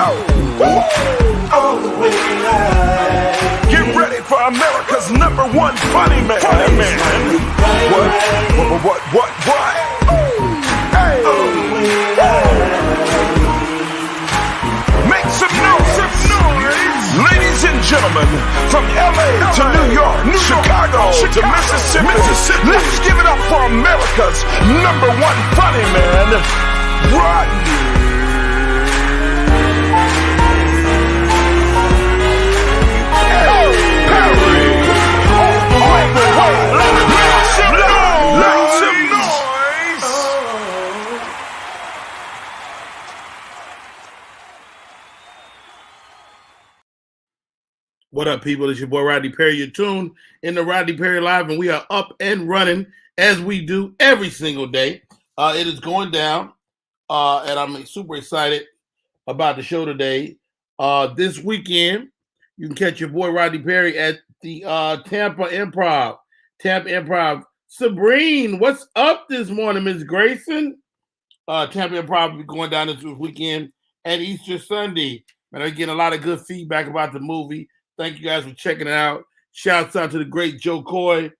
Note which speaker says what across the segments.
Speaker 1: All the way live. Get ready for America's #1 funny man. Funny man. What? Hey. All the way live. Make some noise. Ladies and gentlemen, from LA to New York, Chicago to Mississippi, let's give it up for America's #1 funny man, Rodney.
Speaker 2: What up, people? It's your boy Rodney Perry. You're tuned in the Rodney Perry Live, and we are up and running as we do every single day. It is going down, and I'm super excited about the show today. This weekend, you can catch your boy Rodney Perry at the Tampa Improv. Sabrine, what's up this morning, Miss Grayson? Tampa Improv will be going down this weekend and Easter Sunday. And I'm getting a lot of good feedback about the movie. Thank you guys for checking it out. Shouts out to the great Joe Coy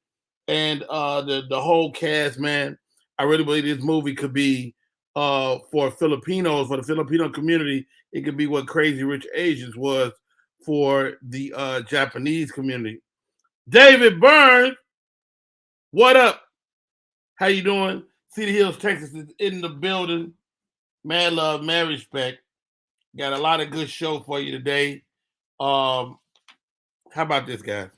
Speaker 2: and the whole cast, man. I really believe this movie could be for Filipinos, for the Filipino community. It could be what Crazy Rich Asians was for the Japanese community. David Burns, what up? How you doing? Cedar Hills, Texas is in the building. Mad love, mad respect. Got a lot of good show for you today. How about this, guys?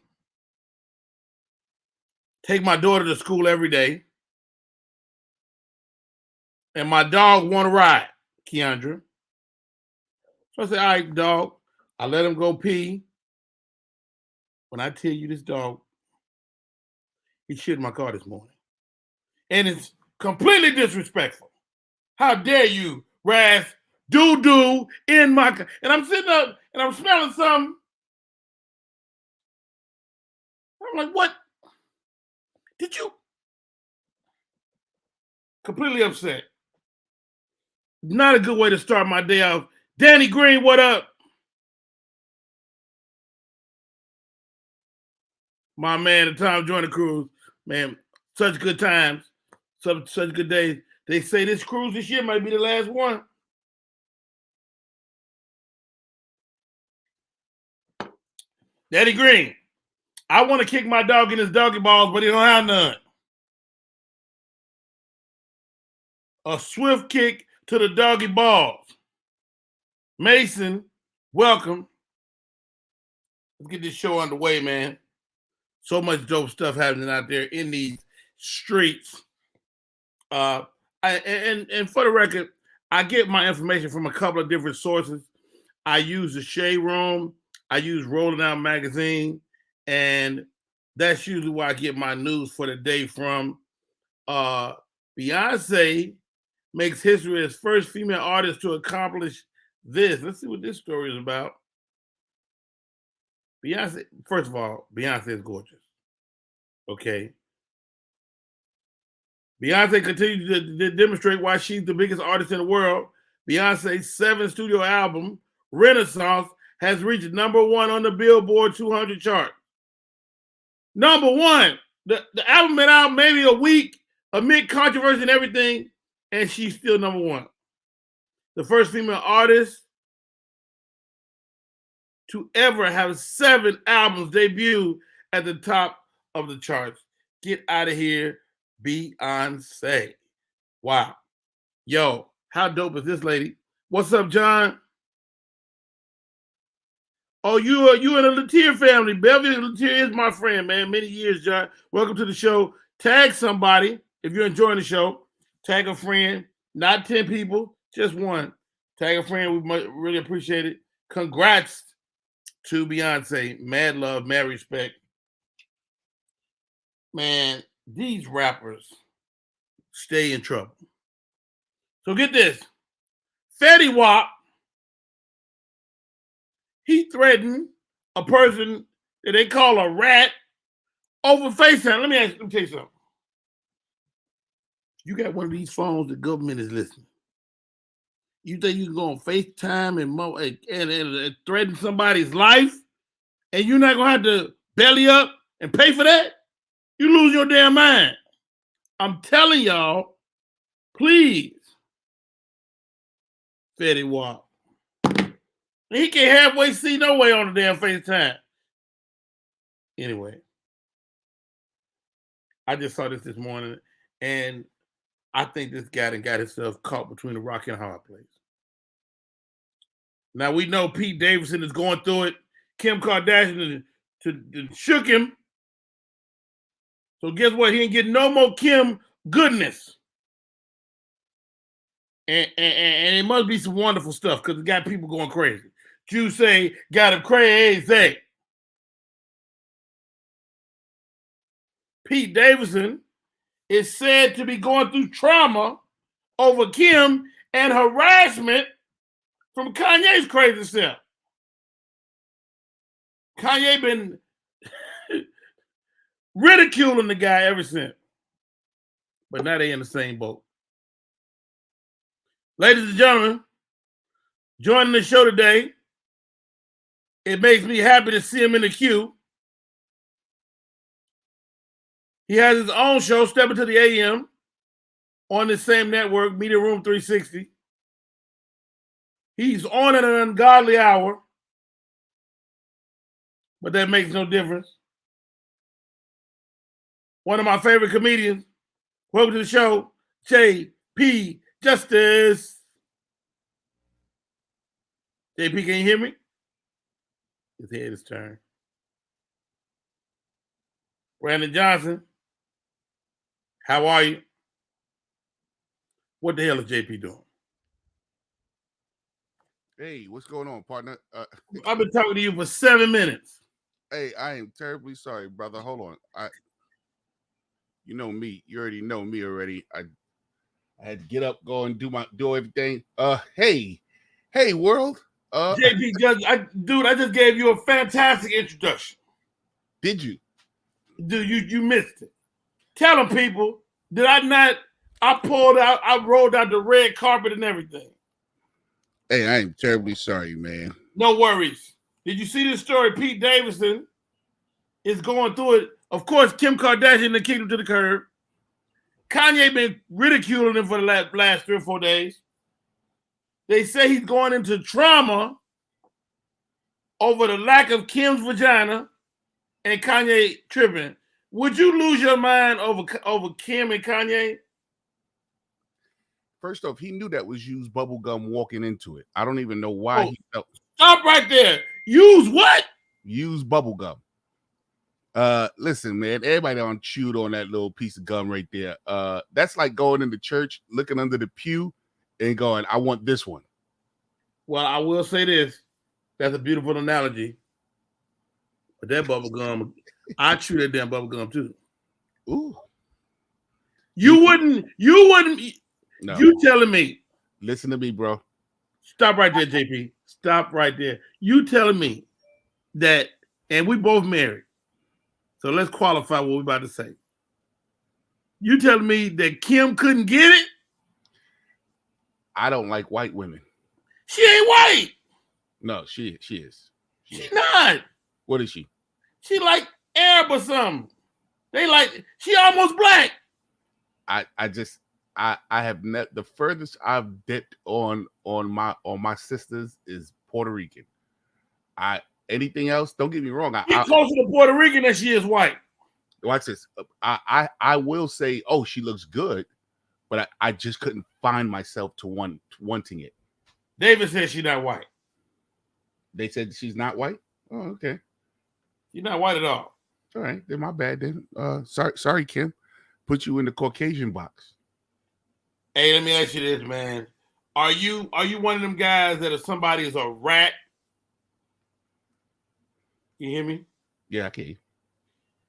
Speaker 2: Take my daughter to school every day. And my dog want to ride, Keandra. So I said, all right, dog. I let him go pee. When I tell you this dog, he shit in my car this morning. And it's completely disrespectful. How dare you, Raz, doo-doo in my car. And I'm sitting up and I'm smelling something. I'm like, what? Did you? Completely upset. Not a good way to start my day off. Danny Green, what up? My man, the Tom Joyner cruise. Man, such good times. Such good days. They say this cruise this year might be the last one. Danny Green. I want to kick my dog in his doggy balls, but he don't have none. A swift kick to the doggy balls. Mason, welcome. Let's get this show underway, man. So much dope stuff happening out there in these streets. And for the record, I get my information from a couple of different sources. I use the Shade Room. I use Rolling Out Magazine. And that's usually where I get my news for the day from. Beyonce makes history as first female artist to accomplish this. Let's see what this story is about. Beyonce, first of all, Beyonce is gorgeous. Okay. Beyonce continues to demonstrate why she's the biggest artist in the world. Beyonce's 7th studio album, Renaissance, has reached #1 on the Billboard 200 chart. #1. The album been out maybe a week, amid controversy and everything, and she's still #1. The first female artist to ever have 7 albums debut at the top of the charts. Get out of here, Beyonce. Wow. Yo, how dope is this lady? What's up, John? Oh, you in the Latier family. Beverly Latier is my friend, man. Many years, John. Welcome to the show. Tag somebody if you're enjoying the show. Tag a friend. Not 10 people, just one. Tag a friend. We might really appreciate it. Congrats to Beyonce. Mad love, mad respect. Man, these rappers stay in trouble. So get this. Fetty Wap, he threatened a person that they call a rat over FaceTime. Let me tell you something. You got one of these phones, the government is listening. You think you can go on FaceTime and threaten somebody's life, and you're not gonna have to belly up and pay for that? You lose your damn mind. I'm telling y'all, please, Fetty Wap. He can't halfway see no way on the damn FaceTime. Anyway, I just saw this morning, and I think this guy done got himself caught between a rock and a hard place. Now we know Pete Davidson is going through it. Kim Kardashian shook him. So guess what? He ain't getting no more Kim goodness. And it must be some wonderful stuff because it got people going crazy. Jews say got him crazy. Pete Davidson is said to be going through trauma over Kim and harassment from Kanye's crazy self. Kanye been ridiculing the guy ever since. But now they in the same boat. Ladies and gentlemen, joining the show today, it makes me happy to see him in the queue. He has his own show, Step Into the AM, on the same network, Media Room 360. He's on at an ungodly hour, but that makes no difference. One of my favorite comedians. Welcome to the show, J.P. Justice. JP, can you hear me? His head is turned. Brandon Johnson, how are you? What the hell is JP doing?
Speaker 3: Hey, what's going on, partner?
Speaker 2: I've been talking to you for 7 minutes.
Speaker 3: Hey, I am terribly sorry, brother. Hold on. You know me. You already know me already. I had to get up, go and do everything. Hey, world.
Speaker 2: JP, I just gave you a fantastic introduction.
Speaker 3: Did you?
Speaker 2: Dude, you missed it. Tell them, people, did I not? I rolled out the red carpet and everything.
Speaker 3: Hey, I am terribly sorry, man.
Speaker 2: No worries. Did you see this story? Pete Davidson is going through it. Of course, Kim Kardashian kicked him to the curb. Kanye been ridiculing him for the last 3 or 4 days. They say he's going into trauma over the lack of Kim's vagina and Kanye tripping. Would you lose your mind over Kim and Kanye?
Speaker 3: First off, he knew that was used bubble gum walking into it. I don't even know why he felt.
Speaker 2: Stop right there. Use what?
Speaker 3: Use bubble gum. Listen, man, everybody done chewed on that little piece of gum right there. That's like going into church, looking under the pew and going, I want this one.
Speaker 2: Well, I will say this. That's a beautiful analogy. But that bubble gum, I chew that damn bubble gum too.
Speaker 3: Ooh.
Speaker 2: You wouldn't. No. You telling me.
Speaker 3: Listen to me, bro.
Speaker 2: Stop right there, JP. Stop right there. You telling me that, and we both married. So let's qualify what we're about to say. You telling me that Kim couldn't get it?
Speaker 3: I don't like white women.
Speaker 2: She ain't white.
Speaker 3: No, she is.
Speaker 2: She's not.
Speaker 3: What is she?
Speaker 2: She like Arab or something. She almost black.
Speaker 3: I have met the furthest I've dipped on my sisters is Puerto Rican. Anything else? Don't get me wrong.
Speaker 2: She's closer to Puerto Rican than she is white.
Speaker 3: Watch this. I will say, oh, she looks good, but I just couldn't find myself to wanting it.
Speaker 2: David said she's not white.
Speaker 3: They said she's not white? Oh, okay.
Speaker 2: She's not white at all.
Speaker 3: All right, then my bad then. Sorry, Kim. Put you in the Caucasian box.
Speaker 2: Hey, let me ask you this, man. Are you one of them guys that if somebody is a rat? You hear me?
Speaker 3: Yeah, I can.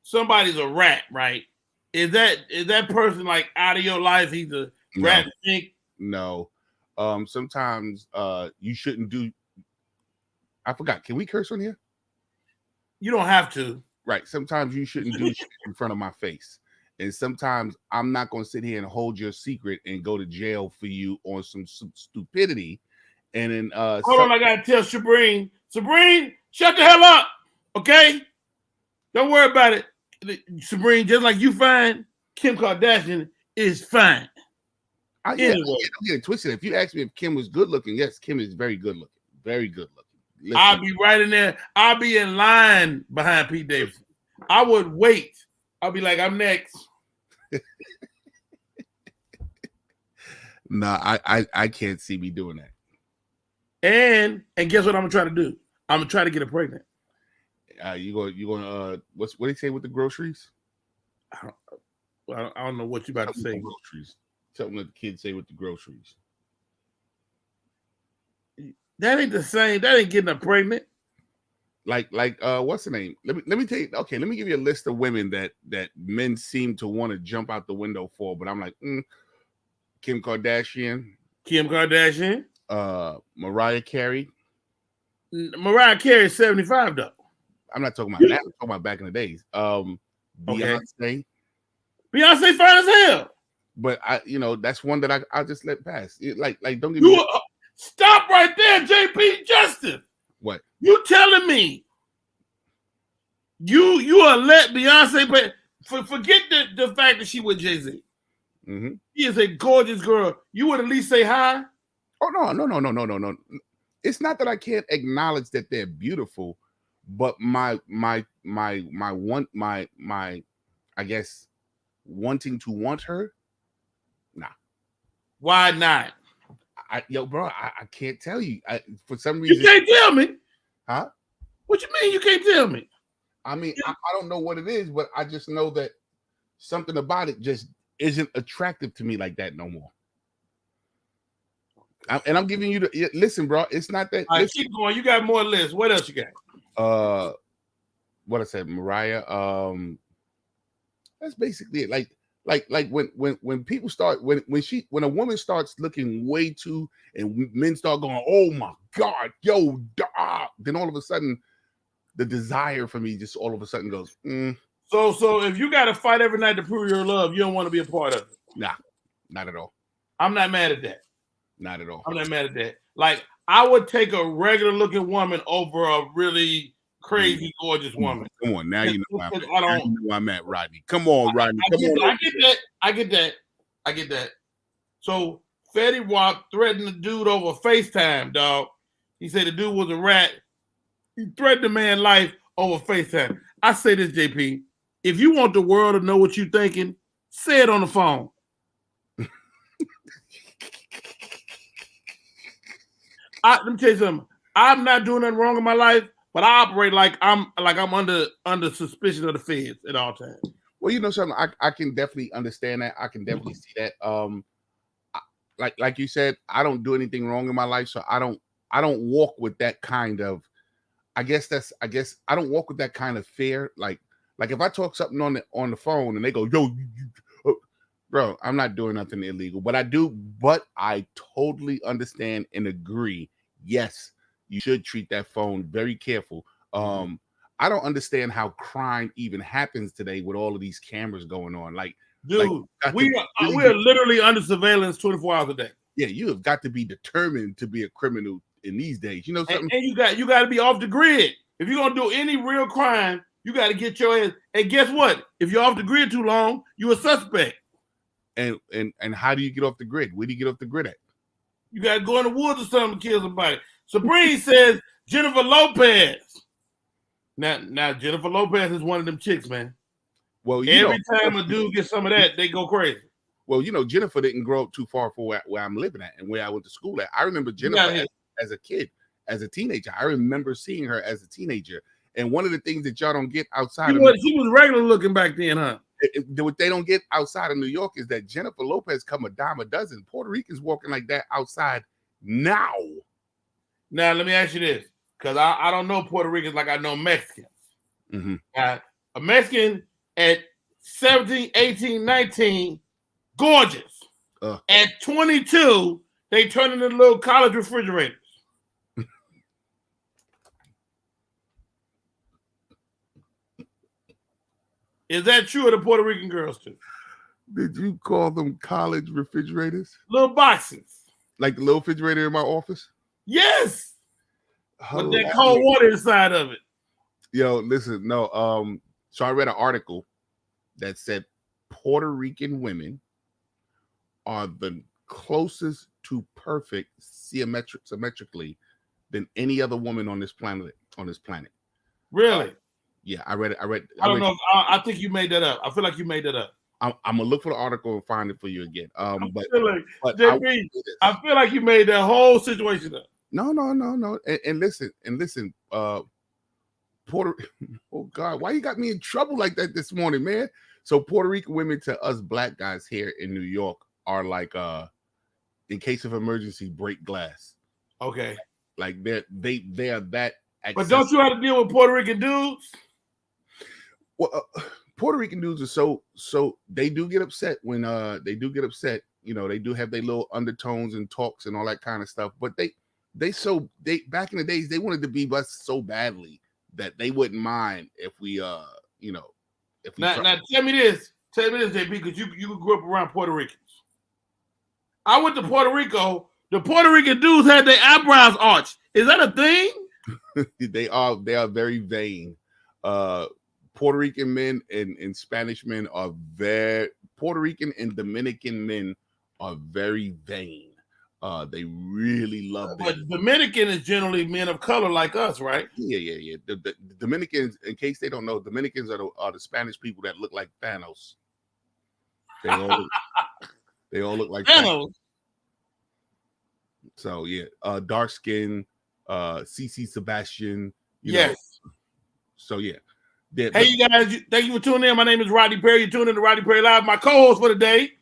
Speaker 2: Somebody's a rat, right? Is that person like out of your life? He's a rat stink?
Speaker 3: No. Sometimes you shouldn't do. I forgot. Can we curse on here?
Speaker 2: You don't have to.
Speaker 3: Right. Sometimes you shouldn't do shit in front of my face. And sometimes I'm not going to sit here and hold your secret and go to jail for you on some stupidity And then
Speaker 2: hold on, I gotta tell Sabrine, shut the hell up, okay? Don't worry about it, Sabrine. Just like you fine, Kim Kardashian is fine.
Speaker 3: Anyway, I'm getting twisted. If you ask me if Kim was good looking, yes, Kim is very good looking, very good looking. Listen.
Speaker 2: I'll be right in there. I'll be in line behind Pete Davidson. I would wait. I'll be like, I'm next.
Speaker 3: Nah, I can't see me doing that.
Speaker 2: And guess what I'm gonna try to do? I'm gonna try to get her pregnant.
Speaker 3: You going what do you say with the groceries?
Speaker 2: I don't know what you about to say.
Speaker 3: Groceries. Something that the kids say with the groceries.
Speaker 2: That ain't the same. That ain't getting her pregnant.
Speaker 3: Like what's the name? Let me tell you. Okay, let me give you a list of women that men seem to want to jump out the window for, but I'm like, Kim Kardashian, Mariah Carey.
Speaker 2: Mariah Carey is 75 though.
Speaker 3: I'm not talking about that. I'm talking about back in the days. Beyonce.
Speaker 2: Beyonce fine as hell.
Speaker 3: But that's one that I'll just let pass. Like don't get me.
Speaker 2: Stop right there, JP Justin.
Speaker 3: What?
Speaker 2: You telling me you are let Beyonce, but forget the fact that she with Jay-Z.
Speaker 3: Mm-hmm.
Speaker 2: She is a gorgeous girl. You would at least say hi?
Speaker 3: Oh no. It's not that I can't acknowledge that they're beautiful, but my I guess wanting to want her. Nah.
Speaker 2: Why not?
Speaker 3: Bro, I can't tell you. For some reason,
Speaker 2: you can't tell me.
Speaker 3: Huh?
Speaker 2: What you mean you can't tell me?
Speaker 3: I mean, I don't know what it is, but I just know that something about it just isn't attractive to me like that no more. I'm giving you the listen, bro. It's not that.
Speaker 2: All right, keep going. You got more lists. What else you got?
Speaker 3: What I said, Mariah. That's basically it. Like when people start when a woman starts looking way too and men start going, oh my god, yo, then all of a sudden the desire for me just all of a sudden goes.
Speaker 2: So if you got to fight every night to prove your love, you don't want to be a part of it.
Speaker 3: Nah, not at all.
Speaker 2: I'm not mad at that.
Speaker 3: Not at all.
Speaker 2: I'm not mad at that. Like I would take a regular looking woman over a really crazy gorgeous woman.
Speaker 3: Come on, now you know I'm at, Rodney. Come on, Rodney.
Speaker 2: I get that. So Fetty Wap threatened the dude over FaceTime, dog. He said the dude was a rat. He threatened the man's life over FaceTime. I say this, JP. If you want the world to know what you're thinking, say it on the phone. Let me tell you something. I'm not doing nothing wrong in my life, but I operate like I'm under suspicion of the feds at all times.
Speaker 3: Well, you know something, I can definitely understand that. I can definitely see that. Like you said, I don't do anything wrong in my life, so I don't walk with that kind of. I guess I don't walk with that kind of fear. Like if I talk something on the phone and they go, yo, bro, I'm not doing nothing illegal, but I totally understand and agree. Yes, you should treat that phone very careful. I don't understand how crime even happens today with all of these cameras going on.
Speaker 2: Dude, we are literally under surveillance 24 hours a day.
Speaker 3: Yeah, you have got to be determined to be a criminal in these days. You know something?
Speaker 2: And you got to be off the grid. If you're gonna do any real crime, you got to get your ass. And guess what? If you're off the grid too long, you're a suspect.
Speaker 3: And how do you get off the grid? Where do you get off the grid at?
Speaker 2: You got to go in the woods or something to kill somebody. Sabrine says Jennifer Lopez. Now Jennifer Lopez is one of them chicks, man.
Speaker 3: Well,
Speaker 2: every time a dude gets some of that, they go crazy.
Speaker 3: Well, Jennifer didn't grow up too far from where I'm living at and where I went to school at. I remember Jennifer as a kid, as a teenager. I remember seeing her as a teenager. And one of the things that y'all don't get outside
Speaker 2: she was regular looking back then, huh?
Speaker 3: What they don't get outside of New York is that Jennifer Lopez come a dime a dozen. Puerto Ricans walking like that outside now.
Speaker 2: Now, let me ask you this, because I don't know Puerto Ricans like I know Mexicans.
Speaker 3: Mm-hmm.
Speaker 2: A Mexican at 17, 18, 19, gorgeous. At 22, they turn into little college refrigerators. Is that true of the Puerto Rican girls too?
Speaker 3: Did you call them college refrigerators?
Speaker 2: Little boxes.
Speaker 3: Like the little refrigerator in my office?
Speaker 2: Yes. With that
Speaker 3: Hilarious.
Speaker 2: cold water inside of it.
Speaker 3: Yo, listen, no, so I read an article that said Puerto Rican women are the closest to perfect symmetrically than any other woman on this planet.
Speaker 2: Really?
Speaker 3: Yeah, I read it.
Speaker 2: I don't know. I think you made that up. I feel like you made that up.
Speaker 3: I'm gonna look for the article and find it for you again. But
Speaker 2: JP, I feel like you made that whole situation up.
Speaker 3: No. And listen. Puerto. Oh God, why you got me in trouble like that this morning, man? So Puerto Rican women to us black guys here in New York are like, in case of emergency, break glass.
Speaker 2: Okay.
Speaker 3: Like they are that.
Speaker 2: But don't you have to deal with Puerto Rican dudes?
Speaker 3: Well, Puerto Rican dudes are so they do get upset when they do get upset. You know, they do have their little undertones and talks and all that kind of stuff. But they back in the days they wanted to be us so badly that they wouldn't mind if we you know, if we
Speaker 2: now tell me this, JP, because you grew up around Puerto Ricans. I went to Puerto Rico. The Puerto Rican dudes had their eyebrows arched. Is that a thing?
Speaker 3: They are very vain. Puerto Rican men and Spanish men are Puerto Rican and Dominican men are very vain. They really love
Speaker 2: But Dominican is generally men of color like us, right?
Speaker 3: Yeah. The Dominicans, in case they don't know, Dominicans are the Spanish people that look like Thanos. They all look like Thanos. So yeah, dark skin, CC Sebastian.
Speaker 2: Yes.
Speaker 3: Know. So yeah.
Speaker 2: Hey, you guys, thank you for tuning in. My name is Rodney Perry. You're tuning in to Rodney Perry Live. My co-host for the day.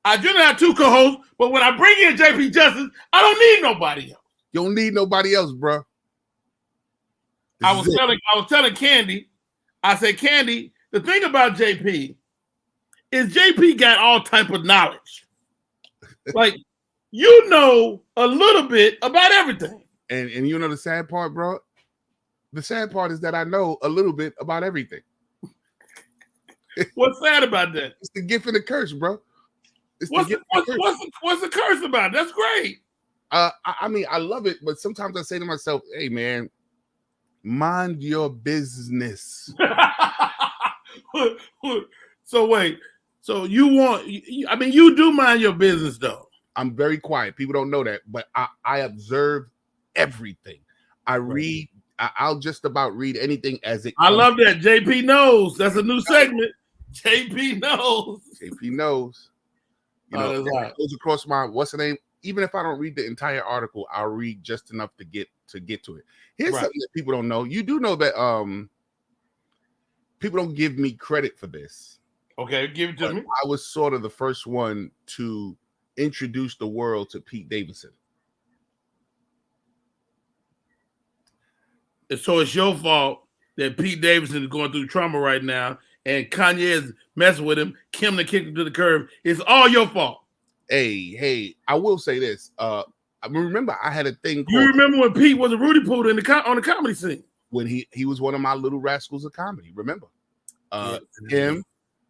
Speaker 2: I generally have two co-hosts, but when I bring in JP Justice, I don't need nobody else.
Speaker 3: You don't need nobody else, bro.
Speaker 2: I was telling Candy, I said, Candy, the thing about JP is JP got all type of knowledge. Like, you know a little bit about everything.
Speaker 3: And you know the sad part, bro? The sad part is that I know a little bit about everything.
Speaker 2: What's sad about that?
Speaker 3: It's the gift and the curse, bro.
Speaker 2: What's the curse about? That's great.
Speaker 3: I mean, I love it, but sometimes I say to myself, hey, man, mind your business.
Speaker 2: So wait, so you do mind your business, though.
Speaker 3: I'm very quiet. People don't know that, but I observe everything. I read. I'll just about read anything as it comes.
Speaker 2: I love that. JP knows. That's a new segment. JP knows.
Speaker 3: JP knows. You know, it goes across my what's the name? Even if I don't read the entire article, I'll read just enough to get to it. Here's something that people don't know. You do know that people don't give me credit for this.
Speaker 2: Okay, give it to me.
Speaker 3: I was sort of the first one to introduce the world to Pete Davidson.
Speaker 2: So it's your fault that Pete Davidson is going through trauma right now, and Kanye is messing with him. Kim to kick him to the curb. It's all your fault.
Speaker 3: Hey, I will say this. I remember I had a thing.
Speaker 2: You remember when Pete was a Rudy Poodle on the comedy scene?
Speaker 3: When he was one of my little rascals of comedy. Remember, him,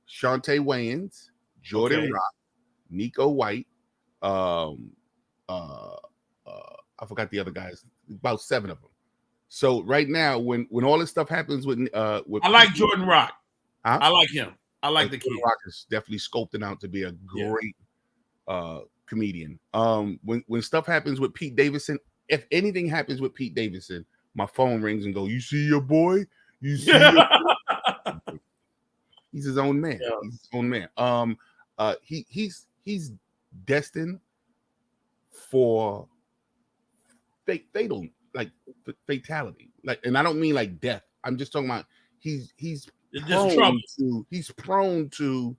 Speaker 3: Shantae Wayans, Jordan Rock, Nico White. I forgot the other guys. About 7 of them. So right now, when all this stuff happens with
Speaker 2: I like Jordan Rock.
Speaker 3: Huh?
Speaker 2: I like him. I like the kid.
Speaker 3: Jordan Rock is definitely sculpting out to be a great comedian. When stuff happens with Pete Davidson, if anything happens with Pete Davidson, my phone rings and go, "You see your boy? You see?" He's his own man. Yeah. He's his own man. He's destined for fatal. Like fatality, like, and I don't mean like death. I'm just talking about he's prone to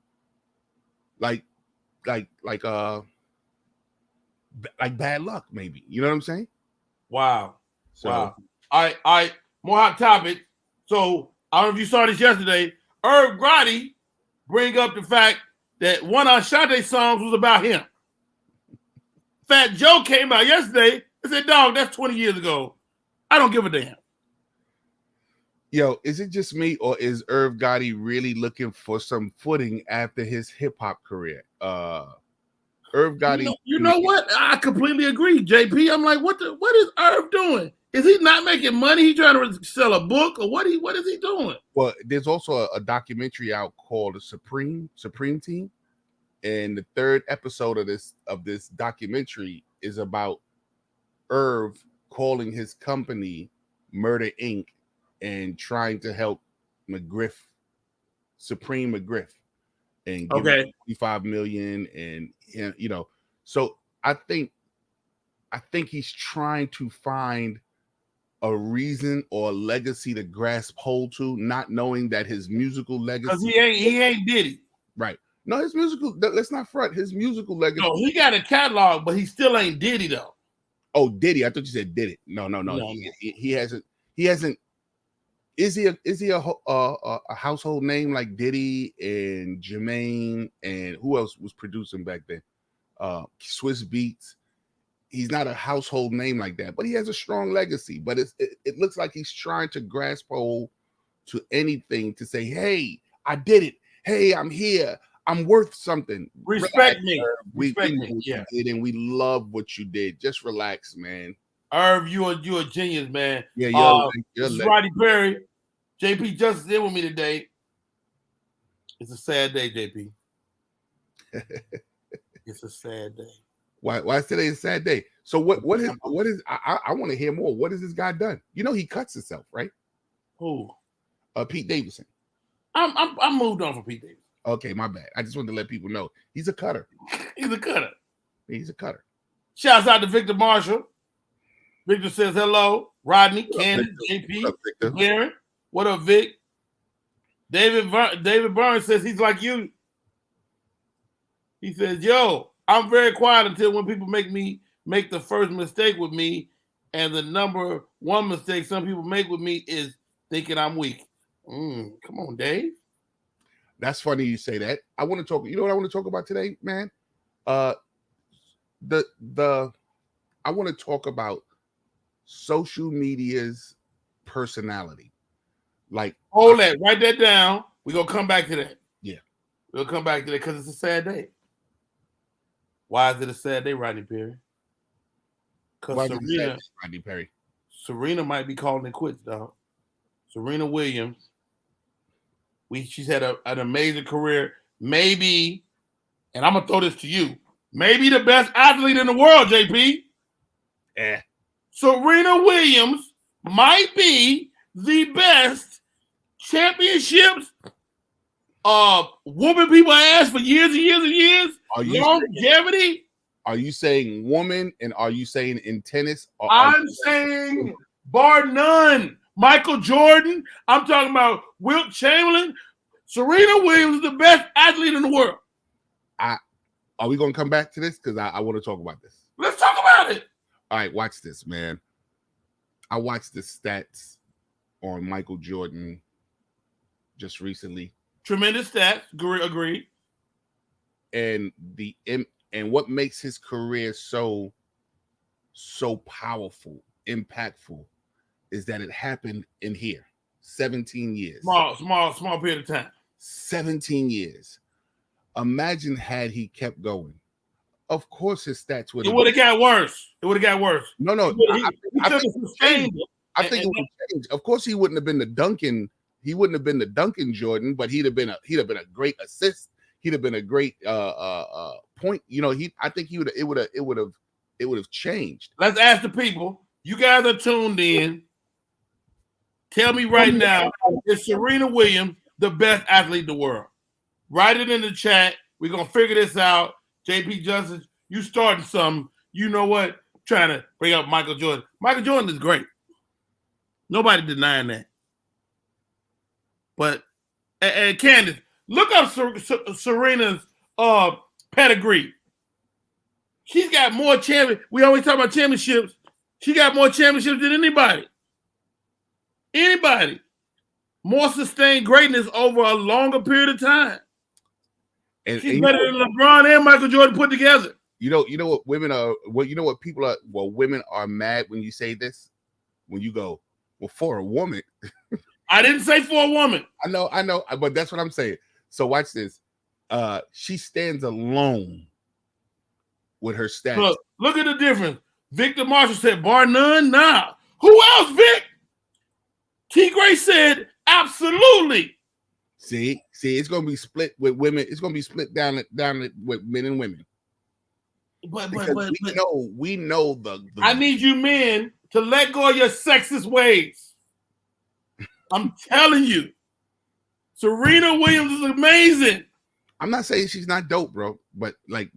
Speaker 3: like bad luck, maybe. You know what I'm saying?
Speaker 2: Wow. So, wow. I more hot topic. So I don't know if you saw this yesterday. Irv Gotti bring up the fact that one of Ashante's songs was about him. Fat Joe came out yesterday. I said, dog, that's 20 years ago. I don't give a damn.
Speaker 3: Yo, is it just me, or is Irv Gotti really looking for some footing after his hip-hop career? Irv Gotti.
Speaker 2: You know what? I completely agree, JP. I'm like, what is Irv doing? Is he not making money? He trying to sell a book, or what is he doing?
Speaker 3: Well, there's also a documentary out called the Supreme Team, and the third episode of this documentary is about Irv calling his company Murder Inc. and trying to help Supreme McGriff, and give him $25 million, and so I think he's trying to find a reason or a legacy to grasp hold to, not knowing that his musical legacy,
Speaker 2: because he ain't Diddy,
Speaker 3: right? No, his musical. Let's not front. His musical legacy.
Speaker 2: No, he got a catalog, but he still ain't Diddy though.
Speaker 3: Oh, Diddy! I thought you said did it. No. He hasn't. He hasn't. Is he a household name like Diddy and Jermaine and who else was producing back then? Swiss Beats. He's not a household name like that, but he has a strong legacy. But it looks like he's trying to grasp hold to anything to say, "Hey, I did it. Hey, I'm here. I'm worth something.
Speaker 2: Respect me.
Speaker 3: Respect me. Yeah, and we love what you did. Just relax, man."
Speaker 2: Irv, you a genius, man.
Speaker 3: Yeah,
Speaker 2: this is Rodney Perry. JP Justice in with me today. It's a sad day, JP. It's a sad day.
Speaker 3: Why is today a sad day? So what is I want to hear more. What has this guy done? You know he cuts himself, right?
Speaker 2: Who?
Speaker 3: Pete Davidson.
Speaker 2: I'm moved on from Pete Davidson.
Speaker 3: Okay, my bad. I just wanted to let people know he's a cutter.
Speaker 2: He's a cutter.
Speaker 3: He's a cutter.
Speaker 2: Shouts out to Victor Marshall. Victor says hello. Rodney, Candace, JP, Darren. What up, Vic? David Burns says he's like you. He says, yo, I'm very quiet until when people make the first mistake with me, and the number one mistake some people make with me is thinking I'm weak. Come on, Dave.
Speaker 3: That's funny you say that. I want to talk. You know what I want to talk about today, man? I want to talk about social media's personality. Like,
Speaker 2: hold that, write that down. We're gonna come back to that.
Speaker 3: Yeah,
Speaker 2: we'll come back to that because it's a sad day. Why is it a sad day, Rodney Perry? Because Serena might be calling it quits, dog. Serena Williams. She's had an amazing career. Maybe, and I'm gonna throw this to you. Maybe the best athlete in the world, JP. Serena Williams might be the best championships whooping people ass for years and years and years. Longevity.
Speaker 3: Are you saying woman, and are you saying in tennis?
Speaker 2: I'm saying bar none. Michael Jordan. I'm talking about Wilt Chamberlain. Serena Williams is the best athlete in the world.
Speaker 3: Are we going to come back to this? Because I want to talk about this.
Speaker 2: Let's talk about it.
Speaker 3: All right, watch this, man. I watched the stats on Michael Jordan just recently.
Speaker 2: Tremendous stats. Agreed.
Speaker 3: And what makes his career so powerful, impactful, is that it happened in here. 17 years.
Speaker 2: Small period of time.
Speaker 3: 17 years. Imagine had he kept going. Of course his stats would
Speaker 2: have got worse. No.
Speaker 3: I think it would change. Of course he wouldn't have been the Duncan. He wouldn't have been the Duncan Jordan, but he'd have been a great assist. He'd have been a great point. I think it would have changed.
Speaker 2: Let's ask the people. You guys are tuned in. Tell me right now, is Serena Williams the best athlete in the world? Write it in the chat. We're going to figure this out. JP Justice, you starting something. You know what? Trying to bring up Michael Jordan. Michael Jordan is great. Nobody denying that. But, and Candace, look up Serena's pedigree. She's got more championships. We always talk about championships. She got more championships than anybody. More sustained greatness over a longer period of time. She's better than LeBron and Michael Jordan put together.
Speaker 3: You know what women are. Well, you know what people are. Well, women are mad when you say this. When you go, well, for a woman.
Speaker 2: I didn't say for a woman.
Speaker 3: I know, but that's what I'm saying. So watch this. She stands alone with her stats.
Speaker 2: Look at the difference. Victor Marshall said, bar none, nah. Who else, Vic? T. Gray said, absolutely.
Speaker 3: See, it's gonna be split with women. It's gonna be split down with men and women.
Speaker 2: But
Speaker 3: we know the
Speaker 2: I need you men to let go of your sexist ways. I'm telling you, Serena Williams is amazing.
Speaker 3: I'm not saying she's not dope, bro, but like,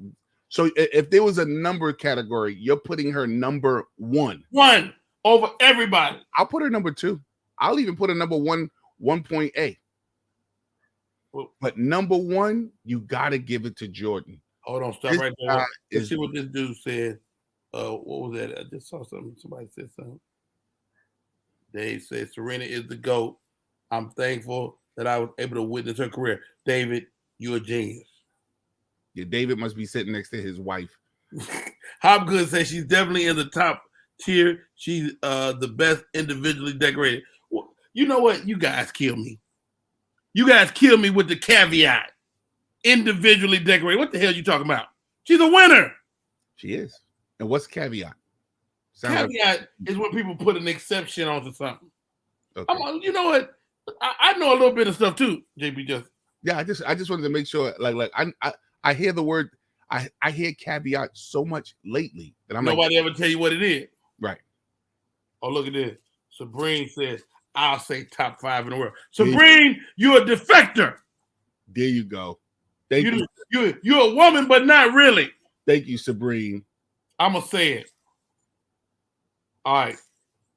Speaker 3: so if there was a number category, you're putting her number one
Speaker 2: over everybody.
Speaker 3: I'll put her number 2. I'll even put her number 1.8. But number 1, you gotta give it to Jordan.
Speaker 2: Hold on, stop right there. Let's see what this dude said. What was that? I just saw something. Somebody said something. Dave said Serena is the GOAT. I'm thankful that I was able to witness her career. David, you're a genius.
Speaker 3: Yeah, David must be sitting next to his wife.
Speaker 2: Hopgood says she's definitely in the top tier. She's the best individually decorated. You know what? You guys kill me. You guys kill me with the caveat. Individually decorated. What the hell are you talking about? She's a winner.
Speaker 3: She is. And what's caveat?
Speaker 2: Caveat is when people put an exception onto something. Okay. You know what? I know a little bit of stuff too, JP.
Speaker 3: I just wanted to make sure. Like I hear the word. I hear caveat so much lately that
Speaker 2: nobody ever tell you what it is.
Speaker 3: Right.
Speaker 2: Oh, look at this. Sabrine says, "I'll say top 5 in the world." Sabrine, you're a defector.
Speaker 3: There you go. Thank you.
Speaker 2: You're a woman, but not really.
Speaker 3: Thank you, Sabrine.
Speaker 2: I'm gonna say it. All right,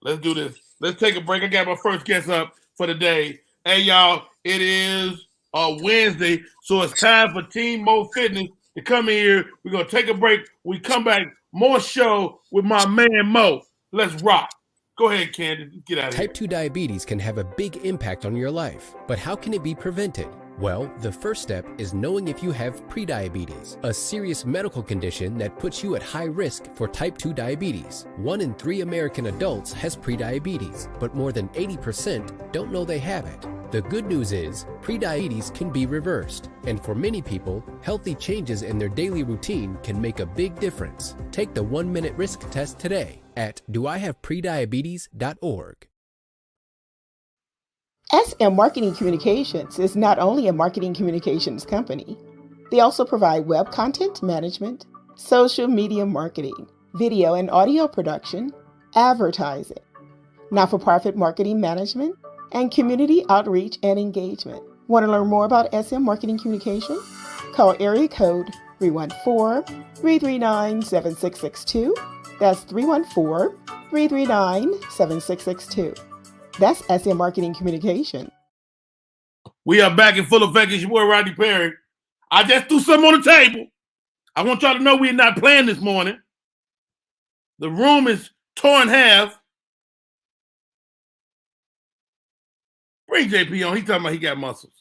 Speaker 2: let's do this. Let's take a break. I got my first guest up for the day. Hey, y'all, it is Wednesday, so it's time for Team Mo Fitness to come in here. We're going to take a break. We come back, more show with my man Mo. Let's rock. Go ahead, Candace. Get out of here.
Speaker 4: Type 2 diabetes can have a big impact on your life, but how can it be prevented? Well, the first step is knowing if you have prediabetes, a serious medical condition that puts you at high risk for type 2 diabetes. 1 in 3 American adults has prediabetes, but more than 80% don't know they have it. The good news is, prediabetes can be reversed, and for many people, healthy changes in their daily routine can make a big difference. Take the 1-minute risk test today at doihaveprediabetes.org.
Speaker 5: SM Marketing Communications is not only a marketing communications company. They also provide web content management, social media marketing, video and audio production, advertising, not-for-profit marketing management, and community outreach and engagement. Want to learn more about SM Marketing Communication? Call area code 314-339-7662. That's 314-339-7662. That's SM Marketing Communication.
Speaker 2: We are back in full effect. It's your boy, Rodney Perry. I just threw something on the table. I want y'all to know we're not playing this morning. The room is torn in half. Bring JP on. He talking about he got muscles.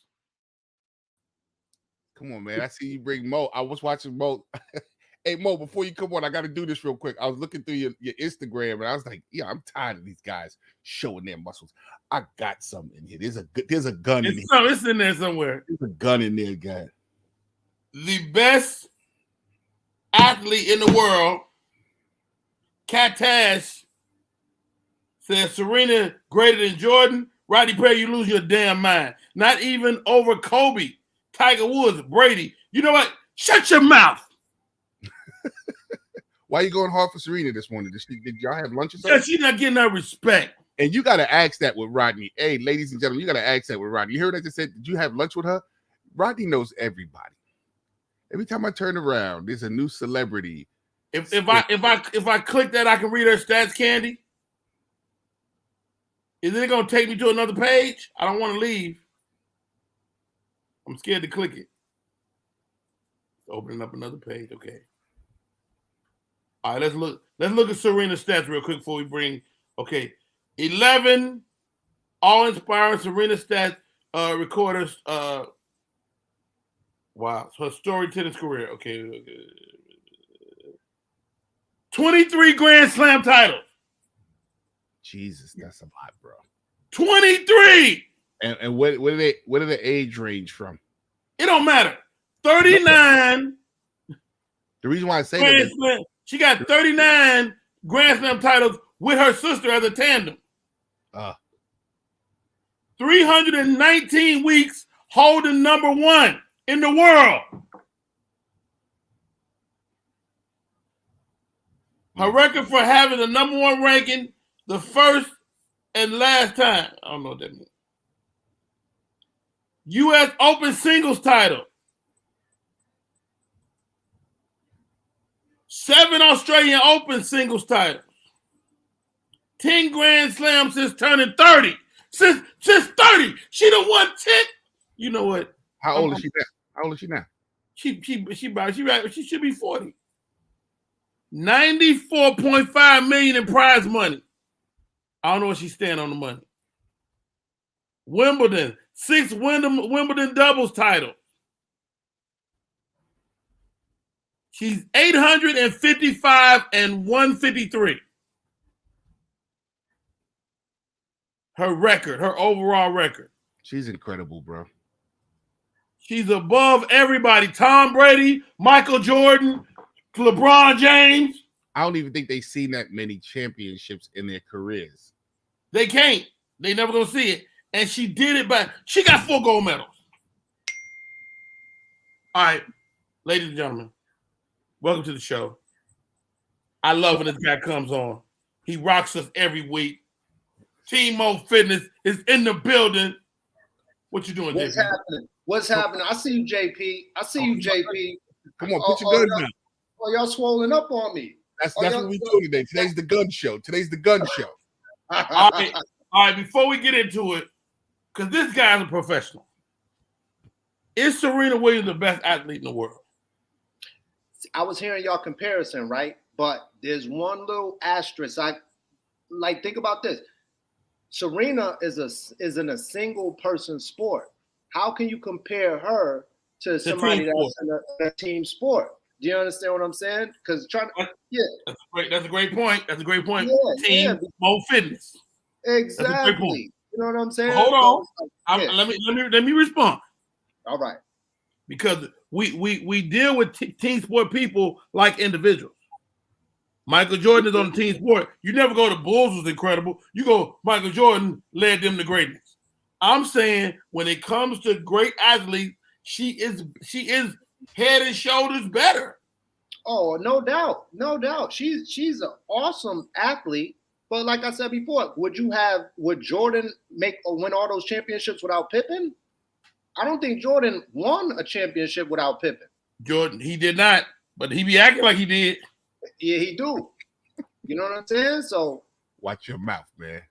Speaker 3: Come on, man. I see you bring Mo. I was watching Mo. Hey, Mo, before you come on, I got to do this real quick. I was looking through your Instagram, and I was like, yeah, I'm tired of these guys showing their muscles. I got something in here. There's a gun in here.
Speaker 2: It's in there somewhere.
Speaker 3: There's a gun in there, guy.
Speaker 2: The best athlete in the world, Kat Tash, says Serena greater than Jordan. Rodney Perry, you lose your damn mind. Not even over Kobe, Tiger Woods, Brady. You know what? Shut your mouth.
Speaker 3: Why are you going hard for Serena this morning? Did y'all have lunch or something?
Speaker 2: Yeah, she's not getting that respect.
Speaker 3: And you got to ask that with Rodney. Hey, ladies and gentlemen, you got to ask that with Rodney. You heard what I just said? Did you have lunch with her? Rodney knows everybody. Every time I turn around, there's a new celebrity.
Speaker 2: If I click that, I can read her stats, Candy. Is it going to take me to another page? I don't want to leave. I'm scared to click it. Opening up another page. Okay. All right, let's look at Serena's stats real quick before we bring. Okay, 11 all-inspiring Serena stats recorders. Wow, her storytelling career. Okay, 23 Grand Slam titles.
Speaker 3: Jesus, that's a lot, bro.
Speaker 2: 23.
Speaker 3: And where do the age range from?
Speaker 2: It don't matter. 39.
Speaker 3: The reason why I say
Speaker 2: Grand
Speaker 3: that,
Speaker 2: Slam. She got 39 Grand Slam titles with her sister as a tandem. 319 weeks holding number one in the world. Her record for having the number one ranking the first and last time. I don't know what that means. U.S. Open singles title. 7 Australian Open singles titles. 10 Grand Slams since turning 30. Since 30. She done won 10. You know what?
Speaker 3: how old is she now? How old is she now?
Speaker 2: She should be 40. 94.5 million in prize money. I don't know what she's standing on the money. Wimbledon, 6 Wimbledon doubles title. She's 855 and 153. Her record, her overall record.
Speaker 3: She's incredible, bro.
Speaker 2: She's above everybody. Tom Brady, Michael Jordan, LeBron James.
Speaker 3: I don't even think they've seen that many championships in their careers.
Speaker 2: They can't. They never gonna see it. And she did it by she got 4 gold medals. All right, ladies and gentlemen, welcome to the show. I love when this guy comes on. He rocks us every week. Team Mo Fitness is in the building. What you doing,
Speaker 6: What's
Speaker 2: JP?
Speaker 6: happening? What's happening? I see you, JP. I see you, JP.
Speaker 3: Come on, put your guns down.
Speaker 6: Oh, y'all swollen up on me.
Speaker 3: That's what we're doing today. Today's the gun show.
Speaker 2: All right, before we get into it, because this guy's a professional. Is Serena Williams the best athlete in the world?
Speaker 6: I was hearing y'all comparison, right? But there's one little asterisk. Think about this. Serena is in a single person sport. How can you compare her to somebody that's in a team sport? Do you understand what I'm saying? Because
Speaker 2: That's a great point.
Speaker 6: Yeah,
Speaker 2: Team Mo Fitness.
Speaker 6: Exactly. You know what I'm saying?
Speaker 2: Hold on. Let me respond.
Speaker 6: All right.
Speaker 2: Because we deal with team sport people like individuals. Michael Jordan is on the team sport. You never go to Bulls was incredible. You go Michael Jordan led them to greatness. I'm saying when it comes to great athletes, she is head and shoulders better.
Speaker 6: Oh, no doubt. She's an awesome athlete. But like I said before, would Jordan win all those championships without Pippen? I don't think Jordan won a championship without Pippen.
Speaker 2: Jordan, he did not, but he be acting like he did.
Speaker 6: Yeah, he do. You know what I'm saying? So
Speaker 3: watch your mouth, man.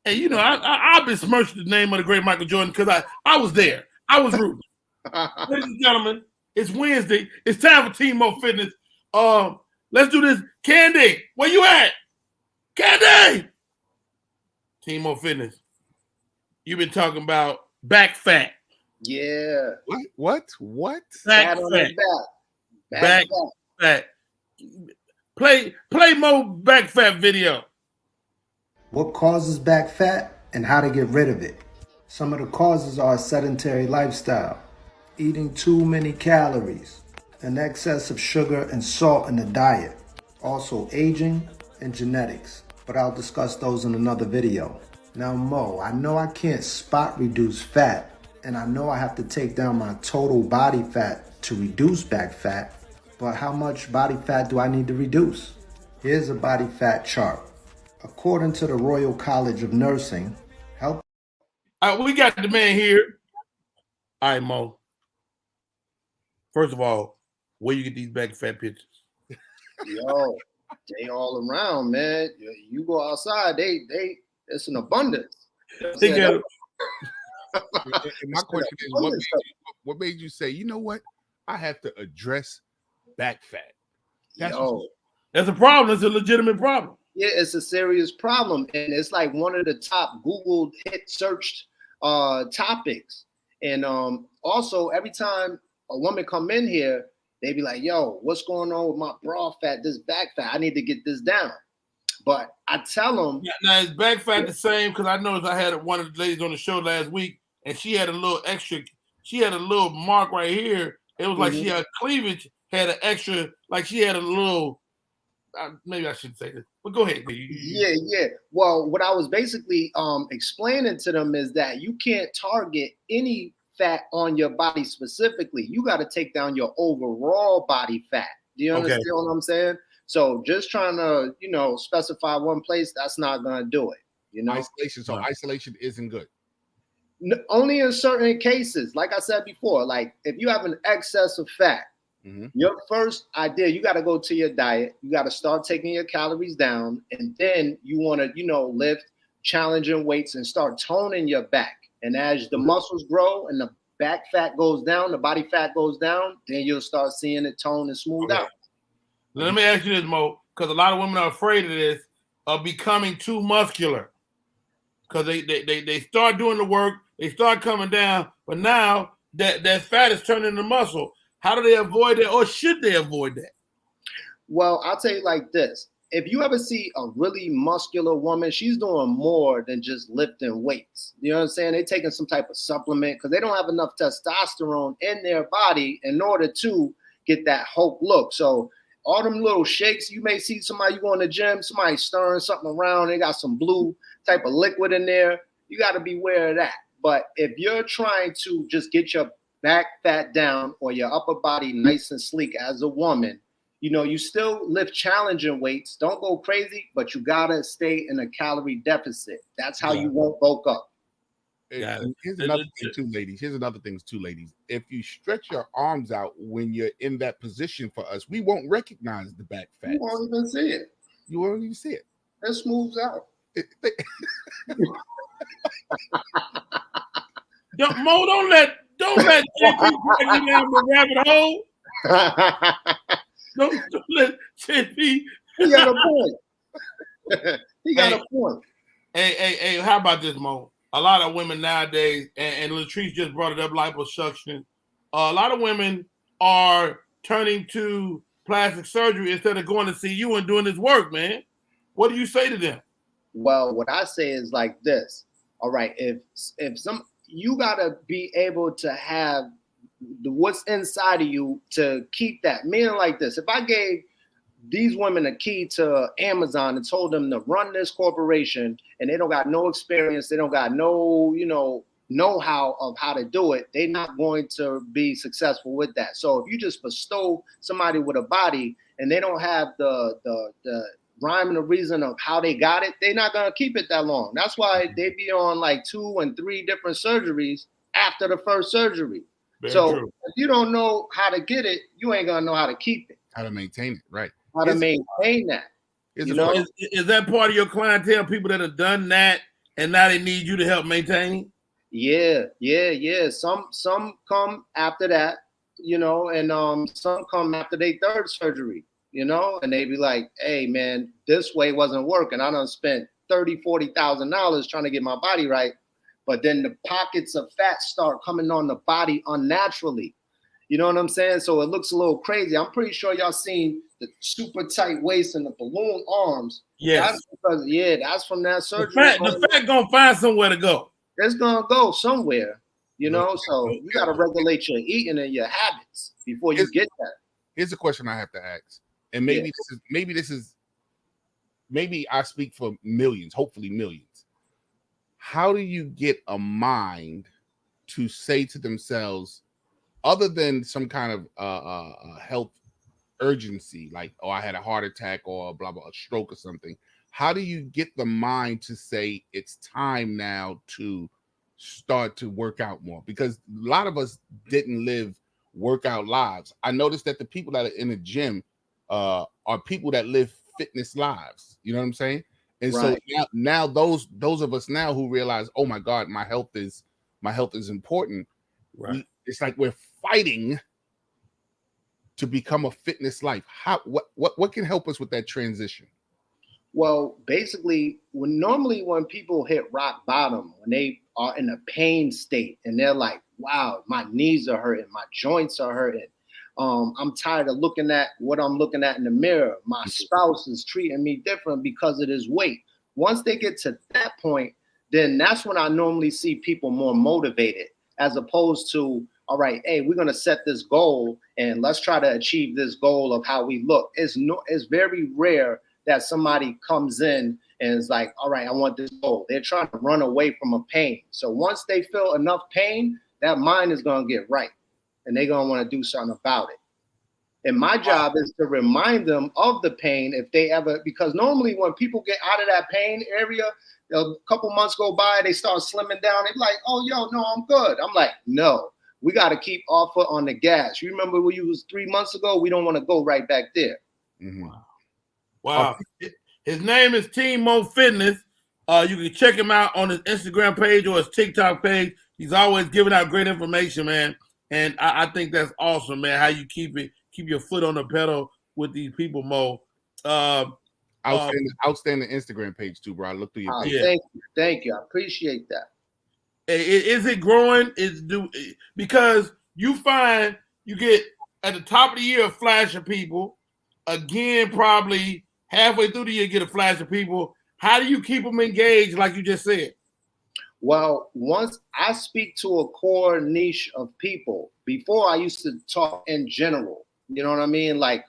Speaker 2: Hey, you know, I besmirched the name of the great Michael Jordan because I was there. I was rooting. Ladies and gentlemen, it's Wednesday. It's time for Team Mo Fitness. Let's do this. Candy, where you at? Candy! Team Mo Fitness. You've been talking about back fat.
Speaker 6: Yeah.
Speaker 3: What?
Speaker 2: Back fat. Back fat. Play Mo back fat video.
Speaker 7: What causes back fat and how to get rid of it? Some of the causes are a sedentary lifestyle, eating too many calories, an excess of sugar and salt in the diet, also aging and genetics, but I'll discuss those in another video. Now Mo, I know I can't spot reduce fat, and I know I have to take down my total body fat to reduce back fat, but how much body fat do I need to reduce? Here's a body fat chart. According to the Royal College of Nursing,
Speaker 2: we got the man here. All right, Mo. First of all, where you get these back fat pictures?
Speaker 6: Yo, they all around, man. You go outside, it's an abundance.
Speaker 3: My question is, what made you say, you know what? I have to address back fat.
Speaker 2: That's a problem. It's a legitimate problem.
Speaker 6: Yeah, it's a serious problem, and it's like one of the top Google hit searched topics. And also, every time a woman come in here, they be like, "Yo, what's going on with my bra fat? This back fat? I need to get this down." But I tell them,
Speaker 2: now is back fat the same? Because I noticed I had one of the ladies on the show last week, and she had a little extra. She had a little mark right here. It was like she had cleavage had an extra, like she had a little. Maybe I shouldn't say this, but go ahead.
Speaker 6: Yeah. Well, what I was basically explaining to them is that you can't target any fat on your body specifically. You got to take down your overall body fat. Do you understand what I'm saying? So just trying to, specify one place, that's not going to do it.
Speaker 3: Isolation. So isolation isn't good.
Speaker 6: Only in certain cases. Like I said before, like if you have an excess of fat, your first idea, you got to go to your diet. You got to start taking your calories down. And then you want to, lift challenging weights and start toning your back. And as the muscles grow and the back fat goes down, the body fat goes down, then you'll start seeing it tone and smooth out.
Speaker 2: Let me ask you this, Mo, because a lot of women are afraid of this, of becoming too muscular. Because they start doing the work, they start coming down, but now that fat is turning into muscle. How do they avoid that, or should they avoid that?
Speaker 6: Well, I'll tell you like this. If you ever see a really muscular woman, she's doing more than just lifting weights. You know what I'm saying? They're taking some type of supplement because they don't have enough testosterone in their body in order to get that Hulk look. So all them little shakes, you may see somebody, you go in the gym, somebody stirring something around, they got some blue type of liquid in there. You got to be aware of that. But if you're trying to just get your back fat down or your upper body nice and sleek as a woman, you still lift challenging weights. Don't go crazy, but you got to stay in a calorie deficit. That's how you won't bulk up.
Speaker 3: Here's another thing too, ladies. If you stretch your arms out when you're in that position for us, we won't recognize the back fat.
Speaker 6: You won't even see it.
Speaker 3: You won't even see it.
Speaker 6: It smooths out.
Speaker 2: Don't let JP drag you down the rabbit hole. Don't let JP.
Speaker 6: He got a point. He got a point.
Speaker 2: Hey, how about this, Mo? A lot of women nowadays, and Latrice just brought it up, liposuction. A lot of women are turning to plastic surgery instead of going to see you and doing this work, man. What do you say to them?
Speaker 6: Well, what I say is like this. All right, if you gotta be able to have what's inside of you to keep that. Meaning like this, if I gave these women a key to Amazon and told them to run this corporation and they don't got no experience, they don't got no, know-how of how to do it, they're not going to be successful with that. So if you just bestow somebody with a body and they don't have the rhyme and the reason of how they got it, they're not going to keep it that long. That's why they be on like 2 and 3 different surgeries after the first surgery. Very true. If you don't know how to get it, you ain't going to know how to keep it.
Speaker 3: How to maintain it, right.
Speaker 6: How to maintain that.
Speaker 2: Is that part of your clientele, people that have done that and now they need you to help maintain?
Speaker 6: Yeah. Some come after that, and some come after their 3rd surgery, and they be like, hey, man, this way wasn't working. I done spent $30,000, $40,000 trying to get my body right. But then the pockets of fat start coming on the body unnaturally. You know what I'm saying? So it looks a little crazy. I'm pretty sure y'all seen the super tight waist and the balloon arms.
Speaker 2: Yes.
Speaker 6: That's from that surgery.
Speaker 2: The fat gonna find somewhere to go.
Speaker 6: It's gonna go somewhere, So you gotta regulate your eating and your habits before you get that.
Speaker 3: Here's a question I have to ask, and maybe I speak for millions, hopefully millions. How do you get a mind to say to themselves, other than some kind of health urgency, like, I had a heart attack or blah, blah, a stroke or something. How do you get the mind to say it's time now to start to work out more? Because a lot of us didn't live workout lives. I noticed that the people that are in the gym are people that live fitness lives. You know what I'm saying? And right. So now those of us now who realize, oh my God, my health is important.
Speaker 2: Right.
Speaker 3: It's like we're fighting to become a fitness life. What can help us with that transition?
Speaker 6: Well, basically, when people hit rock bottom, when they are in a pain state and they're like, wow, my knees are hurting, my joints are hurting. I'm tired of looking at what I'm looking at in the mirror. My spouse is treating me different because of this weight. Once they get to that point, then that's when I normally see people more motivated, as opposed to all right, hey, we're gonna set this goal and let's try to achieve this goal of how we look. It's very rare that somebody comes in and is like, all right, I want this goal. They're trying to run away from a pain. So once they feel enough pain, that mind is gonna get right, and they're gonna want to do something about it. And my job is to remind them of the pain if they ever, because normally when people get out of that pain area, a couple months go by, they start slimming down. They're like, oh, yo, no, I'm good. I'm like, no, we got to keep our foot on the gas. You remember when you was 3 months ago? We don't want to go right back there.
Speaker 3: Mm-hmm.
Speaker 2: Wow. His name is Team Mo Fitness. You can check him out on his Instagram page or his TikTok page. He's always giving out great information, man. And I think that's awesome, man, how you keep your foot on the pedal with these people, Mo.
Speaker 3: Outstanding Instagram page too, bro. I looked through your page.
Speaker 6: Thank you. I appreciate that.
Speaker 2: Is it growing? Because you find you get at the top of the year a flash of people. Again, probably halfway through the year, get a flash of people. How do you keep them engaged, like you just said?
Speaker 6: Well, once I speak to a core niche of people, before I used to talk in general, you know what I mean? Like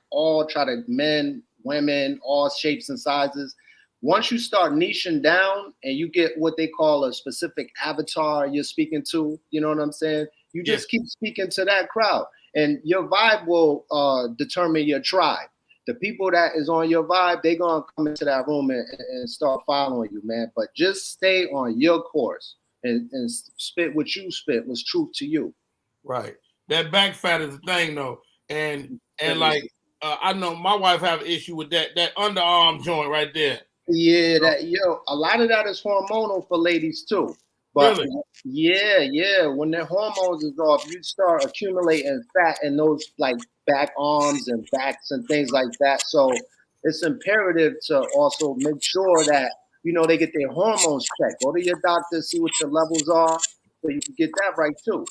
Speaker 6: men, women, all shapes and sizes. Once you start niching down and you get what they call a specific avatar you're speaking to, you know what I'm saying? You just keep speaking to that crowd, and your vibe will determine your tribe. The people that is on your vibe, they're going to come into that room and start following you, man. But just stay on your course and spit what you spit was truth to you.
Speaker 2: Right. That back fat is a thing, though. And like, I know my wife have an issue with that underarm joint right there.
Speaker 6: Yeah, a lot of that is hormonal for ladies, too. But
Speaker 2: really?
Speaker 6: Yeah. When their hormones is off, you start accumulating fat in those like back arms and backs and things like that. So it's imperative to also make sure that, they get their hormones checked. Go to your doctor, see what your levels are, so you can get that right too.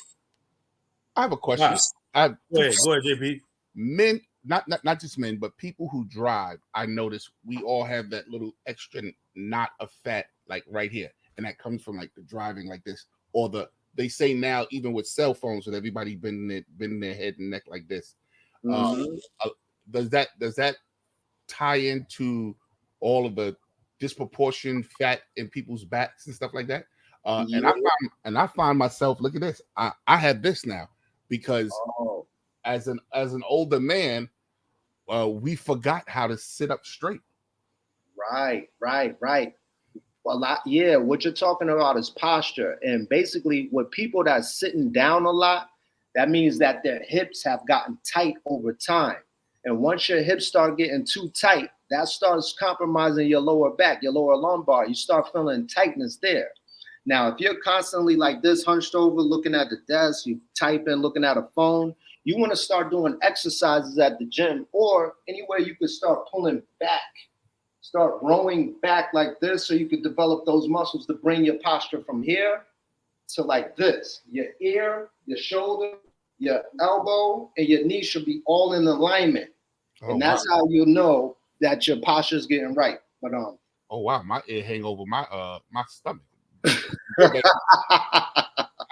Speaker 3: I have a question.
Speaker 2: Go ahead, JP.
Speaker 3: Men, not just men, but people who drive, I notice we all have that little extra knot of fat like right here. And that comes from like the driving like this, or they say now even with cell phones with everybody bending their head and neck like this.
Speaker 6: Mm-hmm.
Speaker 3: Does that tie into all of the disproportionate fat in people's backs and stuff like that? And I find myself, look at this. I have this now because as an older man, we forgot how to sit up straight.
Speaker 6: Right. Well, what you're talking about is posture. And basically with people that's sitting down a lot, that means that their hips have gotten tight over time. And once your hips start getting too tight, that starts compromising your lower back, your lower lumbar. You start feeling tightness there. Now, if you're constantly like this, hunched over, looking at the desk, you typing, looking at a phone, you want to start doing exercises at the gym or anywhere you could start pulling back. Start rowing back like this so you could develop those muscles to bring your posture from here to like this. Your ear, your shoulder, your elbow, and your knee should be all in alignment. And that's how you know that your posture is getting right. But
Speaker 3: oh wow, my ear hang over my stomach.
Speaker 6: I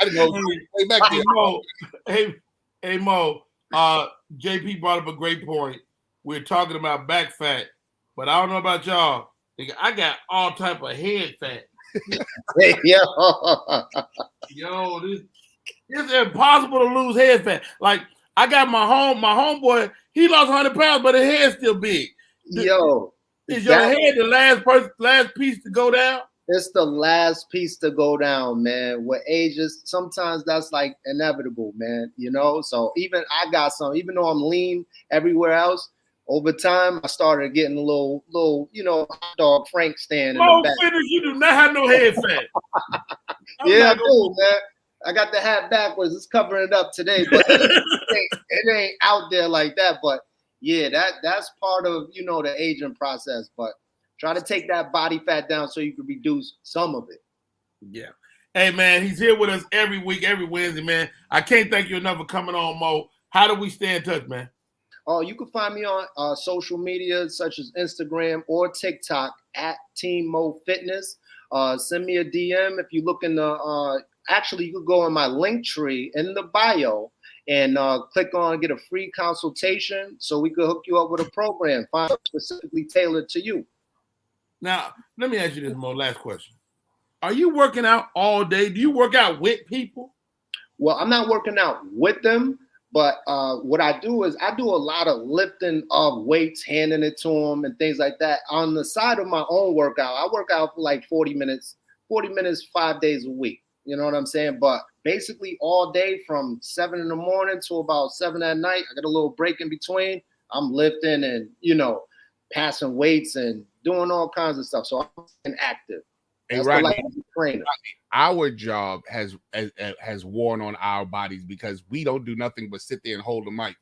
Speaker 2: didn't know way back there. Hey Mo, JP brought up a great point. We're talking about back fat. But I don't know about y'all. I got all type of head fat. Yo, it's impossible to lose head fat. Like I got my homeboy. He lost 100 pounds, but his head's still big. Is your head the last piece to go down?
Speaker 6: It's the last piece to go down, man. With ages, sometimes that's like inevitable, man. So even I got some. Even though I'm lean everywhere else. Over time, I started getting a little, hot dog Frank stand in the back.
Speaker 2: Finish, you do not have no head fat.
Speaker 6: I do, man. I got the hat backwards. It's covering it up today, but it ain't out there like that. But yeah, that's part of, the aging process. But try to take that body fat down so you can reduce some of it.
Speaker 2: Yeah. Hey, man, he's here with us every week, every Wednesday, man. I can't thank you enough for coming on, Mo. How do we stay in touch, man?
Speaker 6: You can find me on social media such as Instagram or TikTok at Team Mo Fitness. Send me a DM if you look in the actually, you could go in my link tree in the bio and click on get a free consultation so we could hook you up with a program specifically tailored to you.
Speaker 2: Now, let me ask you this last question. Are you working out all day? Do you work out with people?
Speaker 6: Well, I'm not working out with them, but what I do is I do a lot of lifting of weights, handing it to them and things like that. On the side of my own workout, I work out for like 40 minutes, 5 days a week. You know what I'm saying? But basically all day from 7 in the morning to about 7 at night, I got a little break in between. I'm lifting and, passing weights and doing all kinds of stuff. So I'm active.
Speaker 3: Hey, Rodney, our job has worn on our bodies because we don't do nothing but sit there and hold the mic.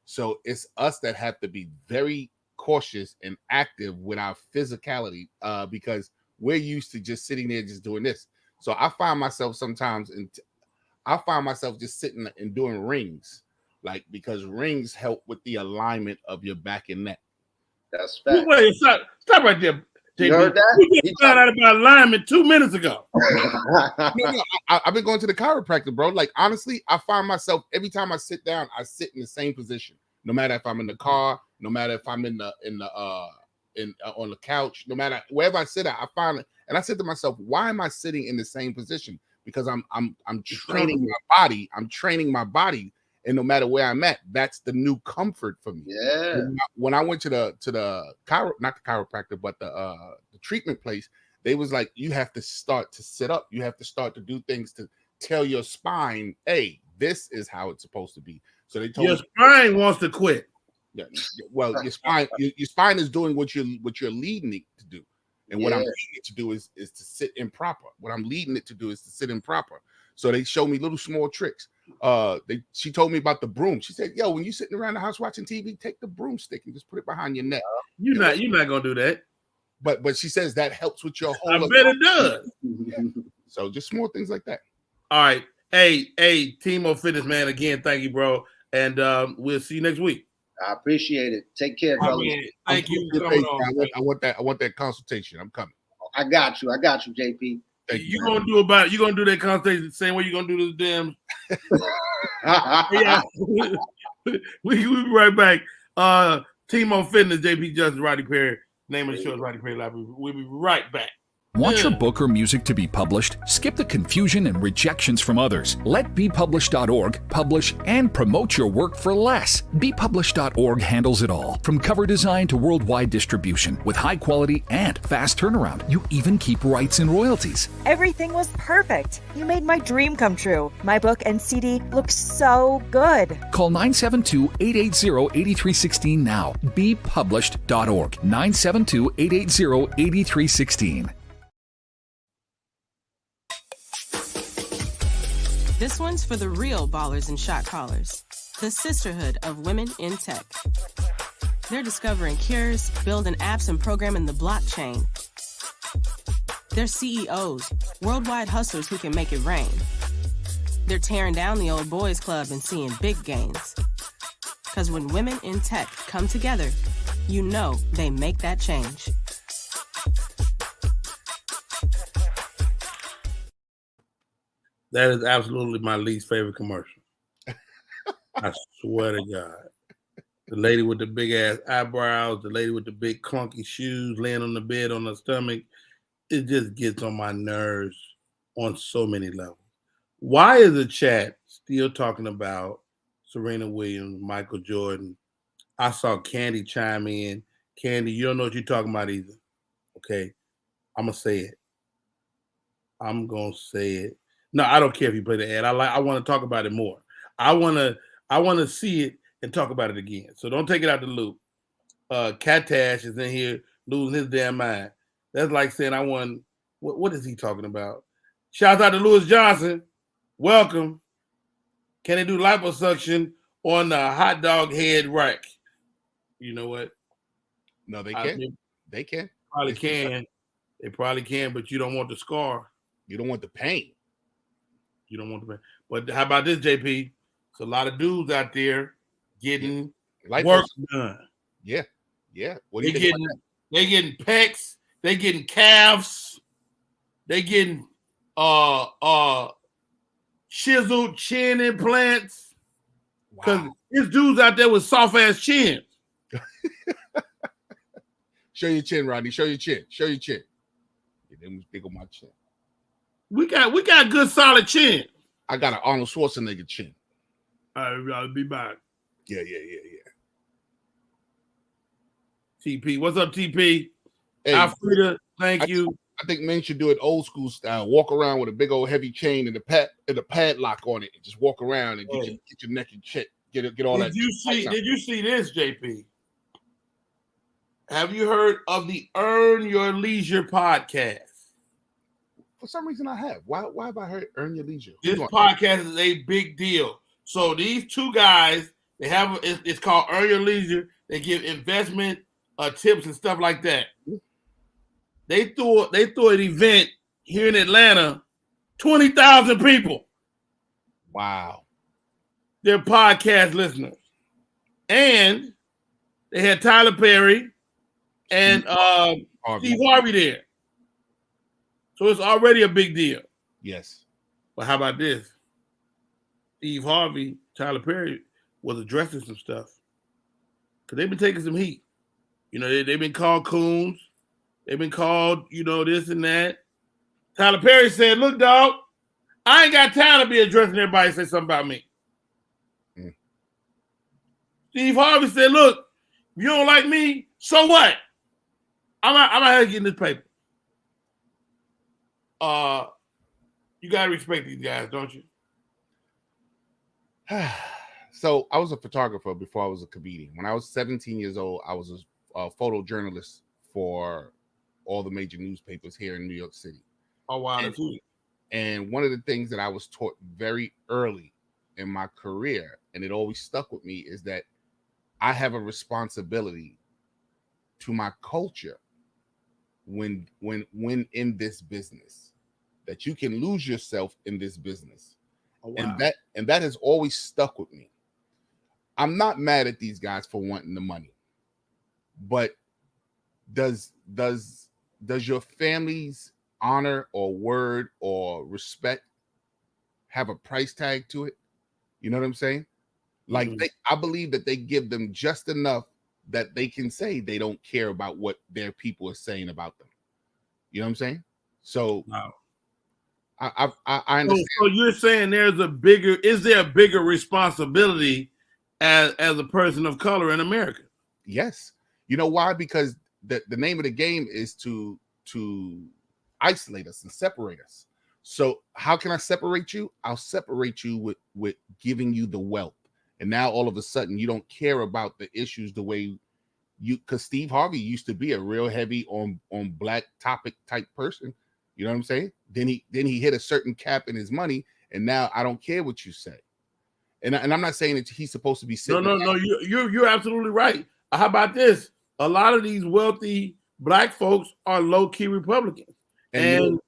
Speaker 3: So it's us that have to be very cautious and active with our physicality because we're used to just sitting there just doing this. So I find myself sometimes just sitting and doing rings, like because rings help with the alignment of your back and neck.
Speaker 6: That's fact.
Speaker 2: Wait, stop right there. JB.
Speaker 6: You heard that?
Speaker 2: We just found out about alignment 2 minutes ago.
Speaker 3: No, I've been going to the chiropractor, bro. Like honestly, I find myself every time I sit down, I sit in the same position. No matter if I'm in the car, no matter if I'm on the couch, no matter wherever I sit at, I find it. And I said to myself, why am I sitting in the same position? Because I'm training my body. I'm training my body. And no matter where I'm at, that's the new comfort for me.
Speaker 6: Yeah.
Speaker 3: When I went to the not the chiropractor, but the treatment place, they was like, you have to start to sit up. You have to start to do things to tell your spine, hey, this is how it's supposed to be. So they told
Speaker 2: your spine wants to quit.
Speaker 3: Yeah. Well, your spine is doing what you're leading it to do. And what I'm leading it to do is to sit improper. What I'm leading it to do is to sit improper. So they show me little small tricks. She told me about the broom. She said, yo, when you're sitting around the house watching TV, take the broomstick and just put it behind your neck.
Speaker 2: You're not gonna do that.
Speaker 3: But she says that helps with your whole.
Speaker 2: I bet it does.
Speaker 3: So just small things like that.
Speaker 2: All right. Hey, Timo Fitness, man. Again, thank you, bro. And we'll see you next week.
Speaker 6: I appreciate it. Take care, fellas.
Speaker 2: Thank you.
Speaker 3: I want that consultation. I'm coming.
Speaker 6: I got you, JP.
Speaker 2: You gonna do that consultation the same way you're gonna do this damn. Yeah. we be right back. Timo Fitness, JP Justice, Rodney Perry. Name of the show is Rodney Perry Live. We'll be right back.
Speaker 8: Want your book or music to be published? Skip the confusion and rejections from others. Let BePublished.org publish and promote your work for less. BePublished.org handles it all, from cover design to worldwide distribution, with high quality and fast turnaround. You even keep rights and royalties.
Speaker 9: Everything was perfect. You made my dream come true. My book and CD look so good.
Speaker 8: Call 972-880-8316 now. BePublished.org. 972-880-8316.
Speaker 10: This one's for the real ballers and shot callers, the sisterhood of women in tech. They're discovering cures, building apps, and programming the blockchain. They're CEOs, worldwide hustlers who can make it rain. They're tearing down the old boys club and seeing big gains. Because when women in tech come together, you know they make that change.
Speaker 2: That is absolutely my least favorite commercial. I swear to God. The lady with the big ass eyebrows, the lady with the big clunky shoes, laying on the bed on her stomach. It just gets on my nerves on so many levels. Why is the chat still talking about Serena Williams, Michael Jordan? I saw Candy chime in. Candy, you don't know what you're talking about either. Okay? I'm going to say it. I'm going to say it. No, I don't care if you play the ad. I want to talk about it more. I want to see it and talk about it again. So don't take it out the loop. Katash is in here losing his damn mind. That's like saying I won. What is he talking about? Shout out to Lewis Johnson. Welcome. Can they do liposuction on the hot dog head rack? You know what?
Speaker 3: No, they can. They can.
Speaker 2: Probably can. They probably can, but you don't want the scar.
Speaker 3: You don't want the pain.
Speaker 2: You don't want the pain. But how about this, JP? There's a lot of dudes out there getting work done.
Speaker 3: Yeah. Yeah.
Speaker 2: What are you getting? They getting pecs. They getting calves. They getting chiseled chin implants. Because there's dudes out there with soft ass chins.
Speaker 3: Show your chin, Rodney. Show your chin. Show your chin. Yeah, let me big on my chin.
Speaker 2: We got good solid chin.
Speaker 3: I got an Arnold Schwarzenegger chin.
Speaker 2: I'll be back.
Speaker 3: Yeah.
Speaker 2: TP, what's up, TP?
Speaker 3: Hey,
Speaker 2: Alfreda, thank you.
Speaker 3: I think men should do it old school style. Walk around with a big old heavy chain and a padlock on it, and just walk around and get your neck and shit. Get all that.
Speaker 2: Did you see this, JP? Have you heard of the Earn Your Leisure podcast?
Speaker 3: For some reason, I have. Why have I heard Earn Your Leisure?
Speaker 2: This podcast is a big deal. So these two guys, they have it's called Earn Your Leisure. They give investment tips and stuff like that. They threw an event here in Atlanta, 20,000 people.
Speaker 3: Wow.
Speaker 2: They're podcast listeners. And they had Tyler Perry and Steve Harvey there. So it's already a big deal.
Speaker 3: Yes.
Speaker 2: But how about this? Steve Harvey, Tyler Perry was addressing some stuff. Because they've been taking some heat. You know, they've been called coons. They've been called, this and that. Tyler Perry said, look, dog, I ain't got time to be addressing everybody and say something about me. Steve Harvey said, look, if you don't like me, so what? I'm out here getting this paper. You got to respect these guys, don't you?
Speaker 3: So I was a photographer before I was a comedian. When I was 17 years old, I was a photojournalist for all the major newspapers here in New York City.
Speaker 2: Oh, wow.
Speaker 3: And one of the things that I was taught very early in my career, and it always stuck with me, is that I have a responsibility to my culture when in this business, that you can lose yourself in this business. Oh, wow. And that has always stuck with me. I'm not mad at these guys for wanting the money, but does your family's honor or word or respect have a price tag to it? You know what I'm saying? Like, I believe that they give them just enough that they can say they don't care about what their people are saying about them. You know what I'm saying? So wow. I understand.
Speaker 2: So you're saying is there a bigger responsibility as a person of color in America?
Speaker 3: Yes. You know why? Because the name of the game is to isolate us and separate us. So how can I separate you? I'll separate you with giving you the wealth. And now all of a sudden you don't care about the issues the way because Steve Harvey used to be a real heavy on black topic type person. You know what I'm saying? Then he hit a certain cap in his money, and now I don't care what you say. And I'm not saying that he's supposed to be sitting.
Speaker 2: No. You're absolutely right. How about this? A lot of these wealthy black folks are low-key Republicans. And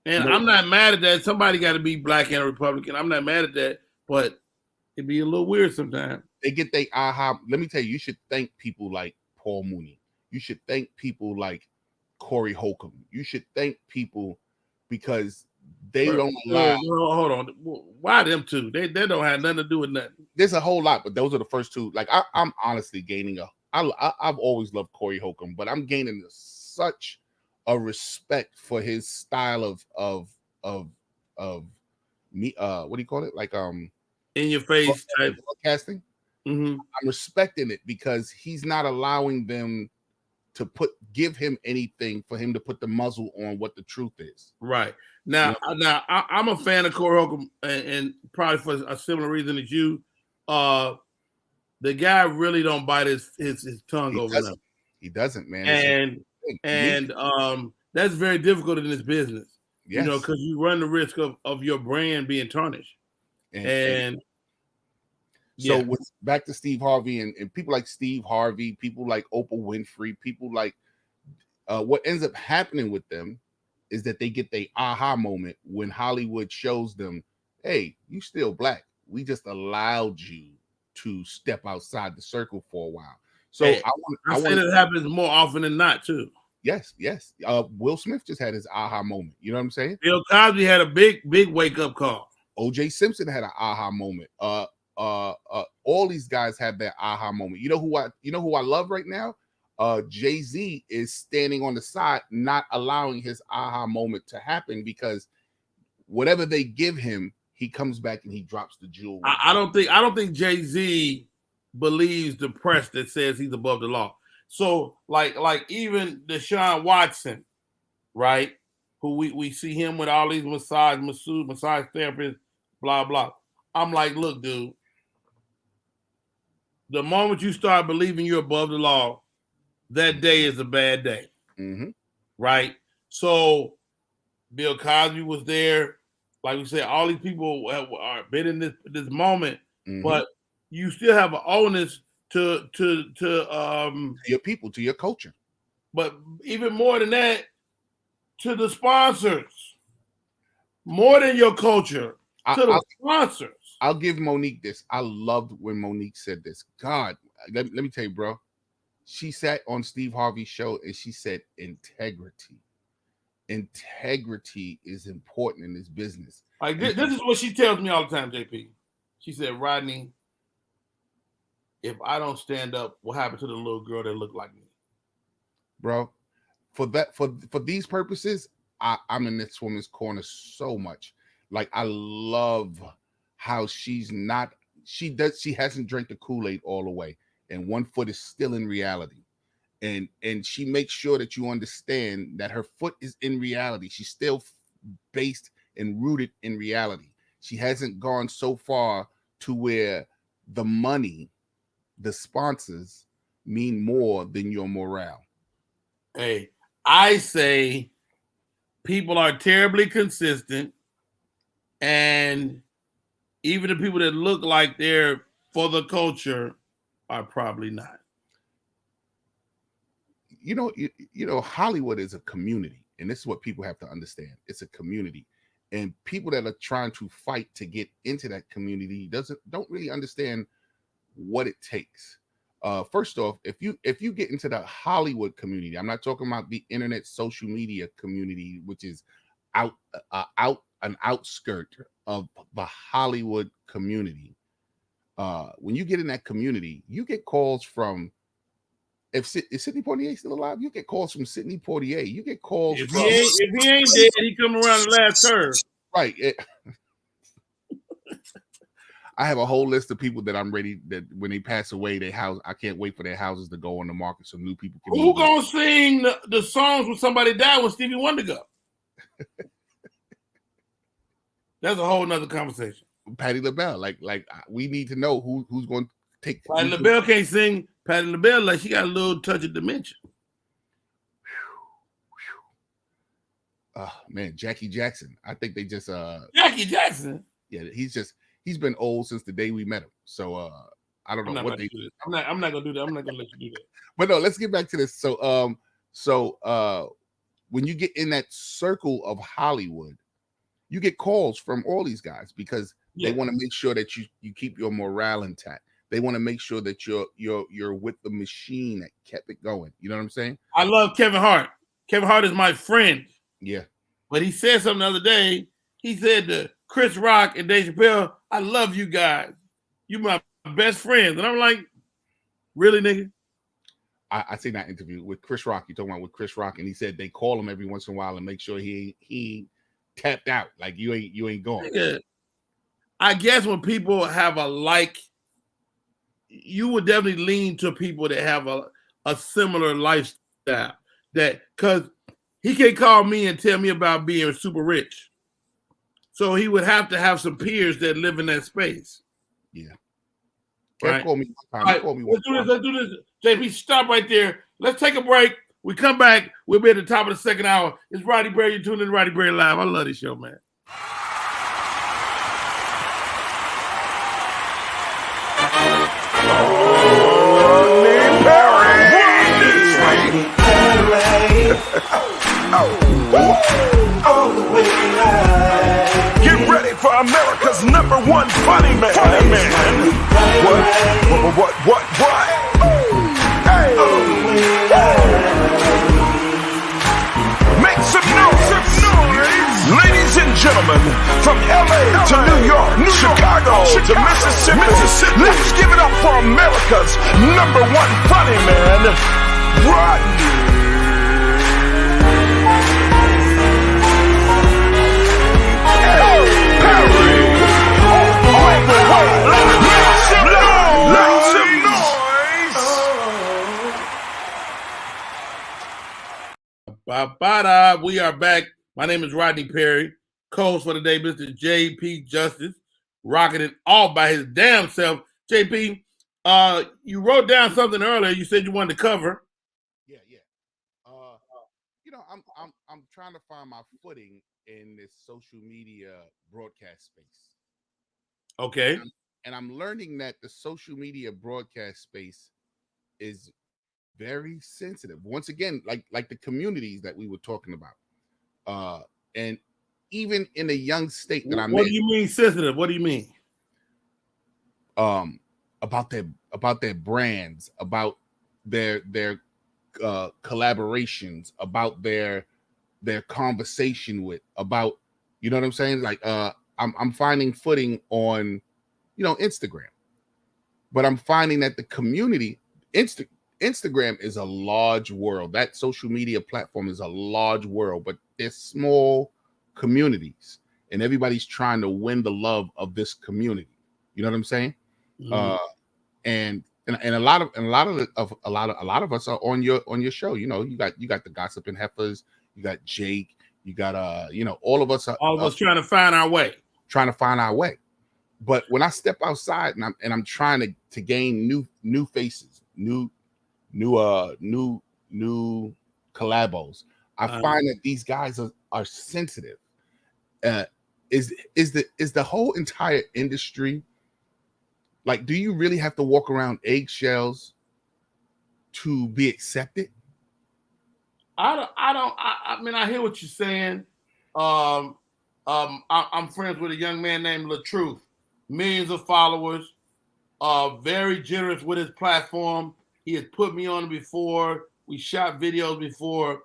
Speaker 2: I'm not mad at that. Somebody got to be black and a Republican. I'm not mad at that, but it'd be a little weird sometimes.
Speaker 3: They get their aha. Let me tell you, you should thank people like Paul Mooney. You should thank people like Corey Holcomb. You should thank people because they don't allow.
Speaker 2: Hold on. Why them two? They don't have nothing to do with nothing.
Speaker 3: There's a whole lot, but those are the first two. Like I'm honestly gaining I've always loved Corey Holcomb, but I'm gaining such a respect for his style of me. What do you call it? Like
Speaker 2: in your face type
Speaker 3: broadcasting. Mm-hmm. I'm respecting it because he's not allowing them to give him anything for him to put the muzzle on what the truth is.
Speaker 2: Right. Now I'm a fan of Corey Holcomb and probably for a similar reason as you. The guy really don't bite his tongue over them.
Speaker 3: He doesn't, man.
Speaker 2: And that's very difficult in this business. Yes. Because you run the risk of your brand being tarnished. And
Speaker 3: so back to Steve Harvey and people like Steve Harvey, people like Oprah Winfrey, people like what ends up happening with them is that they get their aha moment when Hollywood shows them, hey, you still black. We just allowed you to step outside the circle for a while. So I want
Speaker 2: it happens more often than not too.
Speaker 3: Yes. Will Smith just had his aha moment. You know what I'm saying?
Speaker 2: Bill Cosby had a big wake up call.
Speaker 3: O.J. Simpson had an aha moment. All these guys have that aha moment. You know who I love right now? Jay-Z is standing on the side, not allowing his aha moment to happen, because whatever they give him, he comes back and he drops the jewel.
Speaker 2: I don't think Jay-Z believes the press that says he's above the law. So like even Deshaun Watson, right? Who we see him with all these massage therapists, blah blah. I'm like, look, dude. The moment you start believing you're above the law, that day is a bad day, right? So Bill Cosby was there. Like we said, all these people are been in this moment, but you still have an onus to
Speaker 3: your people, to your culture.
Speaker 2: But even more than that, to the sponsors. More than your culture, to the sponsors.
Speaker 3: I'll give Monique this. I loved when Monique said this. God, let me tell you, bro. She sat on Steve Harvey's show and she said integrity. Integrity is important in this business.
Speaker 2: Like this is what she tells me all the time, JP. She said, Rodney, if I don't stand up, what happened to the little girl that looked like me?
Speaker 3: Bro, for these purposes, I'm in this woman's corner so much. Like, I love how she hasn't drank the Kool-Aid all the way, and one foot is still in reality. And she makes sure that you understand that her foot is in reality. She's still based and rooted in reality. She hasn't gone so far to where the money, the sponsors, mean more than your morale.
Speaker 2: Hey, I say people are terribly consistent, and even the people that look like they're for the culture are probably not.
Speaker 3: You know, Hollywood is a community, and this is what people have to understand. It's a community, and people that are trying to fight to get into that community don't really understand what it takes. First off, if you get into the Hollywood community, I'm not talking about the internet social media community, which is an outskirt of the Hollywood community. When you get in that community, you get calls from, is Sidney Poitier still alive? You get calls from Sidney Poitier. You get calls
Speaker 2: if he ain't dead, he coming around the last curve.
Speaker 3: Right. I have a whole list of people that I'm ready that when they pass away, I can't wait for their houses to go on the market so new people can.
Speaker 2: Who gonna sing the songs when somebody died when Stevie Wonder go? That's a whole nother conversation.
Speaker 3: Patti LaBelle, like we need to know who's going to take.
Speaker 2: Patti LaBelle can't sing. Patti LaBelle, like she got a little touch of dementia.
Speaker 3: Oh man, Jackie Jackson. I think they just
Speaker 2: Jackie Jackson.
Speaker 3: Yeah, he's been old since the day we met him. So I don't know what they do.
Speaker 2: I'm not gonna do that. I'm not gonna let you do that.
Speaker 3: But no, let's get back to this. So when you get in that circle of Hollywood, you get calls from all these guys because they want to make sure that you keep your morale intact. They want to make sure that you're with the machine that kept it going. You know what I'm saying?
Speaker 2: I love Kevin Hart. Kevin Hart is my friend.
Speaker 3: Yeah.
Speaker 2: But he said something the other day. He said to Chris Rock and Dave Chappelle, I love you guys. You my best friends. And I'm like, really, nigga?
Speaker 3: I seen that interview with Chris Rock. You're talking about with Chris Rock, and he said they call him every once in a while and make sure he tapped out. Like you ain't going.
Speaker 2: Yeah. I guess when people have you would definitely lean to people that have a similar lifestyle. That because he can't call me and tell me about being super rich. So he would have to have some peers that live in that space.
Speaker 3: Yeah.
Speaker 2: Right.
Speaker 3: Call me one time.
Speaker 2: Right. Let's do this. JP, stop right there. Let's take a break. We come back. We'll be at the top of the second hour. It's Rodney Berry. You're tuning in to Rodney Berry Live. I love this show, man.
Speaker 1: Get ready for America's #1 funny man. What? Hey. Make some noise. Ladies and gentlemen, from LA to New York, Chicago to Mississippi, let's give it up for America's #1 funny man, Rodney.
Speaker 2: Ba-ba-da. We are back. My name is Rodney Perry, co-host for the day, Mr. J.P. Justice, rocking it all by his damn self. J.P., you wrote down something earlier. You said you wanted to cover.
Speaker 3: Yeah. I'm trying to find my footing in this social media broadcast space.
Speaker 2: Okay.
Speaker 3: And I'm learning that the social media broadcast space is very sensitive. Once again, like the communities that we were talking about. And even in a young state that I'm in.
Speaker 2: What do you mean sensitive? What do you mean?
Speaker 3: About their brands, about their collaborations, about their conversation with, about, you know what I'm saying? Like I'm finding footing on, Instagram. But I'm finding that the community, Instagram is a large world. That social media platform is a large world, but they're small communities, and everybody's trying to win the love of this community. You know what I'm saying? Mm-hmm. And a lot of us are on your show. You got the Gossiping Heifers, you got Jake, you got all of us
Speaker 2: trying to find our way.
Speaker 3: But when I step outside and I'm trying to gain new faces, new collabos, I find that these guys are sensitive. Is the whole entire industry, like, do you really have to walk around eggshells to be accepted?
Speaker 2: I mean, I hear what you're saying. I'm friends with a young man named LaTruth, millions of followers, very generous with his platform. He has put me on before. We shot videos before.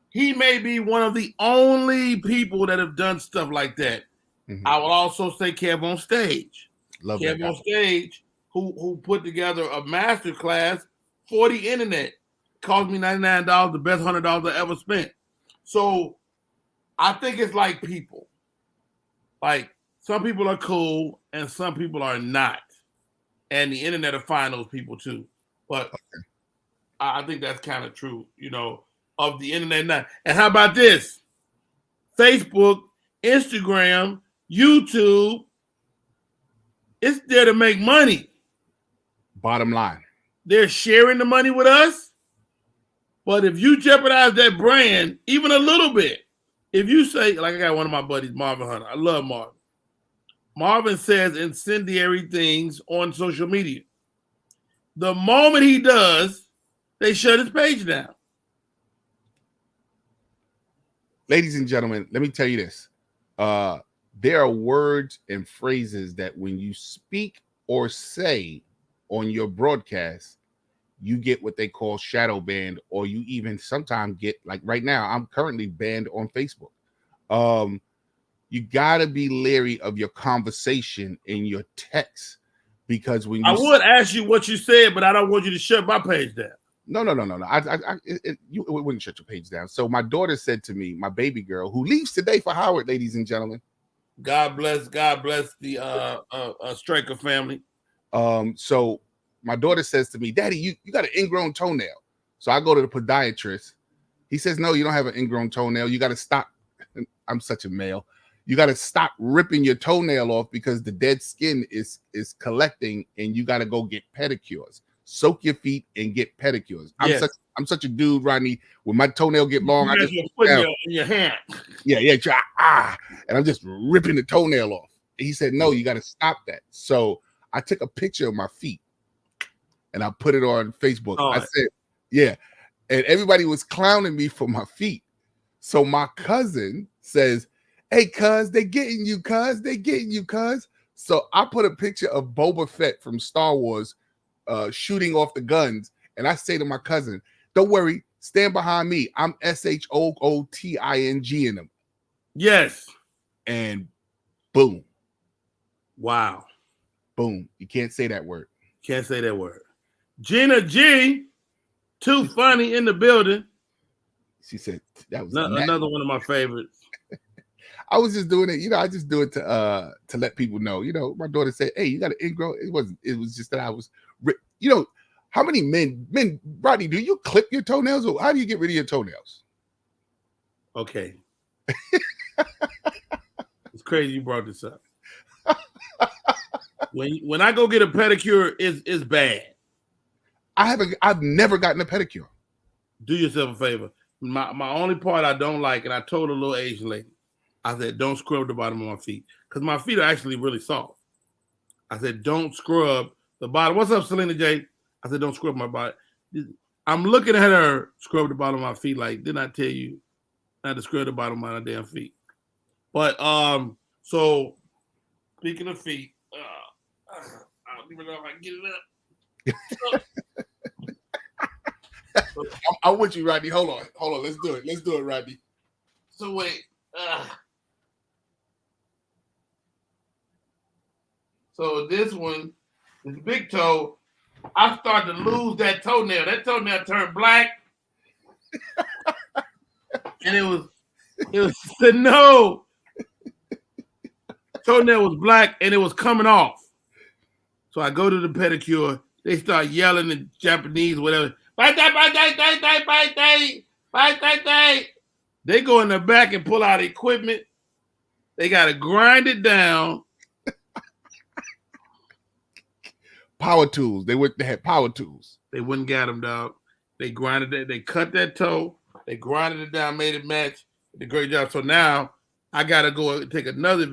Speaker 2: He may be one of the only people that have done stuff like that. Mm-hmm. I will also say Kev on Stage.
Speaker 3: Love
Speaker 2: Kev on Stage, who put together a master class for the internet. Cost me $99, the best $100 I ever spent. So I think it's like people. Like, some people are cool and some people are not. And the internet will find those people too. But I think that's kind of true, of the internet now. And how about this? Facebook, Instagram, YouTube, it's there to make money.
Speaker 3: Bottom line.
Speaker 2: They're sharing the money with us. But if you jeopardize that brand even a little bit, if you say, like I got one of my buddies, Marvin Hunter. I love Marvin. Marvin says incendiary things on social media. The moment he does, they shut his page down.
Speaker 3: Ladies and gentlemen, let me tell you this. There are words and phrases that when you speak or say on your broadcast, you get what they call shadow banned, or you even sometimes get, like right now, I'm currently banned on Facebook. You got to be leery of your conversation in your text, because when you...
Speaker 2: I would ask you what you said, but I don't want you to shut my page down.
Speaker 3: No. It wouldn't shut your page down. So my daughter said to me, my baby girl, who leaves today for Howard, ladies and gentlemen.
Speaker 2: God bless the Straker family.
Speaker 3: So my daughter says to me, Daddy, you got an ingrown toenail. So I go to the podiatrist. He says, no, you don't have an ingrown toenail. You got to stop. I'm such a male. You got to stop ripping your toenail off because the dead skin is collecting, and you got to go get pedicures. Soak your feet and get pedicures.
Speaker 2: Yes.
Speaker 3: I'm such a dude, Rodney. When my toenail get long, I just
Speaker 2: put it in your hand.
Speaker 3: Yeah, and I'm just ripping the toenail off. And he said, no, you got to stop that. So I took a picture of my feet and I put it on Facebook. I said, yeah. And everybody was clowning me for my feet. So my cousin says, hey, cuz, they getting you, cuz. They getting you, cuz. So I put a picture of Boba Fett from Star Wars shooting off the guns. And I say to my cousin, don't worry, stand behind me. I'm SHOOTING in them.
Speaker 2: Yes.
Speaker 3: and boom.
Speaker 2: Wow.
Speaker 3: Boom. You can't say that word.
Speaker 2: Can't say that word. Gina G, too funny in the building.
Speaker 3: She said that was
Speaker 2: another one of my favorites.
Speaker 3: I was just doing it, I just do it to let people know. My daughter said, "Hey, you got an ingrown." It was just that I was, how many men, Rodney, do you clip your toenails, or how do you get rid of your toenails?
Speaker 2: Okay. It's crazy you brought this up. When I go get a pedicure, it's bad.
Speaker 3: I've never gotten a pedicure.
Speaker 2: Do yourself a favor. My only part I don't like, and I told a little Asian lady, I said, don't scrub the bottom of my feet. Because my feet are actually really soft. I said, don't scrub the bottom. What's up, Selena J? I said, don't scrub my body. I'm looking at her scrub the bottom of my feet like, didn't I tell you not to scrub the bottom of my damn feet? But, so, speaking of feet, I don't even know if I can get it up.
Speaker 3: I'm with you, Rodney. Hold on. Let's do it, Rodney.
Speaker 2: So wait. So this one, this big toe, I started to lose that toenail. That toenail turned black, and it was no. Toenail was black, and it was coming off. So I go to the pedicure. They start yelling in Japanese, whatever. They go in the back and pull out equipment. They got to grind it down.
Speaker 3: Power tools. They had power tools.
Speaker 2: They wouldn't get them, dog. They grinded it. They cut that toe. They grinded it down, made it match. Did a great job. So now I got to go and take another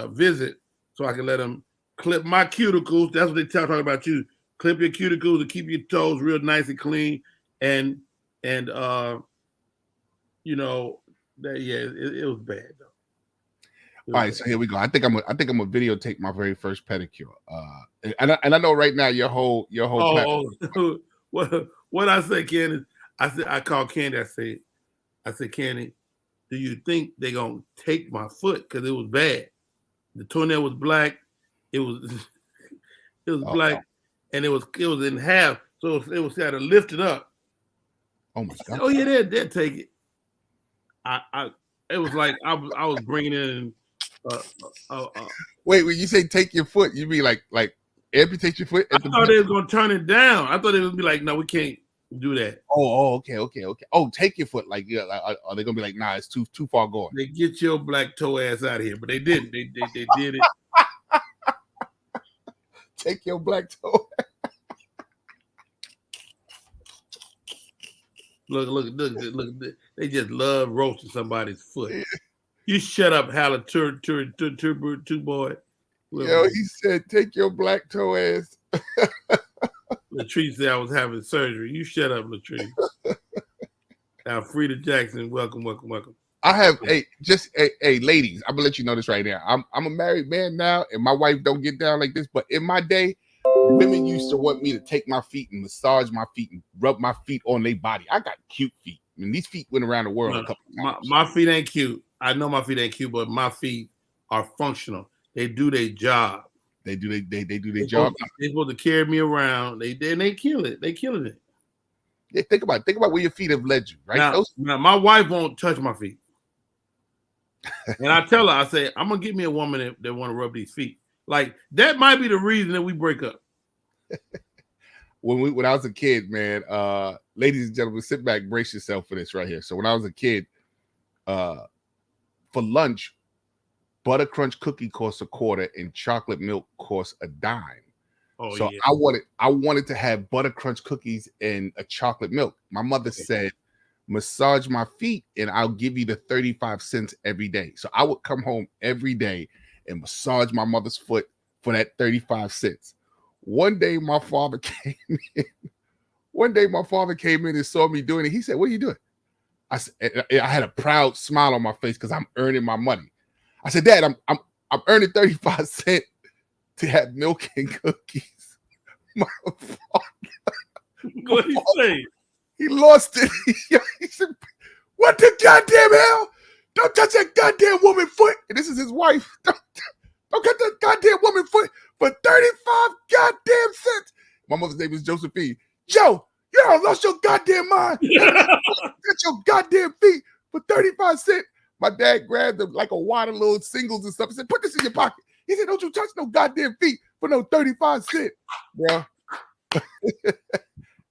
Speaker 2: visit so I can let them clip my cuticles. That's what they talking about you. Clip your cuticles to keep your toes real nice and clean. And it was bad though.
Speaker 3: All right, so here we go. I think I'm gonna videotape my very first pedicure. And I know right now your whole
Speaker 2: what I say, Candy? I called Candy. I said, Candy, do you think they're gonna take my foot? Because it was bad. The toenail was black. It was black, and it was in half. So it was had to lift it up.
Speaker 3: Oh my God!
Speaker 2: Oh yeah, they'll take it. It was like I was bringing in.
Speaker 3: Wait, when you say take your foot, you mean like amputate your foot?
Speaker 2: I thought they was gonna turn it down. I thought it would be like, no, we can't do that.
Speaker 3: Oh, okay. Oh, take your foot. Like, yeah, are they gonna be like, nah, it's too far gone?
Speaker 2: They get your black toe ass out of here, but they didn't. They did it.
Speaker 3: Take your black toe.
Speaker 2: Look! They just love roasting somebody's foot. You shut up, Howard, two boy.
Speaker 3: Yo, he said, take your black toe ass.
Speaker 2: Latrice said I was having surgery. You shut up, Latrice. Now, Frida Jackson, welcome.
Speaker 3: I have ladies, I'm gonna let you know this right now. I'm a married man now, and my wife don't get down like this. But in my day, women used to want me to take my feet and massage my feet and rub my feet on their body. I got cute feet. I mean, these feet went around the world a couple of times.
Speaker 2: My feet ain't cute. I know my feet ain't cute, but my feet are functional. They do their job.
Speaker 3: They do their job.
Speaker 2: They're supposed to carry me around. They kill it. They killing it.
Speaker 3: Yeah, think about where your feet have led you, right?
Speaker 2: Now, my wife won't touch my feet. And I tell her, I say, I'm gonna get me a woman that want to rub these feet. Like that might be the reason that we break up.
Speaker 3: When I was a kid, man, ladies and gentlemen, sit back, brace yourself for this right here. So when I was a kid, for lunch, butter crunch cookie costs $0.25 and chocolate milk costs $0.10.
Speaker 2: Oh,
Speaker 3: so
Speaker 2: yeah.
Speaker 3: I wanted to have butter crunch cookies and a chocolate milk. My mother said, massage my feet and I'll give you the 35 cents every day. So I would come home every day and massage my mother's foot for that 35 cents. One day my father came in and saw me doing it. He said, what are you doing? I had a proud smile on my face because I'm earning my money. I said, Dad, I'm earning 35 cents to have milk and cookies. My father,
Speaker 2: what did he say?
Speaker 3: He lost it. He said, what the goddamn hell? Don't touch that goddamn woman foot. And this is his wife. Don't touch that goddamn woman foot for 35 goddamn cents. My mother's name is Josephine. Joe, you done lost your goddamn mind. Touch your goddamn feet for 35 cents. My dad grabbed them like a wad of little singles and stuff and said, put this in your pocket. He said, don't you touch no goddamn feet for no 35 cents. Bro.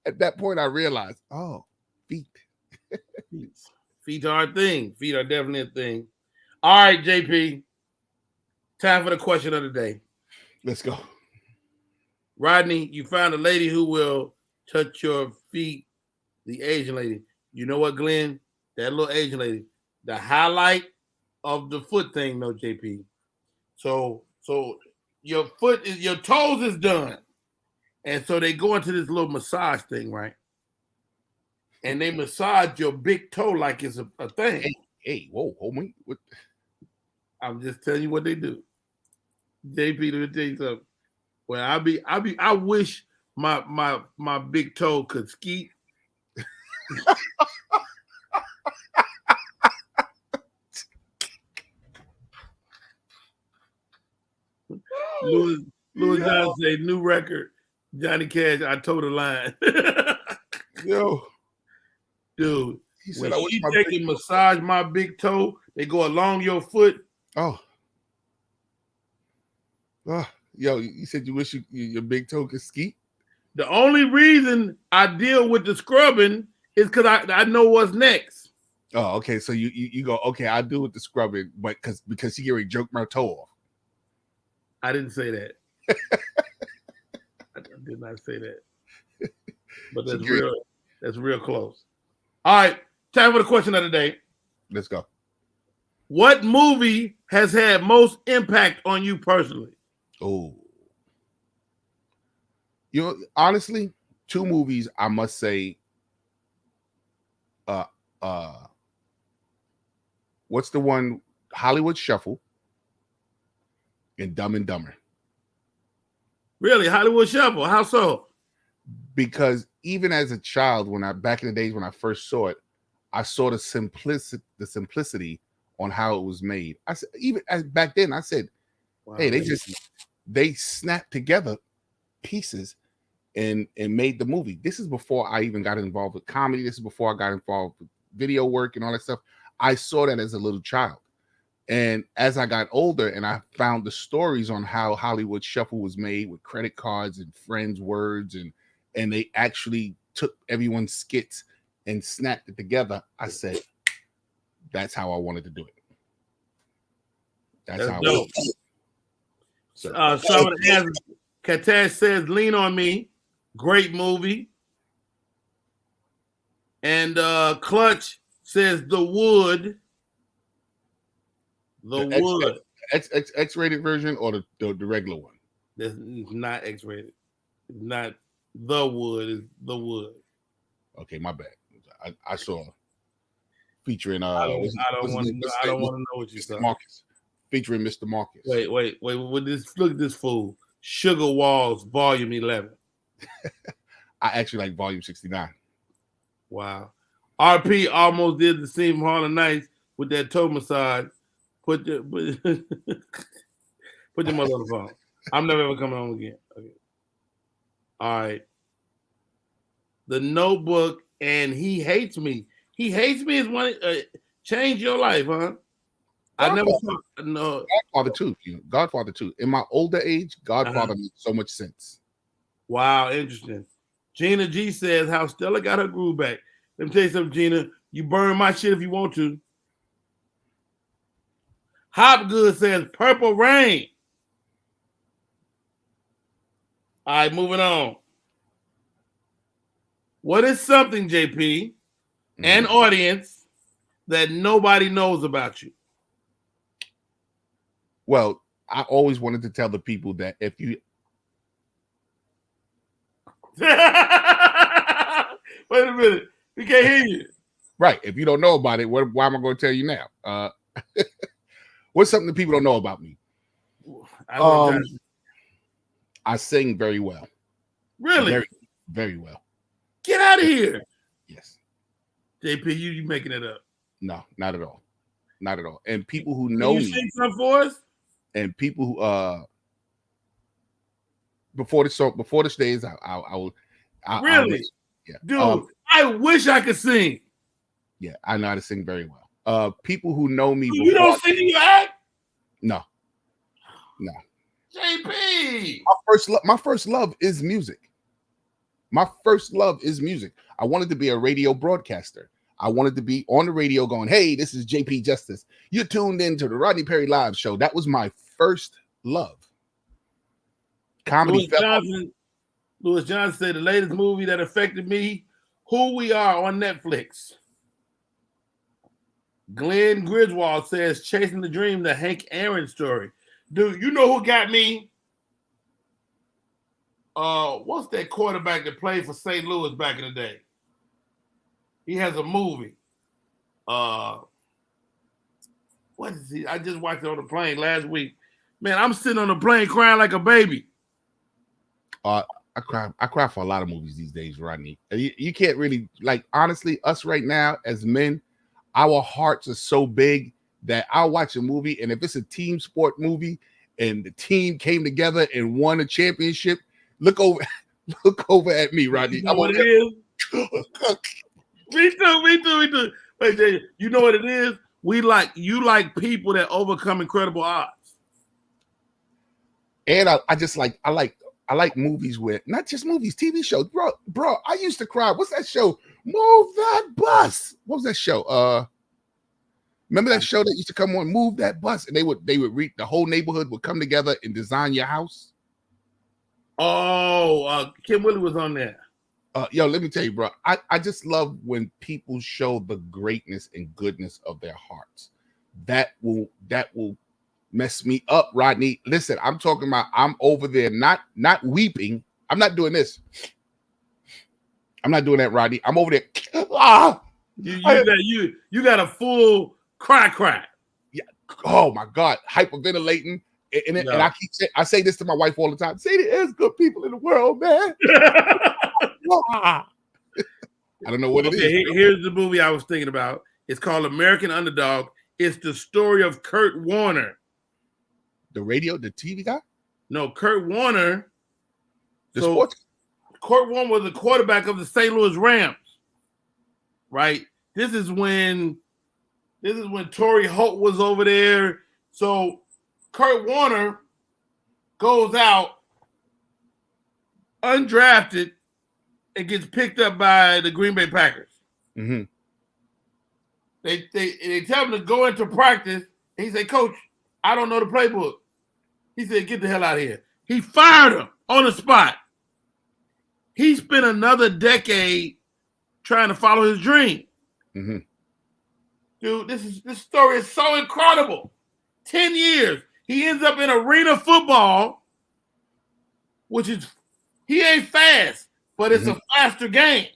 Speaker 3: At that point, I realized, oh, feet.
Speaker 2: Feet are a thing. Feet are definitely a thing. All right, JP. Time for the question of the day.
Speaker 3: Let's go.
Speaker 2: Rodney, you found a lady who will touch your feet, the Asian lady. You know what, Glenn? That little Asian lady. The highlight of the foot thing, no, JP. So your foot is, your toes is done. And so they go into this little massage thing, right? And they massage your big toe like it's a thing.
Speaker 3: Hey, whoa, homie. What?
Speaker 2: I'm just telling you what they do. JP, let me tell you something. Well, I wish my big toe could skeet. Louis John say new record. Johnny Cash, I told a line.
Speaker 3: Yo.
Speaker 2: Dude,
Speaker 3: He said,
Speaker 2: when they can massage my big toe, they go along your foot.
Speaker 3: Oh. Yo, you said you wish your big toe could skeet?
Speaker 2: The only reason I deal with the scrubbing is because I know what's next.
Speaker 3: Oh, okay. So you go, okay, I'll do with the scrubbing, but because he already jerked my toe off.
Speaker 2: I didn't say that. I did not say that. But that's real. That's real close. All right, time for the question of the day.
Speaker 3: Let's go.
Speaker 2: What movie has had most impact on you personally?
Speaker 3: Oh. You know, honestly, two movies I must say. What's the one? Hollywood Shuffle and Dumb and Dumber.
Speaker 2: Really, Hollywood Shuffle? How so?
Speaker 3: Because even as a child, back in the days when I first saw it, I saw the simplicity on how it was made. I said, even as back then, I said, wow, hey, they snapped together pieces and made the movie. This is before I even got involved with comedy. This is before I got involved with video work and all that stuff. I saw that as a little child. And as I got older and I found the stories on how Hollywood Shuffle was made with credit cards and friends' words, and they actually took everyone's skits and snapped it together, I said, that's how I wanted to do it. That's how
Speaker 2: dope. Some of the answers, Katash says, Lean on Me. Great movie. And Clutch says The Wood. The Wood.
Speaker 3: X-rated version or the regular one?
Speaker 2: It's not X-rated. It's not The Wood. It's The Wood.
Speaker 3: Okay, my bad. I saw featuring
Speaker 2: I don't want to know what you saw.
Speaker 3: Marcus. Featuring Mr. Marcus.
Speaker 2: Wait. Look at this fool. Sugar Walls, Volume 11.
Speaker 3: I actually like Volume 69.
Speaker 2: Wow. RP almost did the scene from Harlem Nights with that toe massage. Put your mother on the phone. I'm never ever coming home again. Okay. All right. The Notebook and He Hates Me. He Hates Me is one. Change your life, huh? I never saw. No.
Speaker 3: Godfather 2. In my older age, Godfather made so much sense.
Speaker 2: Wow, interesting. Gina G says how Stella got her groove back. Let me tell you something, Gina. You burn my shit if you want to. Hopgood says Purple Rain. All right, moving on. What is something, JP, and audience, that nobody knows about you?
Speaker 3: Well, I always wanted to tell the people that if you...
Speaker 2: Wait a minute. We can't hear you.
Speaker 3: Right. If you don't know about it, why am I going to tell you now? What's something that people don't know about me? I sing very well.
Speaker 2: Really?
Speaker 3: Very, very well.
Speaker 2: Get out of here.
Speaker 3: Yes.
Speaker 2: JP, you making it up.
Speaker 3: No, not at all. not at all. And people who
Speaker 2: Can
Speaker 3: know
Speaker 2: you
Speaker 3: me,
Speaker 2: sing some for us?
Speaker 3: and people who before the stage, I will.
Speaker 2: Really,
Speaker 3: yeah,
Speaker 2: dude. I wish I could sing.
Speaker 3: yeah, I know how to sing very well. People who know me
Speaker 2: You don't sing in your act?
Speaker 3: No.
Speaker 2: JP.
Speaker 3: My first love is music. My first love is music. I wanted to be a radio broadcaster. I wanted to be on the radio going, hey, this is JP Justice. You're tuned in to the Rodney Perry Live Show. That was my first love. Comedy.
Speaker 2: Louis Johnson said the latest movie that affected me, Who We Are on Netflix. Glenn Griswold says Chasing the Dream, the Hank Aaron story. Dude, you know who got me? What's that quarterback that played for St. Louis back in the day? He has a movie. What is he? I just watched it on the plane last week. Man, I'm sitting on the plane crying like a baby.
Speaker 3: I cry for a lot of movies these days, Rodney. You can't really, like, honestly, us right now as men, our hearts are so big that I'll watch a movie, and if it's a team sport movie and the team came together and won a championship, look over at me, Rodney.
Speaker 2: You know what it is? Me too. Wait, Jay, you know what it is? You like people that overcome incredible odds.
Speaker 3: And I like movies where, not just movies, TV shows. Bro, I used to cry. What's that show? Move That Bus. What was that show? Remember that show that used to come on, Move That Bus, and they would read, the whole neighborhood would come together and design your house.
Speaker 2: Oh, Kim Willie was on there.
Speaker 3: Yo, let me tell you, bro. I just love when people show the greatness and goodness of their hearts. That will mess me up, Rodney. Listen, I'm talking about, I'm over there not weeping. I'm not doing this. I'm not doing that, Rodney. I'm over there.
Speaker 2: You got a full cry.
Speaker 3: Yeah. Oh my God, hyperventilating. And I say this to my wife all the time. Say there's good people in the world, man. I don't know what it is.
Speaker 2: Here's the movie I was thinking about. It's called American Underdog. It's the story of Kurt Warner.
Speaker 3: The TV guy?
Speaker 2: No, Kurt Warner.
Speaker 3: Sports.
Speaker 2: Kurt Warner was the quarterback of the St. Louis Rams. Right? This is when Torrey Holt was over there. So Kurt Warner goes out undrafted and gets picked up by the Green Bay Packers.
Speaker 3: Mm-hmm.
Speaker 2: They tell him to go into practice. And he said, Coach, I don't know the playbook. He said, get the hell out of here. He fired him on the spot. He spent another decade trying to follow his dream.
Speaker 3: Mm-hmm.
Speaker 2: Dude, this story is so incredible. 10 years. He ends up in arena football, which is, he ain't fast, but it's a faster game.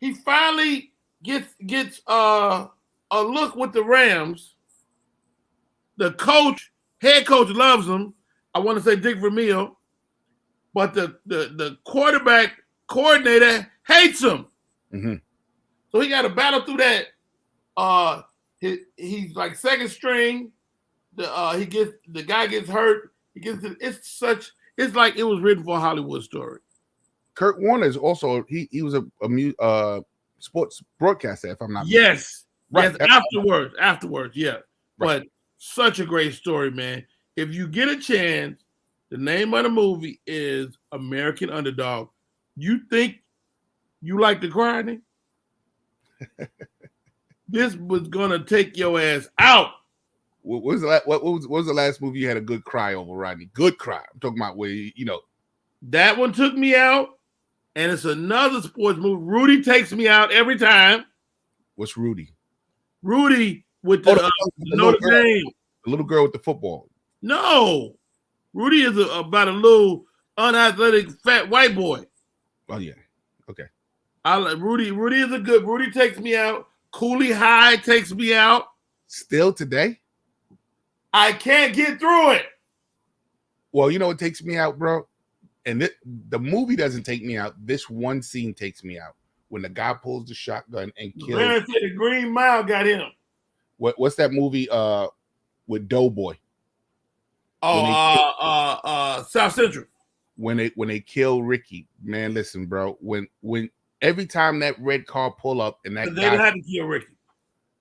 Speaker 2: He finally gets a look with the Rams. The head coach loves him. I want to say Dick Vermeil, but the quarterback coordinator hates him.
Speaker 3: Mm-hmm.
Speaker 2: So he got to battle through that. He's like second string. The guy gets hurt. It's like it was written for a Hollywood story.
Speaker 3: Kurt Warner is also he was a sports broadcaster, if I'm not
Speaker 2: yes,
Speaker 3: right.
Speaker 2: Yes, afterwards, yeah. Right. But such a great story, man. If you get a chance, the name of the movie is American Underdog. You think you like the grinding? This was gonna take your ass out.
Speaker 3: What was the last movie you had a good cry over, Rodney? Good cry. I'm talking about where
Speaker 2: that one took me out, and it's another sports movie. Rudy takes me out every time.
Speaker 3: What's Rudy?
Speaker 2: Rudy with the Notre Dame.
Speaker 3: The little girl with the football.
Speaker 2: No, Rudy is about a little unathletic fat white boy.
Speaker 3: Oh yeah, okay.
Speaker 2: I like Rudy. Rudy is a good. Rudy takes me out. Cooley High takes me out.
Speaker 3: Still today?
Speaker 2: I can't get through it.
Speaker 3: Well, you know what takes me out, bro? And the movie doesn't take me out. This one scene takes me out. When the guy pulls the shotgun and kills.
Speaker 2: The Green Mile got him.
Speaker 3: What's that movie with Doughboy?
Speaker 2: South Central.
Speaker 3: When they kill Ricky, man, listen, bro. When every time that red car pull up and that
Speaker 2: They
Speaker 3: guy
Speaker 2: had to kill Ricky.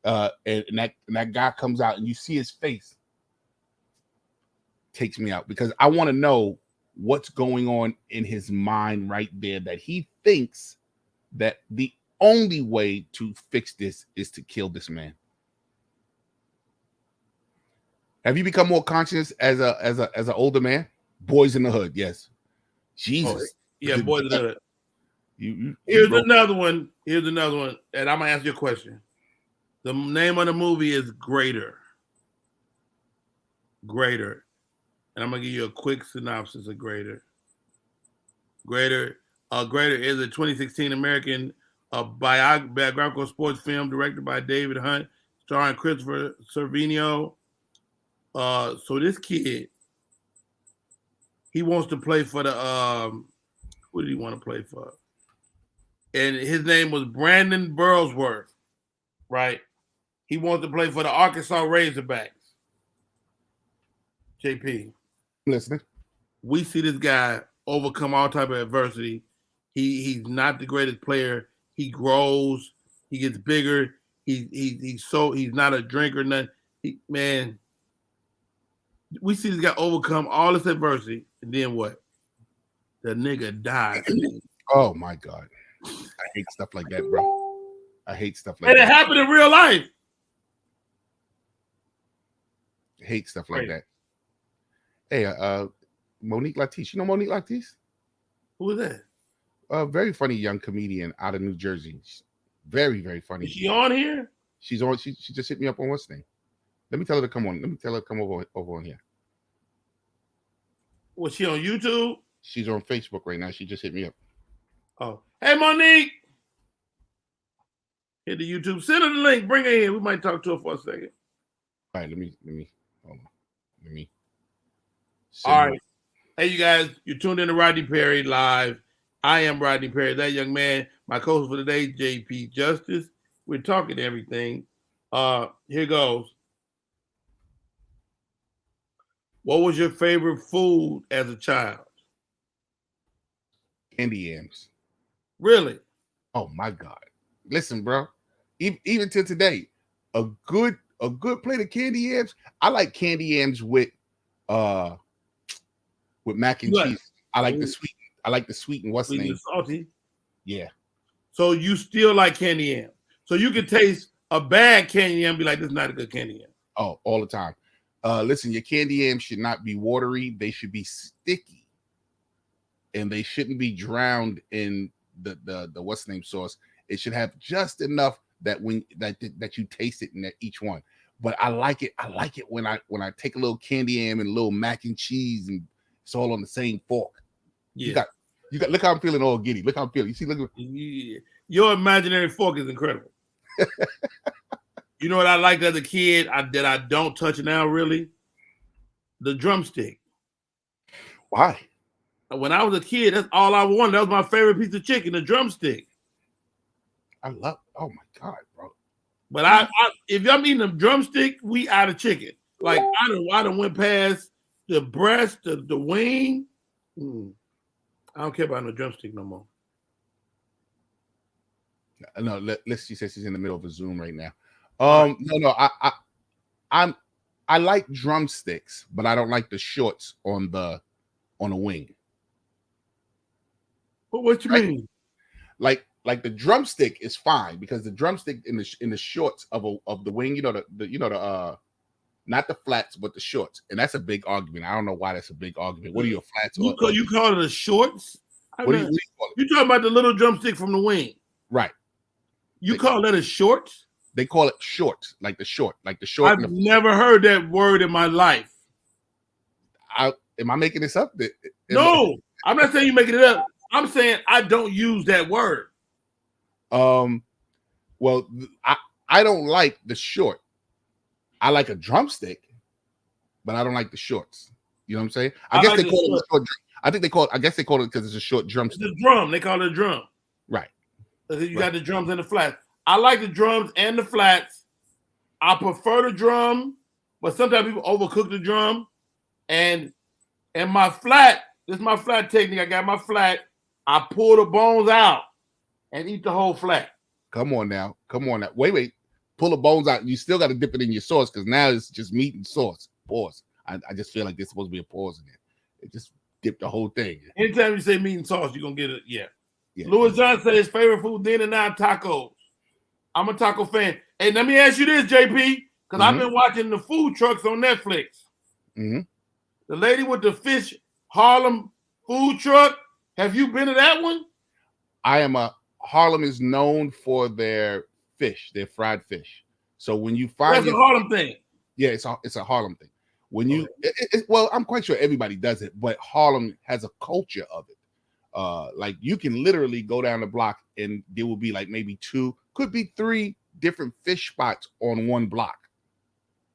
Speaker 3: and that guy comes out and you see his face, takes me out because I want to know what's going on in his mind right there that he thinks that the only way to fix this is to kill this man. Have you become more conscious as an older man? Boys in the Hood, yes. Jesus.
Speaker 2: Yeah, Boys in the Hood.
Speaker 3: Here's
Speaker 2: another one. Here's another one. And I'm gonna ask you a question. The name of the movie is Greater. Greater. And I'm gonna give you a quick synopsis of Greater. Greater is a 2016 American biographical sports film directed by David Hunt, starring Christopher Cervino. So this kid, he wants to play for the who did he want to play for? And his name was Brandon Burlsworth, right? He wants to play for the Arkansas Razorbacks. JP.
Speaker 3: Listening.
Speaker 2: We see this guy overcome all type of adversity. He's not the greatest player. He grows. He gets bigger. He's not a drinker. Nothing. Man, we see this guy overcome all this adversity, and then what? The nigga dies.
Speaker 3: Oh my God. I hate stuff like that, bro. I hate stuff like
Speaker 2: that.
Speaker 3: And
Speaker 2: it happened in real life.
Speaker 3: I hate stuff like that. Hey, Monique Latisse. You know Monique Latisse?
Speaker 2: Who is that?
Speaker 3: A very funny young comedian out of New Jersey. Very, very funny.
Speaker 2: Is she on here?
Speaker 3: She's on. She just hit me up on what's name. Let me tell her to come on. Let me tell her to come over on here.
Speaker 2: Was she on YouTube?
Speaker 3: She's on Facebook right now. She just hit me up.
Speaker 2: Oh, hey Monique. Hit the YouTube. Send her the link. Bring her in. We might talk to her for a second.
Speaker 3: All right, let me hold on. Let me.
Speaker 2: All right. Hey, you guys, you're tuned in to Rodney Perry Live. I am Rodney Perry, that young man. My co-host for today, JP Justice. We're talking everything. Here goes. What was your favorite food as a child?
Speaker 3: Candy yams.
Speaker 2: Really?
Speaker 3: Oh my God! Listen, bro. Even to today, a good plate of candy yams. I like candy yams with mac and cheese. I like the sweet. I like the sweet and what's the name?
Speaker 2: Salty.
Speaker 3: Yeah.
Speaker 2: So you still like candy yam. So you can taste a bad candy yam and be like, this is not a good candy yam.
Speaker 3: Oh, all the time. Listen, your candy yams should not be watery. They should be sticky. And they shouldn't be drowned in the what's the name sauce. It should have just enough that that you taste it in each one. But I like it. I like it when I take a little candy yam and a little mac and cheese and it's all on the same fork.
Speaker 2: Yeah.
Speaker 3: You got look how I'm feeling all giddy. Look how I'm feeling. You see, look.
Speaker 2: Yeah. Your imaginary fork is incredible. You know what I liked as a kid that I don't touch now, really? The drumstick.
Speaker 3: Why?
Speaker 2: When I was a kid, that's all I wanted. That was my favorite piece of chicken, the drumstick.
Speaker 3: Oh my God, bro.
Speaker 2: But if I'm eating a drumstick, we out of chicken. Like I done went past the breast, the wing. I don't care about no drumstick no more.
Speaker 3: No, she says she's in the middle of a Zoom right now. No, I like drumsticks, but I don't like the shorts on a wing.
Speaker 2: What you mean?
Speaker 3: Like the drumstick is fine because the drumstick in the shorts of the wing, the not the flats but the shorts, and that's a big argument. I don't know why that's a big argument. What are your flats?
Speaker 2: You call it the shorts?
Speaker 3: What do you call it?
Speaker 2: You talking about the little drumstick from the wing,
Speaker 3: right?
Speaker 2: You call that a short?
Speaker 3: They call it short, like the short.
Speaker 2: I've never heard that word in my life.
Speaker 3: Am I making this up?
Speaker 2: No, I'm not saying you're making it up. I'm saying I don't use that word.
Speaker 3: Well, I don't like the short. I like a drumstick, but I don't like the shorts. You know what I'm saying? I guess they call it a short. I guess they call it because it's a short drumstick.
Speaker 2: It's a drum. They call it a drum.
Speaker 3: Right.
Speaker 2: You got the drums and the flats. I like the drums and the flats. I prefer the drum, but sometimes people overcook the drum. And my flat, this is my flat technique. I got my flat. I pull the bones out and eat the whole flat.
Speaker 3: Come on now. Wait. Pull the bones out. You still got to dip it in your sauce because now it's just meat and sauce. Pause. I just feel like there's supposed to be a pause in there. It just dip the whole thing.
Speaker 2: Anytime you say meat and sauce, you're gonna get it. Yeah.
Speaker 3: Yeah.
Speaker 2: Louis John said his favorite food then and now tacos. I'm a taco fan. Hey, let me ask you this, JP, because I've been watching the food trucks on Netflix.
Speaker 3: Mm-hmm.
Speaker 2: The lady with the fish Harlem food truck. Have you been to that one?
Speaker 3: Harlem is known for their fish, their fried fish. So when you find
Speaker 2: that's a Harlem thing.
Speaker 3: Yeah, it's a Harlem thing. When you, well, I'm quite sure everybody does it, but Harlem has a culture of it. Like you can literally go down the block and there will be like maybe 2, could be 3 different fish spots on one block.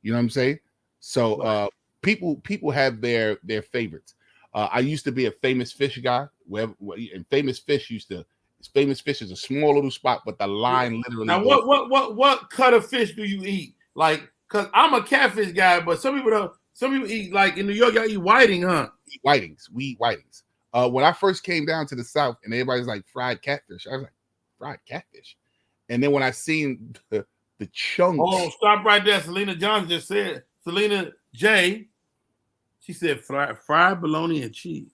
Speaker 3: You know what I'm saying? So people have their favorites. I used to be a Famous Fish guy. And Famous Fish is a small little spot, but the line literally.
Speaker 2: Now, what cut of fish do you eat? Like, cause I'm a catfish guy, but some people don't. Some people eat, like in New York, y'all eat whiting, huh?
Speaker 3: We eat whitings. When I first came down to the South and everybody's like fried catfish, I was like, fried catfish. And then when I seen the chunks.
Speaker 2: Oh, stop right there. Selena Johnson just said, Selena J, she said fried bologna and cheese.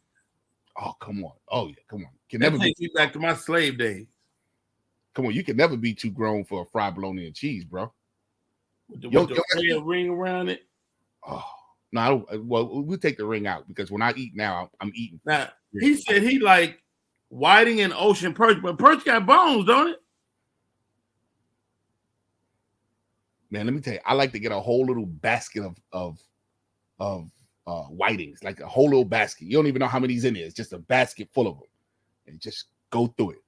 Speaker 3: Oh, come on. Oh, yeah, come on.
Speaker 2: That takes me back to my slave days.
Speaker 3: Come on, you can never be too grown for a fried bologna and cheese, bro.
Speaker 2: With the ring around it.
Speaker 3: Oh, no, we'll take the ring out because when I eat now, I'm eating.
Speaker 2: Now, he said he like whiting and ocean perch, but perch got bones, don't it?
Speaker 3: Man, let me tell you, I like to get a whole little basket of whitings, like a whole little basket. You don't even know how many's in there. It's just a basket full of them, and just go through it.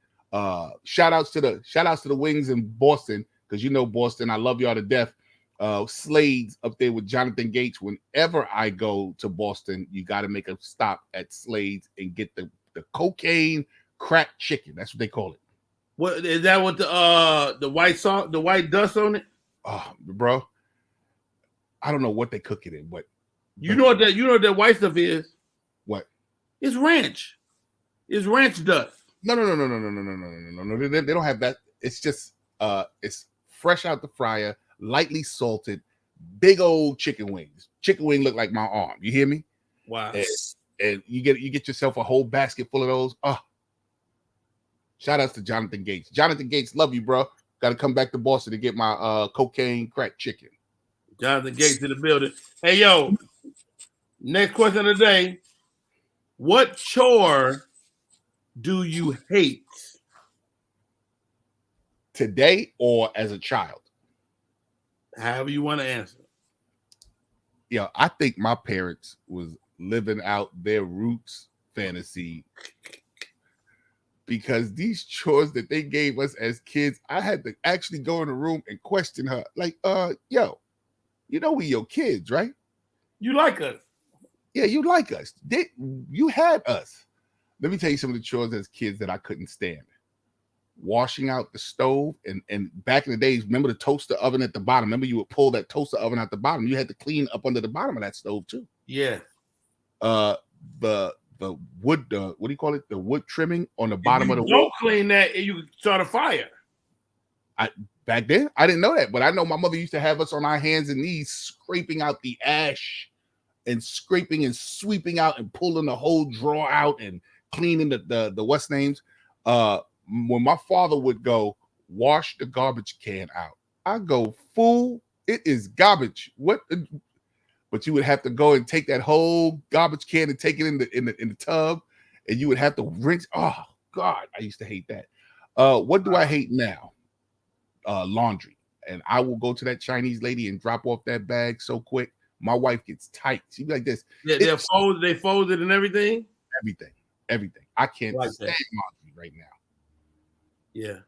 Speaker 3: Shout outs to the wings in Boston, because you know Boston, I love y'all to death. Slade's up there with Jonathan Gates. Whenever I go to Boston, you got to make a stop at Slade's and get the cocaine crack chicken. That's what they call it.
Speaker 2: What is that? With the white sauce, the white dust on it?
Speaker 3: Oh, bro, I don't know what they cook it in, but
Speaker 2: you know what that white stuff is?
Speaker 3: What?
Speaker 2: It's ranch. It's ranch dust.
Speaker 3: No. They don't have that. It's just it's fresh out the fryer, lightly salted, big old chicken wings. Chicken wing look like my arm. You hear me?
Speaker 2: Wow.
Speaker 3: And you get yourself a whole basket full of those. Oh, shout outs to Jonathan Gates. Jonathan Gates, love you, bro. Got to come back to Boston to get my cocaine crack chicken.
Speaker 2: Jonathan Gates in the building. Hey, yo, next question of the day. What chore do you hate?
Speaker 3: Today or as a child?
Speaker 2: However you want to answer.
Speaker 3: Yeah, I think my parents was living out their roots fantasy, because these chores that they gave us as kids, I had to actually go in the room and question her. Like, yo, you know we your kids, right?
Speaker 2: You like us.
Speaker 3: Yeah, you like us. You had us. Let me tell you some of the chores as kids that I couldn't stand. Washing out the stove. And back in the days, remember the toaster oven at the bottom? Remember you would pull that toaster oven out the bottom. You had to clean up under the bottom of that stove too.
Speaker 2: Yeah.
Speaker 3: The wood, what do you call it? The wood trimming on the bottom of the wood.
Speaker 2: Don't clean that and you can start a fire.
Speaker 3: Back then, I didn't know that, but I know my mother used to have us on our hands and knees scraping out the ash and scraping and sweeping out and pulling the whole drawer out and cleaning the what's names. When my father would go wash the garbage can out, I go, fool, it is garbage. What? But you would have to go and take that whole garbage can and take it in the tub, and you would have to rinse. Oh God, I used to hate that. What do I hate now? Laundry. And I will go to that Chinese lady and drop off that bag so quick. My wife gets tight. She'd be like this.
Speaker 2: Yeah, they folded and everything.
Speaker 3: Everything. I can't
Speaker 2: like
Speaker 3: stand laundry right now.
Speaker 2: Yeah.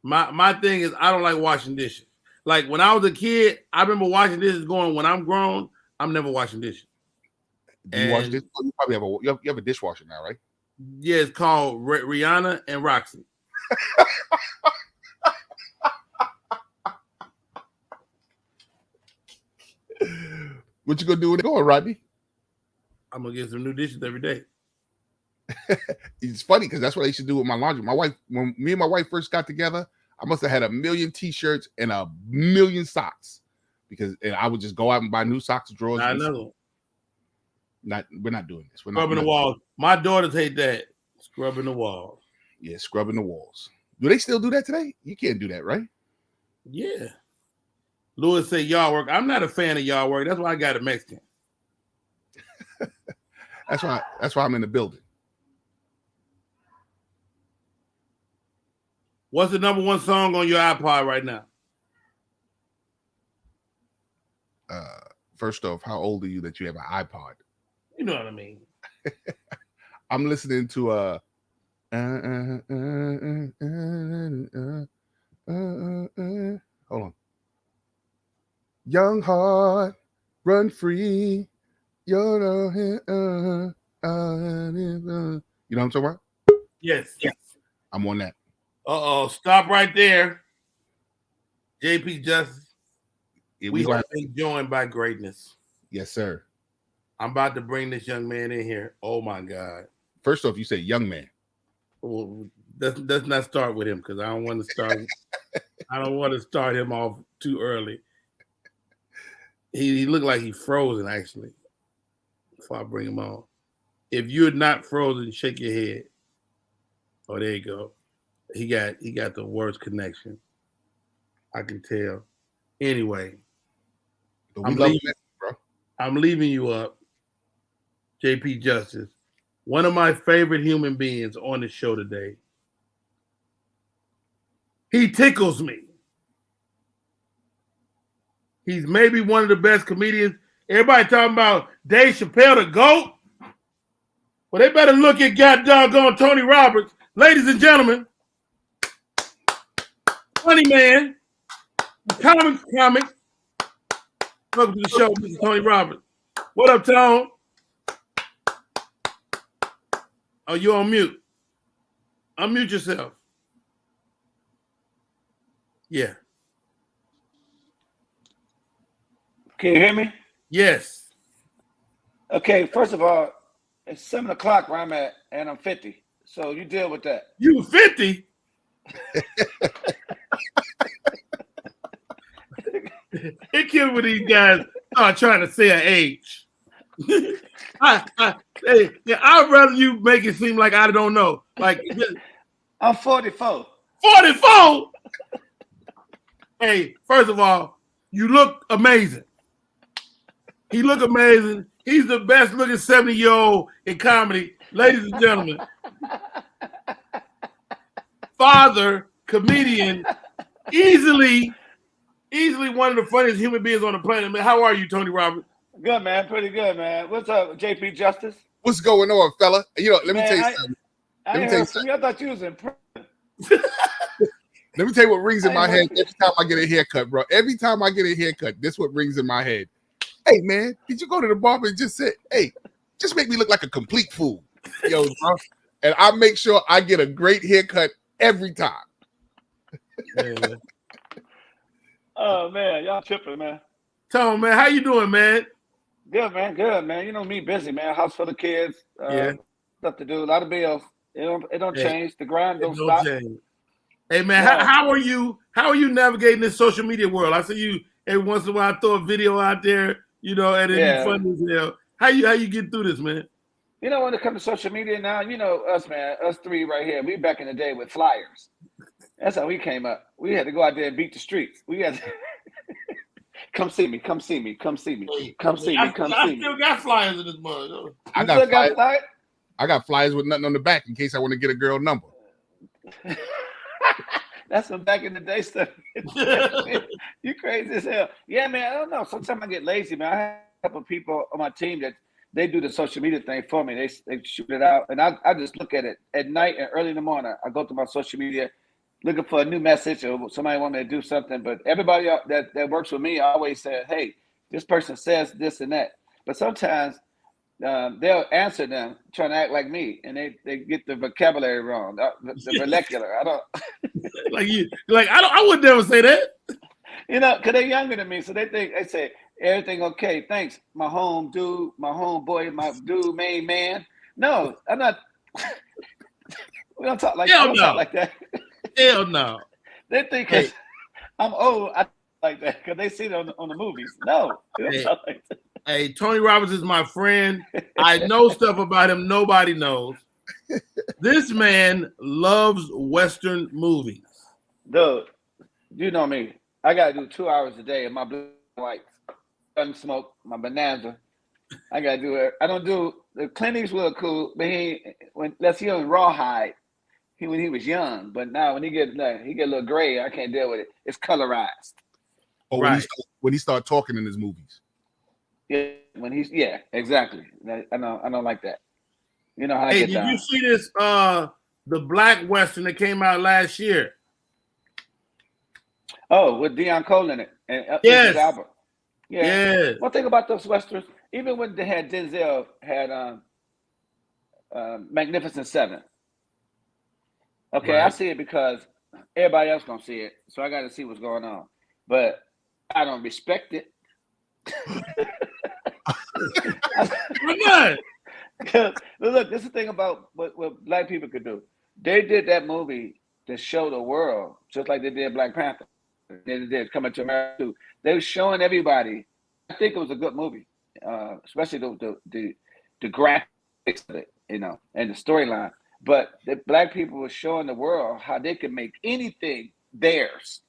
Speaker 2: My thing is I don't like washing dishes. Like when I was a kid, I remember washing dishes going, when I'm grown, I'm never washing dishes.
Speaker 3: Do you wash dishes? You probably have a dishwasher now, right?
Speaker 2: Yeah, it's called Rihanna and Roxy.
Speaker 3: What you gonna do when it going, Rodney?
Speaker 2: I'm gonna get some new dishes every day.
Speaker 3: It's funny because that's what I used to do with my laundry. My wife, when me and my wife first got together, I must have had 1 million t-shirts and 1 million socks and I would just go out and buy new socks, drawers.
Speaker 2: I know.
Speaker 3: We're not doing this. We're
Speaker 2: Scrubbing
Speaker 3: not
Speaker 2: the walls. My daughters hate that. Scrubbing the walls.
Speaker 3: Yeah, scrubbing the walls. Do they still do that today? You can't do that, right?
Speaker 2: Yeah. Louis said yard work. I'm not a fan of yard work. That's why I got a Mexican.
Speaker 3: That's why I'm in the building.
Speaker 2: What's the number one song on your iPod right now?
Speaker 3: First off, how old are you that you have an iPod?
Speaker 2: You know what I mean.
Speaker 3: I'm listening to hold on. Young heart, run free. You know what I'm talking about?
Speaker 2: Yes.
Speaker 3: I'm on that.
Speaker 2: Stop right there. JP Justice.
Speaker 3: Yeah,
Speaker 2: we have been joined by greatness.
Speaker 3: Yes, sir.
Speaker 2: I'm about to bring this young man in here. Oh my God.
Speaker 3: First off, you say young man.
Speaker 2: Well, let's not start with him because I don't want to start. I don't want to start him off too early. He looked like he's frozen actually. Before I bring him on, if you're not frozen, shake your head. Oh, there you go. He got the worst connection. I can tell. Anyway, I'm leaving you up, JP Justice. One of my favorite human beings on the show today. He tickles me. He's maybe one of the best comedians. Everybody talking about Dave Chappelle, the GOAT. Well, they better look at doggone Tony Roberts. Ladies and gentlemen, funny man, comic. Welcome to the show, Mr. Tony Roberts. What up, Tone? Oh, you on mute. Unmute yourself. Yeah.
Speaker 11: Can you hear me?
Speaker 2: Yes.
Speaker 11: Okay, first of all, it's 7 o'clock where I'm at, and I'm 50. So you deal with that.
Speaker 2: You 50? It killed when these guys are trying to say an age. I'd rather you make it seem like I don't know. Like
Speaker 11: I'm 44.
Speaker 2: 44? Hey, first of all, you look amazing. He look amazing. He's the best looking 70-year-old in comedy. Ladies and gentlemen, father, comedian, easily one of the funniest human beings on the planet. Man, how are you, Tony Roberts?
Speaker 11: Good, man. Pretty good, man. What's up, JP Justice?
Speaker 3: What's going on, fella? You know, let me tell you something.
Speaker 11: I thought you was in prison.
Speaker 3: Let me tell you what rings in my head every time I get a haircut, bro. Every time I get a haircut, this is what rings in my head. Hey, man, did you go to the barber and just say, hey, just make me look like a complete fool? Yo, bro. And I make sure I get a great haircut every time.
Speaker 2: Man.
Speaker 11: Oh, man, y'all tripping, man.
Speaker 2: Tom, man, how you doing, man?
Speaker 11: Good, man. Good, man. You know me, busy, man. House full of kids. Stuff to do. A lot of bills. It don't change. The grind don't stop.
Speaker 2: Change. Hey, man, how are you? How are you navigating this social media world? I see you every once in a while. I throw a video out there, you know, and it's funny as hell. How you get through this, man?
Speaker 11: You know, when it comes to social media now, you know us, man. Us three right here. We back in the day with flyers. That's how we came up. We had to go out there and beat the streets. We had to come see me, come see me, come see me, come see me, come see me.
Speaker 2: I still got flyers in this mug.
Speaker 3: I got flyers with nothing on the back in case I want to get a girl number.
Speaker 11: That's some back in the day stuff. You crazy as hell. Yeah, man. I don't know. Sometimes I get lazy, man. I have a couple of people on my team that they do the social media thing for me. They shoot it out, and I just look at it at night and early in the morning. I go through my social media, looking for a new message or somebody want me to do something. But everybody that works with me always says, "Hey, this person says this and that." But sometimes they'll answer them trying to act like me, and they get the vocabulary wrong, the vernacular. I don't I
Speaker 2: would never say that.
Speaker 11: You know, because they're younger than me, so they say, Everything okay? Thanks, my home dude, my homeboy, my dude, main man. No, I'm not. We don't talk like I
Speaker 2: Hell
Speaker 11: don't
Speaker 2: no.
Speaker 11: talk like that.
Speaker 2: Hell no.
Speaker 11: They think
Speaker 2: Hey.
Speaker 11: I'm old. I talk like that because they see it on the movies. No, we don't
Speaker 2: Hey.
Speaker 11: talk like that.
Speaker 2: Hey, Tony Roberts is my friend. I know stuff about him nobody knows. This man loves Western movies.
Speaker 11: Dude, you know me. I gotta do 2 hours a day of my blue and whites. Gun smoke, my bonanza. I gotta do it. I don't do the Clint Eastwood cool, but unless he on rawhide. When he was young, but now when he get a little gray, I can't deal with it. It's colorized.
Speaker 3: Oh,
Speaker 2: Right.
Speaker 3: when he start talking in his movies.
Speaker 11: Yeah, exactly. I don't like that. You know how I
Speaker 2: Hey,
Speaker 11: get
Speaker 2: did
Speaker 11: down.
Speaker 2: you see this? The Black Western that came out last year.
Speaker 11: Oh, with Dion Cole in it and
Speaker 2: Yes.
Speaker 11: Idris Elba. Yeah.
Speaker 2: Yes.
Speaker 11: One thing about those westerns, even when they had Denzel had Magnificent Seven. Okay,
Speaker 2: Right.
Speaker 11: I see it because everybody else gonna see it, so I got to see what's going on. But I don't respect it.
Speaker 2: Why not?
Speaker 11: Because look, this is the thing about what black people could do. They did that movie to show the world, just like they did Black Panther. They did Coming to America too. They were showing everybody. I think it was a good movie, especially the graphics of it, and the storyline. But the black people were showing the world how they can make anything theirs.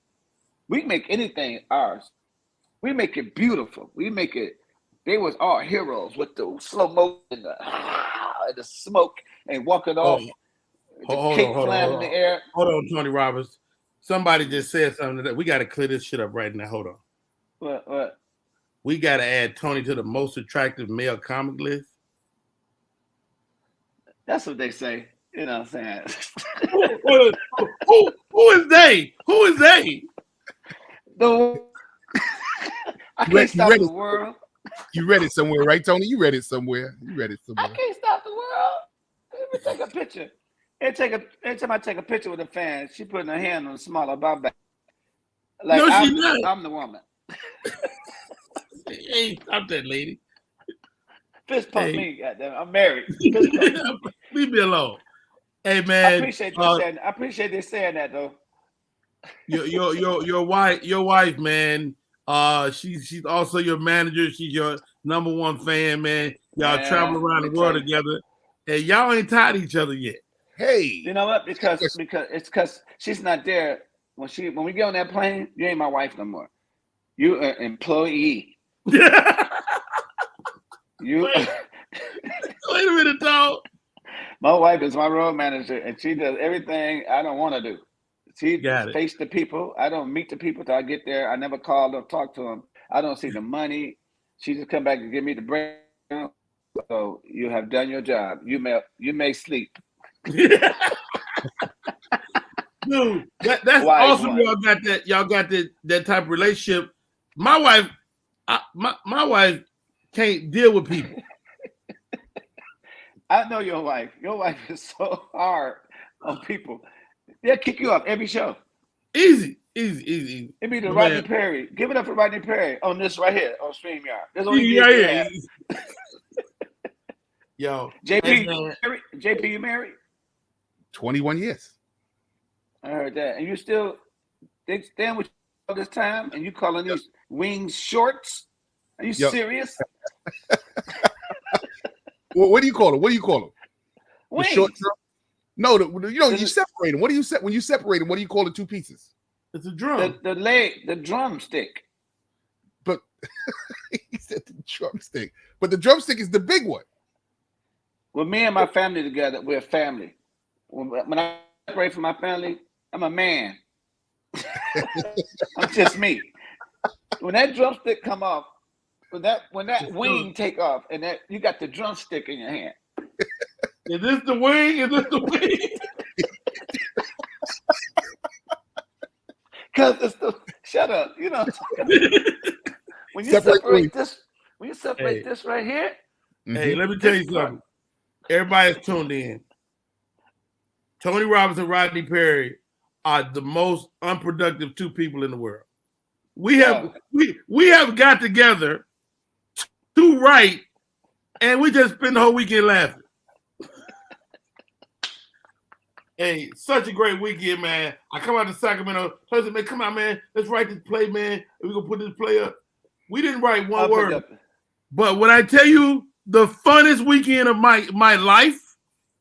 Speaker 11: We make anything ours. We make it beautiful. We make it. They was all heroes with the slow motion and the smoke and walking off.
Speaker 2: Hold
Speaker 11: Cake
Speaker 2: on,
Speaker 11: flying in the air.
Speaker 2: Hold on, Tony Roberts. Somebody just said something that we got to clear this shit up right now. Hold on.
Speaker 11: What?
Speaker 2: We got to add Tony to the most attractive male comic list.
Speaker 11: That's what they say. You know what I'm saying?
Speaker 2: Who is they? Who is they?
Speaker 11: I can't stop the world.
Speaker 3: You read it somewhere, right, Tony? You read it somewhere.
Speaker 11: I can't stop the world. Let me take a picture. Every time I take a picture with a fan, she putting her hand on the small of my back. Like
Speaker 2: No, she's not.
Speaker 11: I'm the woman.
Speaker 2: Hey, stop that, lady.
Speaker 11: Fist pump
Speaker 2: Hey.
Speaker 11: me, goddamn. I'm married. Fist pump me.
Speaker 2: Leave me alone. Hey,
Speaker 11: I
Speaker 2: man.
Speaker 11: appreciate they saying that though.
Speaker 2: Your wife, man. She's also your manager. She's your number one fan, man. Y'all travel around the world together, and y'all ain't tied to each other yet.
Speaker 3: Hey,
Speaker 11: you know what? Because she's not there when we get on that plane. You ain't my wife no more. You an employee. You
Speaker 2: wait a minute, dog.
Speaker 11: My wife is my road manager, and she does everything I don't want to do. She face the people. I don't meet the people till I get there. I never call or talk to them. I don't see the money. She just come back and give me the breakdown. So you have done your job. You may sleep.
Speaker 2: Dude, that's awesome. Y'all got that. Y'all got that type of relationship. My wife, my wife can't deal with people.
Speaker 11: I know your wife. Your wife is so hard on people. They'll kick you off every show.
Speaker 2: Easy.
Speaker 11: It be the Rodney Perry. Give it up for Rodney Perry on this right here on StreamYard. There's only
Speaker 2: Yo,
Speaker 11: JP, you married?
Speaker 3: 21 years.
Speaker 11: I heard that. And you still they stand with you all this time, and you calling these wings shorts? Are you serious?
Speaker 3: What do you call them? What do you call them?
Speaker 11: Wings.
Speaker 3: The short drum? No, you separate them. When you separate them, what do you call the two pieces?
Speaker 2: It's a drum.
Speaker 11: The drumstick.
Speaker 3: But he said the drumstick. But the drumstick is the big one.
Speaker 11: When me and my family together, we're a family. When I separate from my family, I'm a man. I'm just me. When that drumstick come off, when that wing take off, and that you got the drumstick in your hand.
Speaker 2: Is this the wing? Is this the wing?
Speaker 11: Because it's the shut up. You know. When you separate this right here.
Speaker 2: Hey, let me tell you something. Everybody's tuned in. Tony Roberts and Rodney Perry are the most unproductive two people in the world. we have got together to write, and we just spent the whole weekend laughing. Hey, such a great weekend, man. I come out to Sacramento. So I said, man, come on, man. Let's write this play, man. We're going to put this play up. We didn't write one word. But when I tell you the funnest weekend of my life.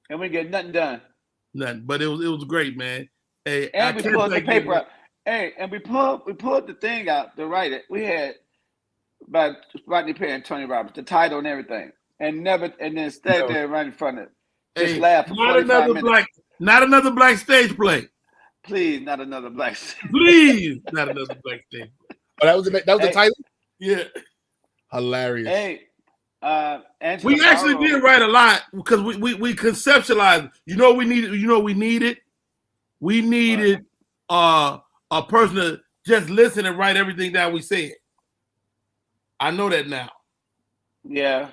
Speaker 11: And we get nothing done.
Speaker 2: Nothing. But it was great, man. Hey,
Speaker 11: and we pulled the paper out. Hey, and we pulled the thing out to write it. We had by Rodney Perry and Tony Roberts, the title and everything. And then stayed there right in front of it. Just laugh for 45 minutes.
Speaker 2: Not another black stage play.
Speaker 11: Please, not another black stage.
Speaker 2: Please, not another black stage.
Speaker 3: Oh, that was the title?
Speaker 2: Yeah.
Speaker 3: Hilarious.
Speaker 11: Hey,
Speaker 2: we actually did write a lot because we conceptualized. You know we needed a person to just listen and write everything down we said. I know that now.
Speaker 11: Yeah.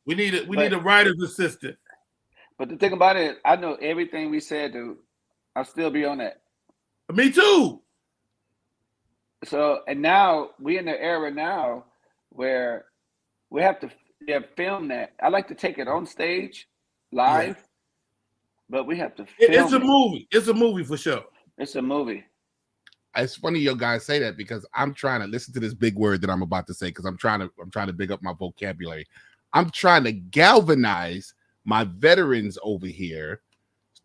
Speaker 2: We need a writer's assistant.
Speaker 11: But the thing about it, I know everything we said, dude. I'll still be on that.
Speaker 2: Me too.
Speaker 11: So, and now we in the era now where we have to film that. I like to take it on stage, live, but we have to film
Speaker 2: It's a movie. It's a movie for sure.
Speaker 11: It's a movie.
Speaker 3: It's funny you guys say that because I'm trying to listen to this big word that I'm about to say because I'm trying to big up my vocabulary. I'm trying to galvanize my veterans over here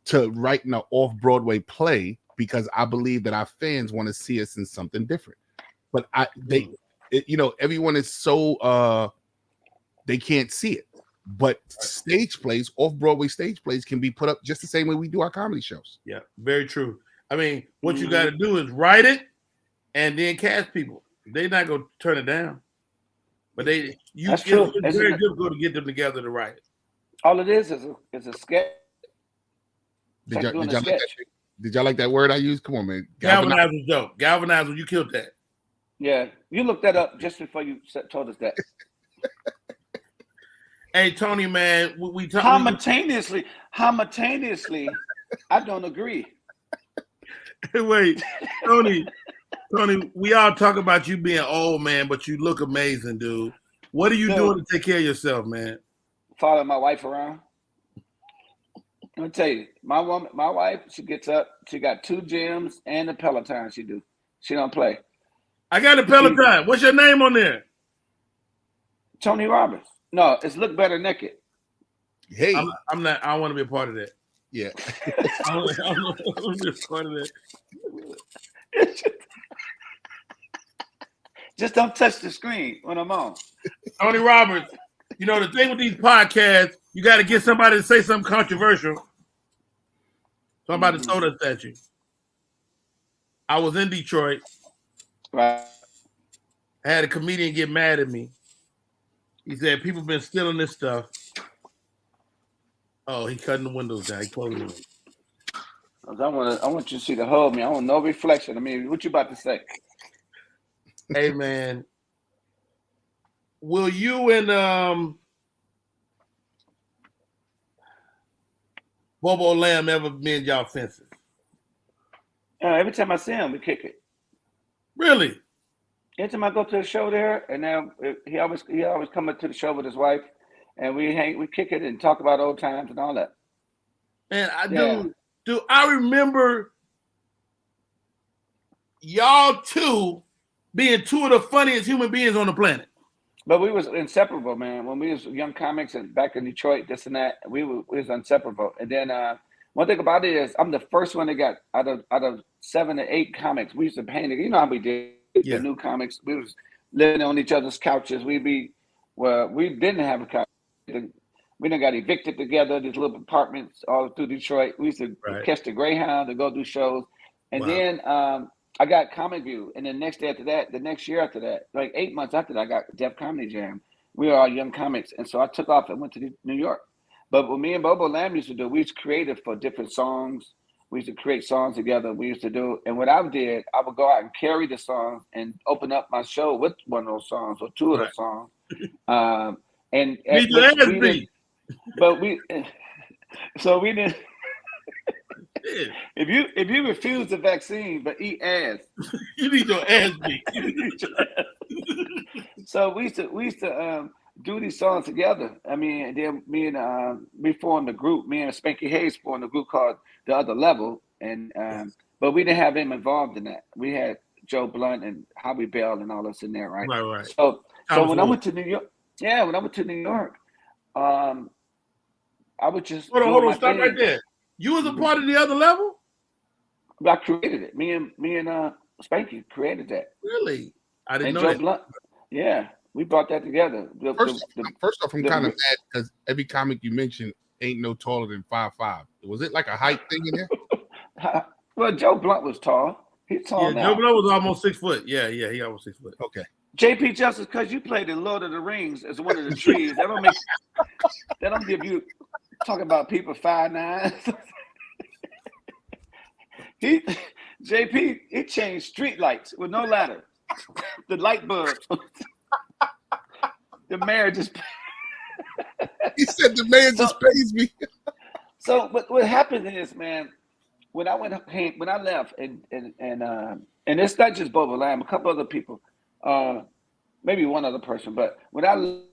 Speaker 3: to write an off-Broadway play because I believe that our fans want to see us in something different. But everyone is so they can't see it. But stage plays, off-Broadway stage plays can be put up just the same way we do our comedy shows.
Speaker 2: Yeah, very true. I mean, what you got to do is write it and then cast people. They're not going to turn it down. But it's very difficult to get them together to write it.
Speaker 11: All it is a sketch.
Speaker 3: Did y'all like that word I used? Come on, man.
Speaker 2: Galvanize was dope. Galvanize, you killed that.
Speaker 11: Yeah, you looked that up just before you told us that.
Speaker 2: Hey, Tony, man, we talk
Speaker 11: simultaneously. I don't agree.
Speaker 2: Wait, Tony, we all talk about you being old, man, but you look amazing, dude. What are you doing to take care of yourself, man?
Speaker 11: Follow my wife around. Let me tell you, my wife, she gets up. She got 2 gyms and a Peloton. She don't play.
Speaker 2: I got a Peloton. What's your name on there?
Speaker 11: Tony Roberts. No, it's Look Better Naked.
Speaker 3: Hey,
Speaker 2: I'm not. I don't want to be a part of that.
Speaker 3: Yeah,
Speaker 2: I don't want to be a part of that.
Speaker 11: Just don't touch the screen when I'm on.
Speaker 2: Tony Roberts. You know, the thing with these podcasts, you got to get somebody to say something controversial. So I'm about to throw this at you. I was in Detroit.
Speaker 11: Right.
Speaker 2: I had a comedian get mad at me. He said, people been stealing this stuff. Oh, he cutting the windows down. He closing them.
Speaker 11: I want you to see the whole me. I want no reflection. I mean, what you about to say?
Speaker 2: Hey, man. Will you and Bobo Lamb ever mend y'all fences?
Speaker 11: Every time I see him, we kick it.
Speaker 2: Really?
Speaker 11: Every time I go to the show there, and then he always come up to the show with his wife, and we kick it and talk about old times and all that.
Speaker 2: Man, I remember y'all two being 2 of the funniest human beings on the planet.
Speaker 11: But we was inseparable, man. When we was young comics and back in Detroit, this and that, we was inseparable. And then one thing about it is I'm the first one that got out of 7 to 8 comics. We used to paint it. You know how we did the new comics. We was living on each other's couches. We didn't have a couch. We done got evicted together, these little apartments all through Detroit. We used to catch the Greyhound to go do shows. And then I got Comic View, and the next day after that, the next year after that, like 8 months after that, I got Def Comedy Jam. We were all young comics, and so I took off and went to New York. But what me and Bobo Lamb used to do, we was creative for different songs. We used to create songs together. We used to do, and what I did, I would go out and carry the song and open up my show with one of those songs or 2 of those songs. So we didn't. If you refuse the vaccine but eat ass,
Speaker 2: you need your ass beat.
Speaker 11: So we used to do these songs together. I mean, and then we formed a group. Me and Spanky Hayes formed a group called The Other Level, and but we didn't have him involved in that. We had Joe Blunt and Howie Bell and all us in there, right?
Speaker 2: Right.
Speaker 11: So when I went to New York, I would just
Speaker 2: hold on, stop right there. You was a part of The Other Level?
Speaker 11: I created it. Me and Spanky created that.
Speaker 2: Really? I didn't know
Speaker 11: Joe
Speaker 2: that.
Speaker 11: Blunt, yeah, we brought that together.
Speaker 3: First off, I'm kind of mad because every comic you mentioned ain't no taller than 5'5". Was it like a height thing in there?
Speaker 11: Well, Joe Blunt was tall. He's tall now.
Speaker 2: Joe Blunt was almost 6 foot. Yeah, he almost 6 foot.
Speaker 3: Okay.
Speaker 11: JP Justice, because you played in Lord of the Rings as one of the trees, that don't give you talking about people 5'9". He changed street lights with no ladder. The light bulbs. The mayor just
Speaker 3: he said the mayor just pays me.
Speaker 11: So but what happened is, man, when I left and it's not just Bobo Lamb, a couple other people, maybe one other person, but when I left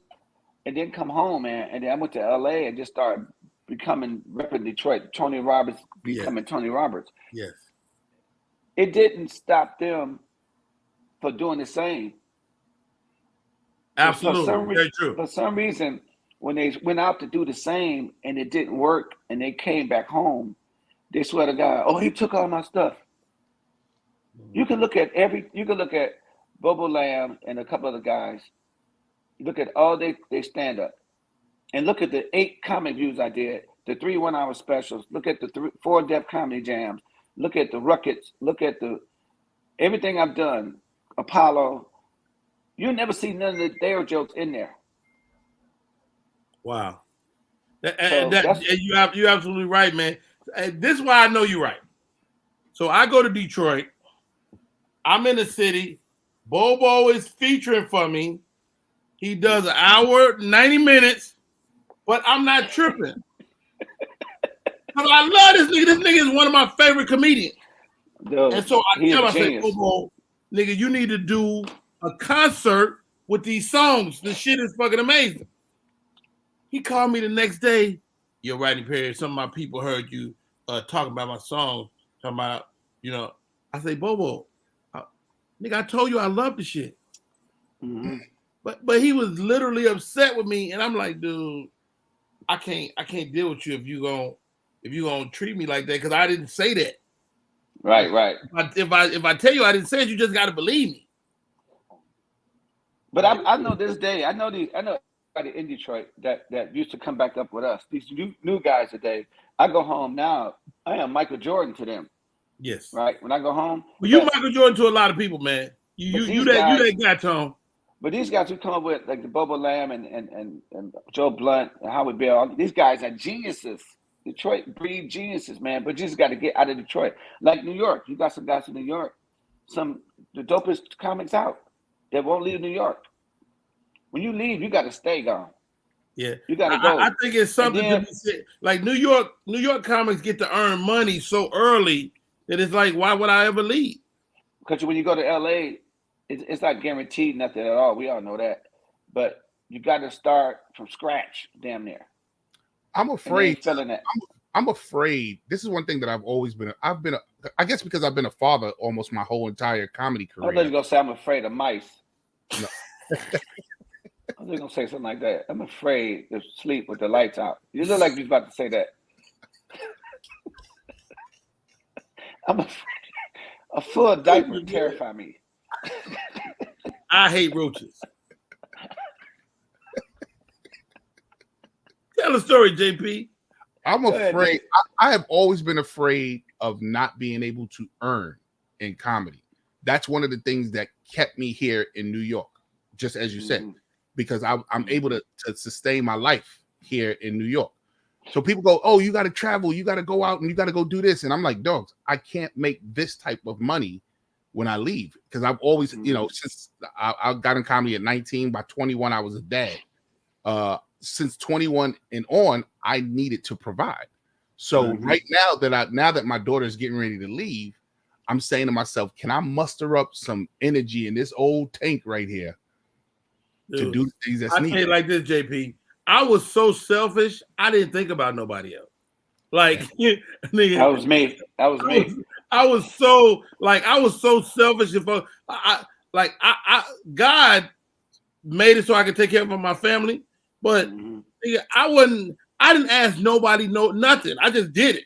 Speaker 11: and then come home, man, and then I went to LA and just started repping Detroit, Tony Roberts becoming Tony Roberts.
Speaker 2: Yes.
Speaker 11: It didn't stop them for doing the same.
Speaker 2: Absolutely. Very true.
Speaker 11: For some reason, when they went out to do the same and it didn't work and they came back home, they swear to God, oh, he took all my stuff. You can look at Bobo Lamb and a couple other guys. Look at all they stand up. And look at the 8 comic views I did, the 3 1-hour specials. Look at the 4 Def Comedy Jams. Look at the Ruckets. Look at everything I've done. Apollo. You'll never see none of their jokes in there.
Speaker 2: Wow. You're absolutely right, man. And this is why I know you're right. So I go to Detroit. I'm in the city. Bobo is featuring for me. He does an hour, 90 minutes, but I'm not tripping. I love this nigga. This nigga is one of my favorite comedians. Dude, and so I tell him, I say, Bobo, nigga, you need to do a concert with these songs. This shit is fucking amazing. He called me the next day. Yo, Rodney Perry, some of my people heard you talking about my song. Talking about, I say, Bobo, nigga, I told you I love the shit.
Speaker 11: Mm-hmm.
Speaker 2: But he was literally upset with me, and I'm like, dude, I can't deal with you if you gonna treat me like that, because I didn't say that.
Speaker 11: Right.
Speaker 2: If I tell you I didn't say it, you just gotta believe me.
Speaker 11: But I know this day. I know everybody in Detroit that used to come back up with us. These new guys today. I go home now. I am Michael Jordan to them.
Speaker 2: Yes.
Speaker 11: Right. When I go home.
Speaker 2: Well, you Michael Jordan to a lot of people, man. You that guy, Tom.
Speaker 11: But these guys who come up with like the Bobo Lamb and Joe Blunt and Howie Bell, these guys are geniuses. Detroit breed geniuses, man. But you just got to get out of Detroit. Like New York, you got some guys in New York, the dopest comics out that won't leave New York. When you leave, you got to stay gone.
Speaker 2: Yeah,
Speaker 11: you got to go.
Speaker 2: I think it's something to be said. Like New York comics get to earn money so early that it's like, why would I ever leave?
Speaker 11: Because when you go to LA, it's not guaranteed nothing at all. We all know that. But you got to start from scratch, damn near.
Speaker 3: I'm afraid.
Speaker 11: Feeling that.
Speaker 3: I'm afraid. This is one thing that I've always been. I guess because I've been a father almost my whole entire comedy career.
Speaker 11: I thought you were going to say I'm afraid of mice.
Speaker 3: No.
Speaker 11: I was going to say something like that. I'm afraid to sleep with the lights out. You look like you're about to say that. I'm afraid. A full diaper terrify me.
Speaker 2: I hate roaches. Tell a story, JP.
Speaker 3: I'm afraid. I have always been afraid of not being able to earn in comedy. That's one of the things that kept me here in New York, just as you said, because I'm able to sustain my life here in New York. So people go, oh, you got to travel, you got to go out and you got to go do this. And I'm like, dogs, I can't make this type of money when I leave, because I've always, since I got in comedy at 19, by 21, I was a dad. Since 21 and on, I needed to provide. So right now that my daughter is getting ready to leave, I'm saying to myself, can I muster up some energy in this old tank right here to do things that's
Speaker 2: I
Speaker 3: needed?
Speaker 2: say it like this, JP. I was so selfish, I didn't think about nobody else. Like, nigga,
Speaker 11: That was me. That was me.
Speaker 2: I was so selfish. If God made it so I could take care of my family, but nigga, I didn't ask nobody nothing. I just did it.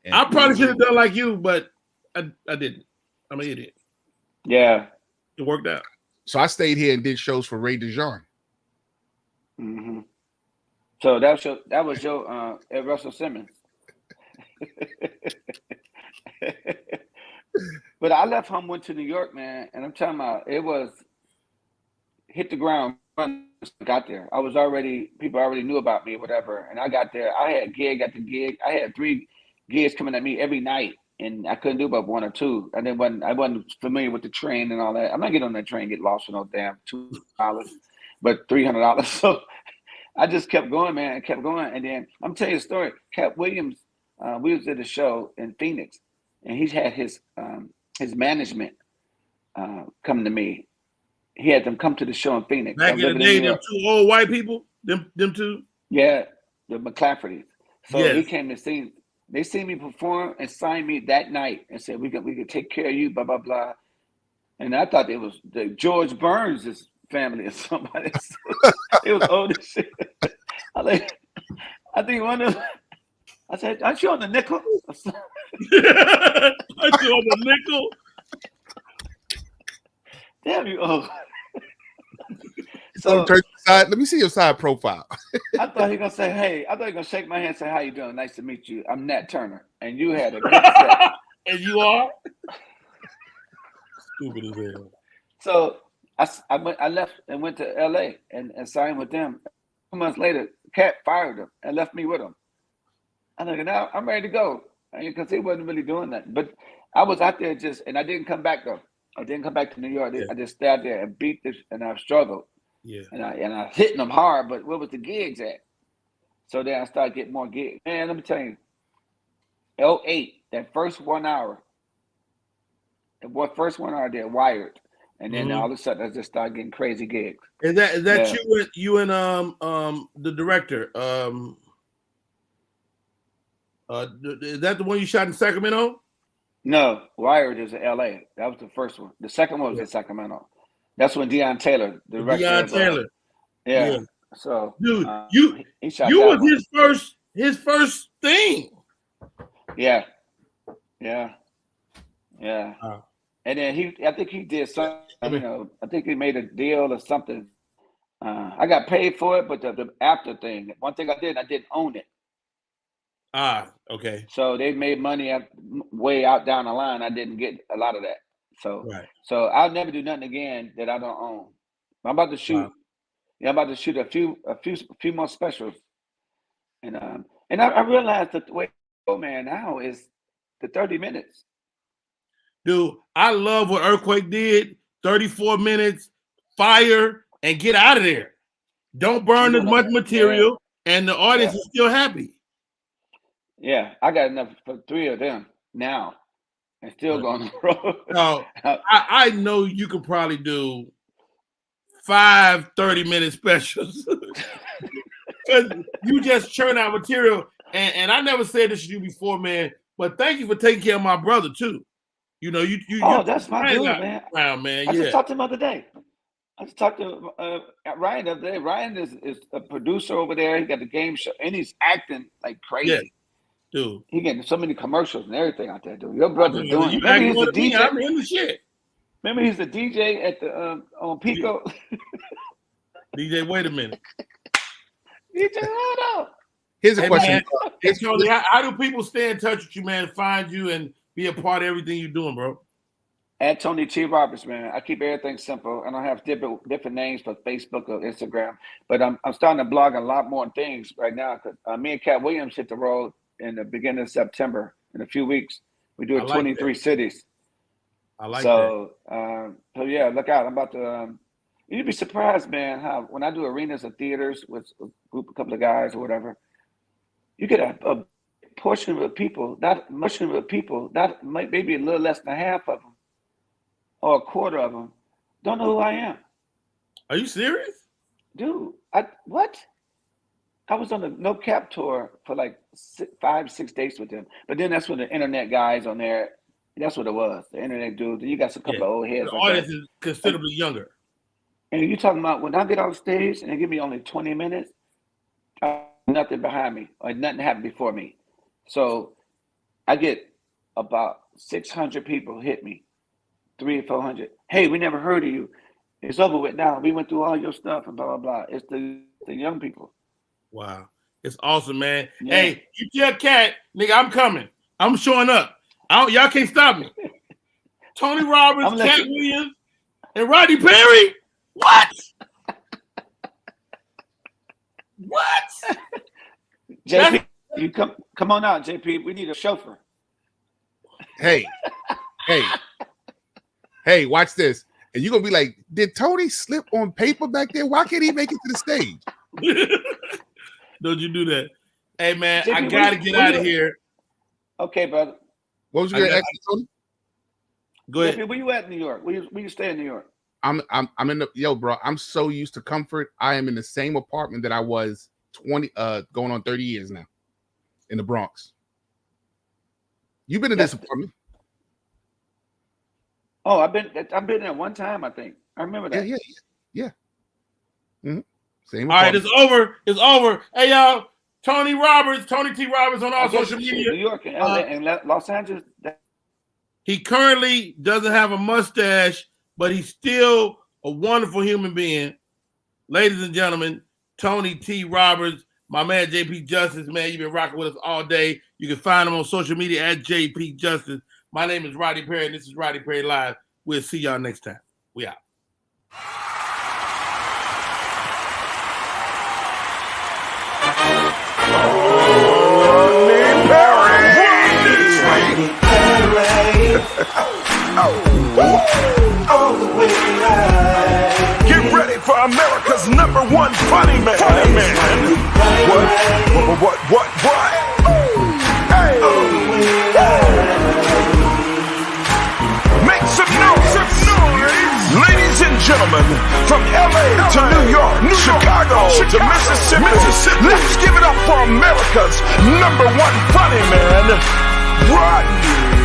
Speaker 2: I probably should have done like you, but I didn't. I'm an idiot.
Speaker 11: Yeah.
Speaker 2: It worked out.
Speaker 3: So I stayed here and did shows for Ray DeJean.
Speaker 11: So that was your Russell Simmons. But I left home, went to New York, man, and I'm talking about it was hit the ground running. Got there. People already knew about me or whatever, and I got there. I had gig after gig. I had 3 gigs coming at me every night, and I couldn't do about 1 or 2. And then I wasn't familiar with the train and all that. I'm not getting on that train, get lost for no damn $2, but $300. So I just kept going, man, kept going. And then I'm telling you a story. Cat Williams, we was at a show in Phoenix, and he's had his management come to me. He had them come to the show in Phoenix.
Speaker 2: Back in the day, them 2 old white people, them 2.
Speaker 11: Yeah, the McClaffertys. So
Speaker 2: yes.
Speaker 11: He came to see. They seen me perform and signed me that night and said we could take care of you, blah blah blah. And I thought it was the George Burns' family or somebody. It was old as shit. I think one of them, I said, "Aren't you on the nickel?"
Speaker 2: Aren't you on the nickel?
Speaker 11: Damn you! Oh.
Speaker 3: So let me see your side profile.
Speaker 11: I thought he gonna say, "Hey," I thought he gonna shake my hand, and say, "How you doing? Nice to meet you. I'm Nat Turner, and you had a good set."
Speaker 2: And you are stupid as hell.
Speaker 11: So I left and went to LA and signed with them. 2 months later, Cat fired him and left me with him. I'm like, now I'm ready to go because he wasn't really doing that. But I was out there and I didn't come back though. I didn't come back to New York. I just stayed there and beat this, and I struggled.
Speaker 2: Yeah.
Speaker 11: And I was hitting them hard, but where was the gigs at? So then I started getting more gigs. Man, let me tell you, 08, that first 1 hour, I did Wired, and then all of a sudden I just started getting crazy gigs.
Speaker 2: Is that you and the director? Is that the one you shot in Sacramento?
Speaker 11: No, Wired is in LA. That was the first one. The second one was in Sacramento. That's when Deion Taylor, the director.
Speaker 2: Deion Taylor.
Speaker 11: Yeah. So,
Speaker 2: dude, you was his first thing.
Speaker 11: Yeah. And then I think he did something. I think he made a deal or something. I got paid for it, but the after thing, one thing I didn't own it.
Speaker 2: Okay.
Speaker 11: So they made money way out down the line. I didn't get a lot of that. So I'll never do nothing again that I don't own. I'm about to shoot. Wow. Yeah, I'm about to shoot a few more specials. And I realized that the way man now is the 30 minutes.
Speaker 2: Dude, I love what Earthquake did. 34 minutes, fire, and get out of there. Don't burn as much material, and the audience is still happy.
Speaker 11: Yeah, I got enough for 3 of them now, and still going on the road.
Speaker 2: No, I know you could probably do 5 30-minute specials because you just churn out material. And I never said this to you before, man. But thank you for taking care of my brother too. You know, you. Oh,
Speaker 11: that's my dude, man.
Speaker 2: Around, man.
Speaker 11: I just talked to him the other day. I just talked to Ryan the other day. Ryan is a producer over there. He got the game show, and he's acting like crazy. Yeah.
Speaker 2: Dude,
Speaker 11: he getting so many commercials and everything out there, dude. Your brother's doing.
Speaker 2: You
Speaker 11: Remember he's the DJ.
Speaker 2: I'm in the shit.
Speaker 11: Remember he's the DJ at the on Pico.
Speaker 2: DJ, wait a minute.
Speaker 11: DJ, hold up.
Speaker 3: Here's a question.
Speaker 2: Hey, Tony, how do people stay in touch with you, man? Find you and be a part of everything you're doing, bro.
Speaker 11: At Tony T. Roberts, man. I keep everything simple. I don't have different names for Facebook or Instagram, but I'm starting to blog a lot more things right now because me and Cat Williams hit the road in the beginning of September. In a few weeks, we do it 23 cities.
Speaker 2: I like that.
Speaker 11: So yeah, look out. I'm about to. You'd be surprised, man, how when I do arenas or theaters with a couple of guys or whatever, You get a portion of the people, not maybe a little less than half of them, or a quarter of them, don't know who I am.
Speaker 2: Are you serious?
Speaker 11: Dude, what? I was on the No Cap tour for like 5-6 days with them. But then that's when the internet guys on there, that's what it was. The internet dudes. And you got a couple of old heads.
Speaker 2: The audience is considerably younger.
Speaker 11: And you talking about when I get off stage and they give me only 20 minutes, nothing behind me or nothing happened before me. So I get about 600 people hit me, 300 or 400. Hey, we never heard of you. It's over with now. We went through all your stuff and blah, blah, blah. It's the young people.
Speaker 2: Wow. It's awesome, man.
Speaker 11: Yeah.
Speaker 2: Hey, you tell Cat, nigga, I'm coming. I'm showing up. Y'all can't stop me. Tony Roberts, Cat Williams, and Rodney Perry? What? What?
Speaker 11: JP, you come on out, JP. We need a chauffeur.
Speaker 3: Hey, watch this. And you're going to be like, did Tony slip on paper back there? Why can't he make it to the stage?
Speaker 2: Don't you do that. Hey, man,
Speaker 11: JP,
Speaker 2: I got to get out of here.
Speaker 11: Okay, brother.
Speaker 3: What was you going to ask me, Tony?
Speaker 2: Go ahead.
Speaker 11: JP, where you at in New York? Where you stay in New York?
Speaker 3: I'm in the, bro, I'm so used to comfort. I am in the same apartment that I was going on 30 years now in the Bronx. You've been in this apartment.
Speaker 11: Oh, I've been there one time, I think. I remember that.
Speaker 3: Yeah. Mm-hmm. Same.
Speaker 2: All right, it's over. It's over. Hey, y'all, Tony T. Roberts on all social media.
Speaker 11: New York and LA and Los Angeles.
Speaker 2: He currently doesn't have a mustache, but he's still a wonderful human being. Ladies and gentlemen, Tony T. Roberts, my man JP Justice, man, you've been rocking with us all day. You can find him on social media at JP Justice. My name is Rodney Perry, and this is Rodney Perry Live. We'll see y'all next time. We out.
Speaker 1: Get ready for America's #1 funny man. What? Hey. Make some noise. Ladies and gentlemen, from LA to New York, Chicago to Mississippi, let's give it up for America's #1 funny man, Rodney.